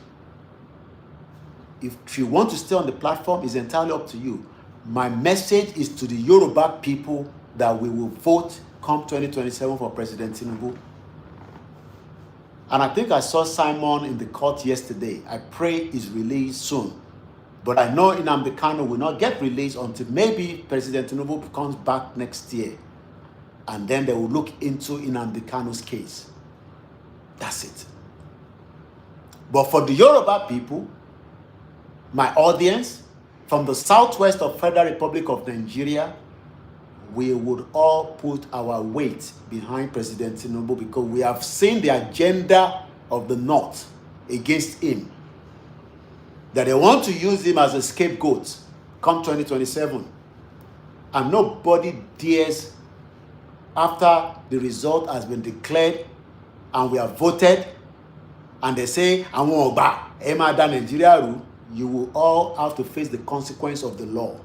If you want to stay on the platform, it's entirely up to you. My message is to the Yoruba people that we will vote come 2027 for President Tinubu. And I think I saw Simon in the court yesterday. I pray he's released soon. But I know Nnamdi Kanu will not get released until maybe President Tinubu comes back next year. And then they will look into Nnamdi Kanu's case. That's it. But for the Yoruba people, my audience, from the southwest of Federal Republic of Nigeria, we would all put our weight behind President Tinubu because we have seen the agenda of the North against him. That they want to use him as a scapegoat come 2027. And nobody dares, after the result has been declared and we have voted, and they say, Nigeria, you will all have to face the consequence of the law.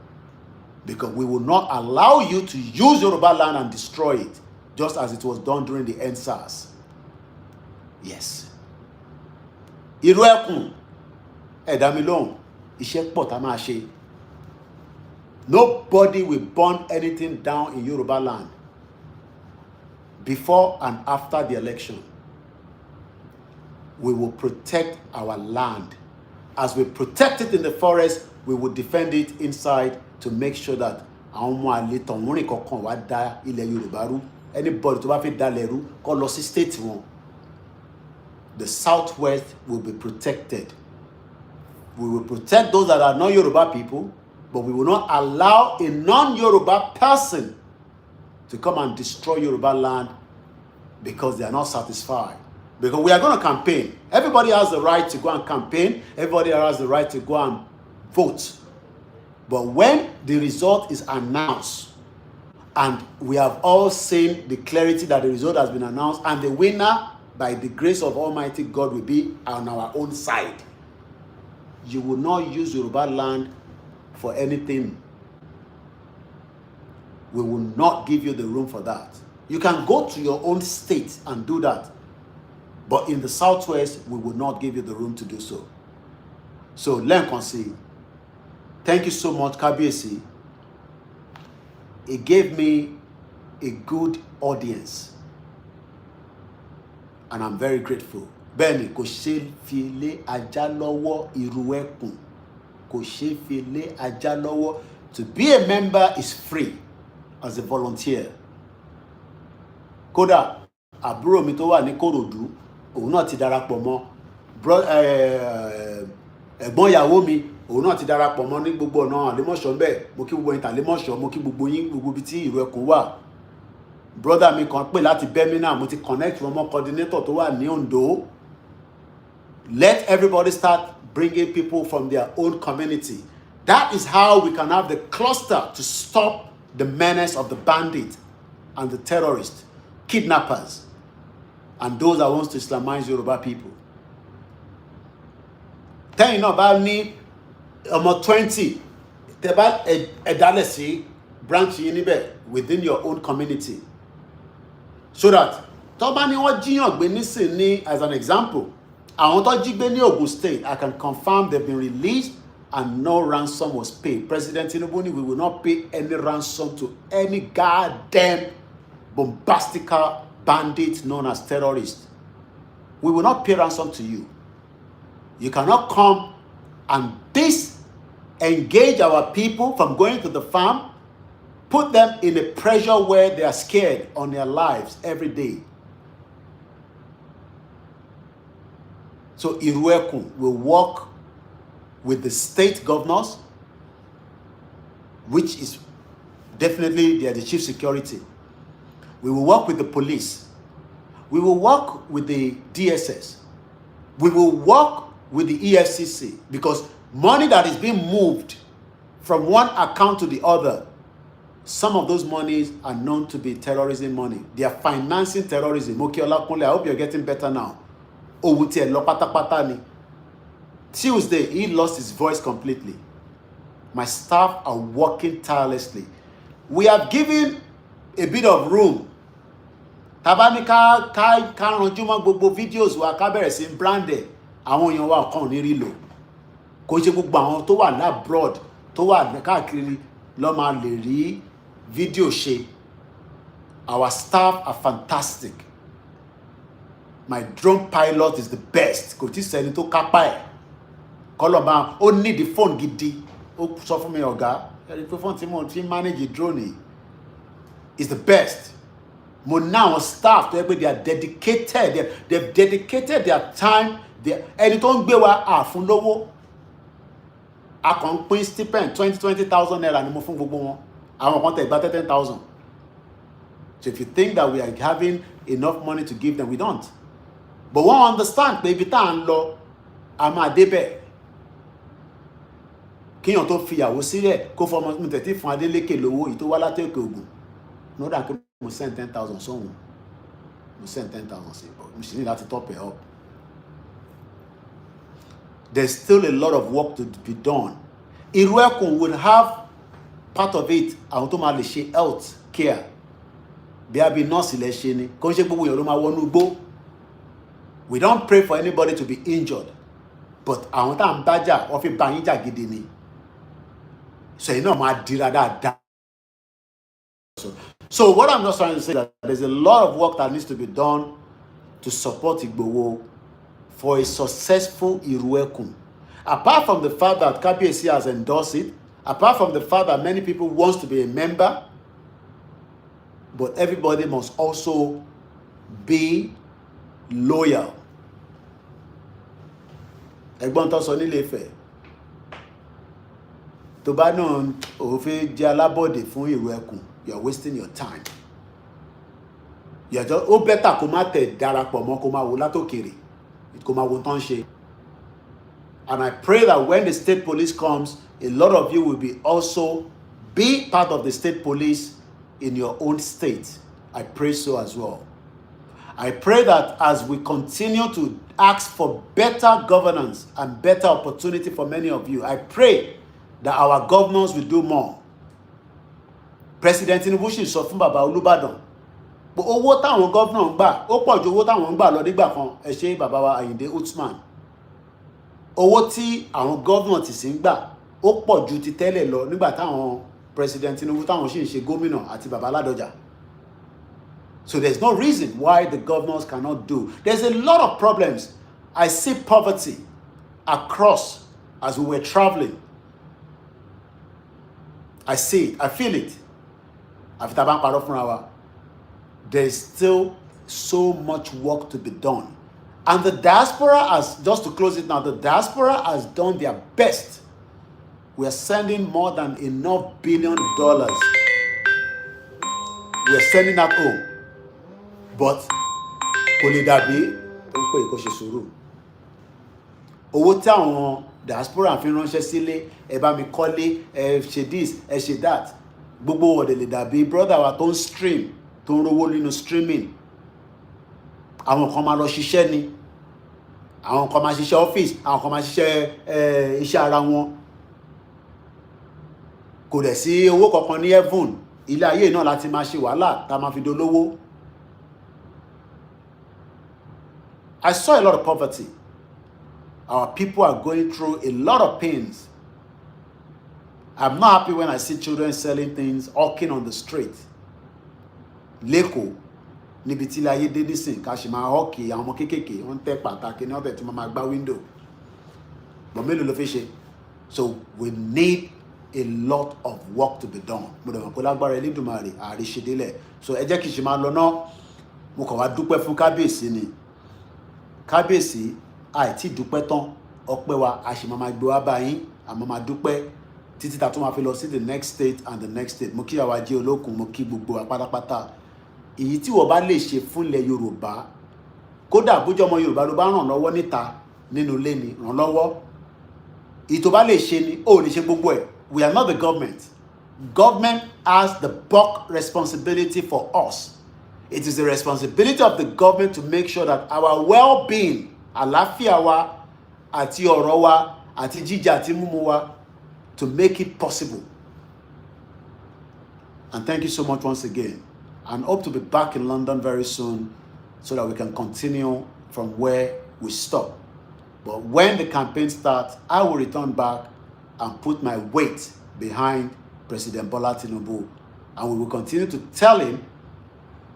Because we will not allow you to use Yoruba land and destroy it, just as it was done during the NSAS. Yes. Irú Ekun, ẹ dá mi lóhùn, iṣẹ́ pọ̀ tá máa ṣe. Nobody will burn anything down in Yoruba land before and after the election. We will protect our land. As we protect it in the forest, we will defend it inside to make sure that anybody tó bá fẹ́ dálẹ̀ rú kó lọ sí state wọn. The southwest will be protected. We will protect those that are not Yoruba people, but we will not allow a non-Yoruba person to come and destroy Yoruba land because they are not satisfied. Because we are going to campaign. Everybody has the right to go and campaign. Everybody has the right to go and vote. But when the result is announced, and we have all seen the clarity that the result has been announced, and the winner, by the grace of Almighty God, will be on our own side, you will not use Yoruba land for anything. We will not give you the room for that. You can go to your own state and do that. But in the southwest, we will not give you the room to do so. So, Lenkonsi, thank you so much, Kabiyesi. It gave me a good audience. And I'm very grateful. Bẹ́ẹ̀ni, kò ṣe fi lé ajá lọ́wọ́ irú Ekun. Kò ṣe fi lé ajá lọ́wọ́. To be a member is free as a volunteer. Kódà, àbúrò mi tó wà ní Kòròdú, òun náà ti darapọ̀ mọ́. Ẹ̀gbọ́n ìyàwó mi, òun náà ti darapọ̀ mọ́ ní gbogbo ọ̀nà Àlèmọ́ṣọ́ ńbẹ̀. Mo kí gbogbo yín Àlèmọ́ṣọ́, mo kí gbogbo yín gbogbo ibi tí ìrù Ekun wà. Brother mi kan pè láti Birmingham, mo ti connect wọn mọ́ coordinator tó wà ní Ondo. Let everybody start bringing people from their own community. That is how we can have the cluster to stop the menace of the bandits and the terrorists, kidnappers, and those that wants to Islamize Yoruba people. Tẹ́yìn náà bá ní ọmọ 20, tẹ́ bá ẹ̀dálẹ̀ sí branch yín níbẹ̀ within your own community. So that tó bá ní wọ́n jíyàn gbé nísìnyí, as an example, àwọn tó jí gbé ní Ogun State, I can confirm they've been released and no ransom was paid. President Tinubu, we will not pay any ransom to any goddamn bombastical bandit known as terrorists. We will not pay ransom to you. You cannot come and disengage our people from going to the farm put them in a pressure where they are scared on their lives every day. So Ekun will work with the state governors, which is definitely they are the chief security. We will work with the police. We will work with the DSS. We will work with the EFCC, because money that is being moved from one account to the other, some of those monies are known to be terrorism money. They are financing terrorism. Okay, OLAKUNLE, I hope you're getting better now. Tuesday, he lost his voice completely. My staff are working tirelessly. We have given a bit of room. Tabanika kai ranjuma gbogbo videos wa ká bẹ̀rẹ̀ sí branded. Àwọn èèyàn wa kan ní rí lò. Kò ṣe gbogbo àwọn tó wà abroad tó wà káàkiri ló máa lè rí video ṣe. Our staff are fantastic. My drone pilot is the best. Kò tí sẹ́ni tó kápá ẹ̀. Kọ́lọ́ba ó need the phone gidi. Ó sọ fún mi ọ̀gá, ẹ̀rí pé phone tí mo ti manage drone is the best. Mo now staff to they are dedicated. They've dedicated their time. Ẹni tó ń gbé wa àfún lówó. A kàn pín stipend 20,000 naira ni mo fún gbogbo wọn. Àwọn kan tẹ̀ gba 10,000. So if you think that we are having enough money to give them, we don't. But we understand pé ibi tá à ń lọ, a máa débẹ̀. Kíyàn tó fìyàwó sílẹ̀ kó fọmọ mi tẹ̀tí fún Adélékè lówó ìtó wá láti Òkè Ògùn. No that mo send 10,000 sóhun. Mo send 10,000 sí, but mo sì ní láti top it up. There's still a lot of work to be done. Ekun would have part of it, àwọn tó máa lè ṣe health care. Bí a bí nọ́ọ̀sì lẹ ṣe ni, kò ń ṣe gbogbo èèyàn ló máa wọnú igbó. We don't pray for anybody to be injured, but àwọn tá à ń bájà wọ́n fi bá yín jà gidi ni. So you know máa dira dáadáa. So what I'm just trying to say is that there's a lot of work that needs to be done to support Igboho for a successful Ekun. Apart from the fact that Kabiyesi has endorsed it, apart from the fact that many people want to be a member, but everybody must also be loyal. Ẹ̀gbọ́n tó sọ nílé Ifẹ̀. Tó bá náà ó fẹ́ jẹ́ alábọ̀dé fún Ekun, you're wasting your time. You're just ó better kó má tẹ̀ darapọ̀ mọ́ kó má wò látòkèrè. Kó má wò tán ṣe. And I pray that when the state police comes, a lot of you will be also be part of the state police in your own state. I pray so as well. I pray that as we continue to ask for better governance and better opportunity for many of you, I pray that our governors will do more. President Tinubu sì sọ fún Bàbá Olúbàdàn, owó táwọn governor ń gbà, ó pọ̀ ju owó táwọn ń gbà lọ nígbà kan, ẹ ṣé bàbá wa Àyìndé Usman. Owó tí àwọn governor ti sì ń gbà, ó pọ̀ ju ti tẹ́lẹ̀ lọ nígbà táwọn President Tinubu táwọn sì ń ṣe gómìnà àti Bàbá Ládọjà. So there's no reason why the governors cannot do. There's a lot of problems. I see poverty across as we were traveling. I see it. I feel it. There's still so much work to be done. And the diaspora has, just to close it now, the diaspora has done their best. We are sending more than enough $1 billion. We are sending that home. But kò lè dàbí tó ń pè kó ṣe sùúrù. Owó tí àwọn diaspora fi ránṣẹ́ sílé, ẹ bá mi kọ́lé, ẹ ṣe this, ẹ ṣe that. Gbogbo ọ̀dẹ̀ lè dàbí brother wa tó ń stream, tó ń rówó nínú streaming. Àwọn kan máa lọ ṣiṣẹ́ ni. Àwọn kan máa ṣiṣẹ́ office, àwọn kan máa ṣiṣẹ́ iṣẹ́ ara wọn. Kò dẹ̀ sí owó kankan ní heaven. Ilé ayé náà láti máa ṣe wàhálà tá máa fi dolówó. I saw a lot of poverty. Our people are going through a lot of pains. I'm not happy when I see children selling things, hawking on the street. Leko, níbi tí ilé ayé dé nísìn, ká ṣe máa hawking, àwọn ọmọ kéékèèké, wọ́n tẹ pàtàkì ní ọ̀tẹ̀ tí wọ́n máa gbá window. But mélòó ló fi ṣe? So we need a lot of work to be done. Mo dẹ̀ mọ̀ pé lágbára Elédùmarè àríṣedélẹ̀. So ẹ jẹ́ kí n ṣe máa lọ náà. Mo kàn wá dúpẹ́ fún Kábíyèsí ni. Kábíyèsí àìtí dúpẹ́ tán ọpẹ́ wa a sì máa gbé wá bá yín àmọ́ máa dúpẹ́ títí tá tún máa fi lọ sí the next state and the next state. Mo kí àwa jẹ́ olókun, mo kí gbogbo wa pátápátá. Èyí tí wọ́n bá lè ṣe fún ilẹ̀ Yorùbá, kódà bójú ọmọ Yorùbá ló bá ràn lọ́wọ́ níta nínú ilé ni ràn lọ́wọ́. Èyí tó bá lè ṣe ni ó lè ṣe gbogbo ẹ̀. We are not the government. Government has the bulk responsibility for us. It is the responsibility of the government to make sure that our well-being, àlàáfíà wa àti ọ̀rọ̀ wa àti jíjẹ àti mímu wa, to make it possible. And thank you so much once again. And hope to be back in London very soon so that we can continue from where we stop. But when the campaign starts, I will return back and put my weight behind President Bola Tinubu. And we will continue to tell him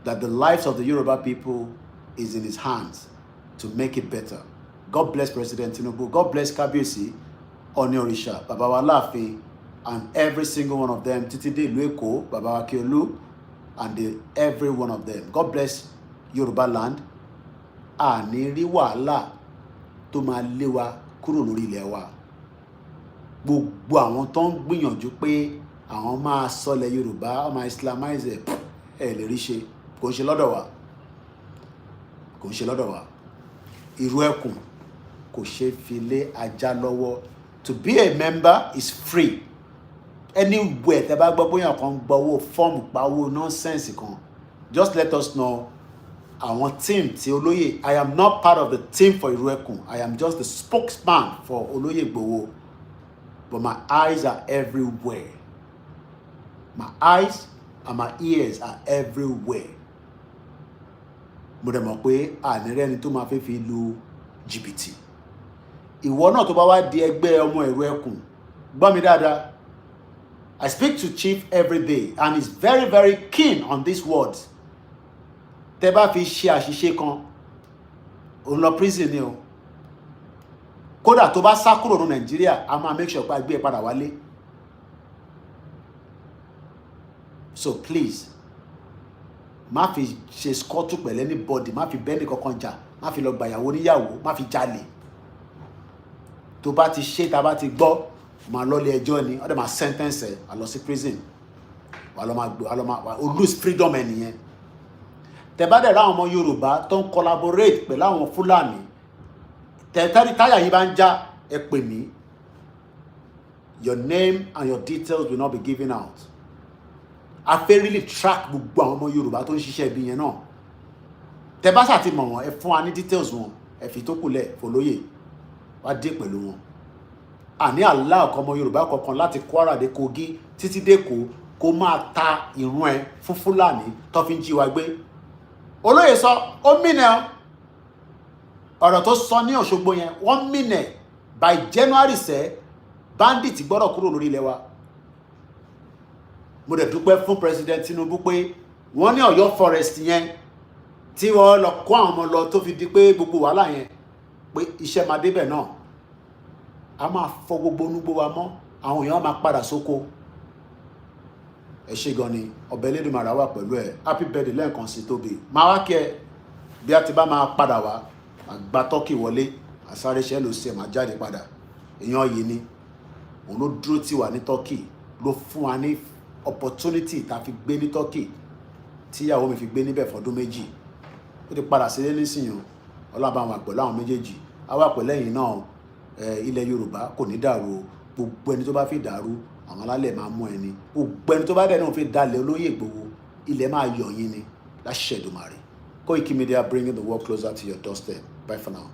that the lives of the Yoruba people is in his hands to make it better. God bless President Tinubu. God bless Kabiyesi, Oni Orisha, Baba wa Láàfin, and every single one of them. Títí dé ìlú Èkó, Baba wa Akiolu, and every one of them. God bless Yoruba land. Àní rí wàhálà tó máa lé wa kúrò lórí ilẹ̀ wa. Gbogbo àwọn tó ń gbìyànjú pé àwọn máa sọlẹ̀ Yorùbá, ó máa Islamize ẹ̀ lè rí ṣe. Kò ń ṣe lọ́dọ̀ wa. Kò ń ṣe lọ́dọ̀ wa. Irú Ekun kò ṣe fi lé ajá lọ́wọ́. To be a member is free. Anywhere tẹ́ bá gbọ́ bóyá kan gbọ́wọ́ fọ́ọ̀mù pawó nonsense kan, just let us know. Àwọn team ti Olóyè, I am not part of the team for Irú Ekun. I am just the spokesman for Olóyè Igboho. But my eyes are everywhere. My eyes and my ears are everywhere. Mo dẹ̀ mọ̀ pé ànírẹ́ni tó máa fi lu jìbìtì. Ìwọ náà tó bá wá di ẹgbẹ́ ọmọ Irú Ekun, gbọ́ mi dáadáa. I speak to Chief every day and he's very, very keen on these words. Tẹ́ bá fi ṣe àṣìṣe kan, òun lọ prison ni o. Kódà tó bá sá kúrò ní Nàìjíríà, a máa make sure pé a gbé ẹ padà wálé. So please, má fi ṣe skọ́tù pẹ̀lú anybody, má fi bẹ́ẹ̀ni kankan jà, má fi lọ gbàyàwó níyàwó, má fi jalè. Tó bá ti ṣe, tá bá ti gbọ́, máa lọ ilé ẹjọ́ ni, ó dẹ̀ máa sentence ẹ̀, a lọ sí prison. Wà lọ máa lose freedom ẹ̀ nìyẹn. Tẹ́ bá dẹ̀ ráwọn ọmọ Yorùbá tó ń collaborate pẹ̀lú àwọn Fúlàní, tẹ́tẹ́rí táyà yìí bá ń já, ẹ pè mí. Your name and your details will not be given out. A fẹ́ really track gbogbo àwọn ọmọ Yorùbá tó ń ṣiṣẹ́ ibi yẹn náà. Tẹ́ bá ṣàti mọ̀ wọ́n, ẹ fún wa ní details wọn, ẹ fi tó kúlẹ̀ f'Olóyè, wá dé pẹ̀lú wọn. Àní àlá ọkọ̀ ọmọ Yorùbá kankan láti Kwara dé Kogi títí dé Èkó kó máa ta ìrun ẹ fún Fúlàní tó fi ń jí wa gbé. Olóyè sọ, ó mìnà ọ̀rọ̀ tó sọ ní Òṣogbo yẹn, wọ́n mìnà by January sẹ́, bandit gbọ́dọ̀ kúrò lórí ilẹ̀ wa. Mo dẹ̀ dúpẹ́ fún President Tinubu pé wọ́n ní Ọ̀yọ́ forest yẹn tí wọ́n lọ kó àwọn ọmọ lọ tó fi di pé gbogbo wàhálà yẹn pé iṣẹ́ máa débẹ̀ náà. A máa fọ gbogbo onúgbó wa mọ́, àwọn èèyàn máa padà sóko. Ẹ ṣé gan ni, ọbẹ̀ Elédùmarè wà pẹ̀lú ẹ̀. Happy birthday lẹ́ẹ̀kan sí Tóbi. Máa wá kí ẹ bí a ti bá máa padà wá, àgbà tọ́kì wọlé, àsáré ló ṣe máa jáde padà. Èèyàn yìí ni, òun ló dúró tì wá ní Turkey, ló fún wa ní opportunity tá fi gbé ní Turkey, tíyàwó mi fi gbé níbẹ̀ fọdún 2. Ó ti padà sílé nísìnyí, Ọlọ́run bá wà pẹ̀lú àwọn méjèèjì. A wà pẹ̀lú ẹ̀yin náà. Ilẹ̀ Yorùbá kò ní dàrú. Gbogbo ẹni tó bá fi dàrú, àwọn alálẹ̀ máa mú ẹni. Gbogbo ẹni tó bá dẹ̀ náà fi dalẹ̀ Olóyè Igboho, ilẹ̀ máa yọ̀ yín ni. Láṣẹ Èdùmàrè. Koikimedia, bringing the world closer to your doorstep. Bye for now.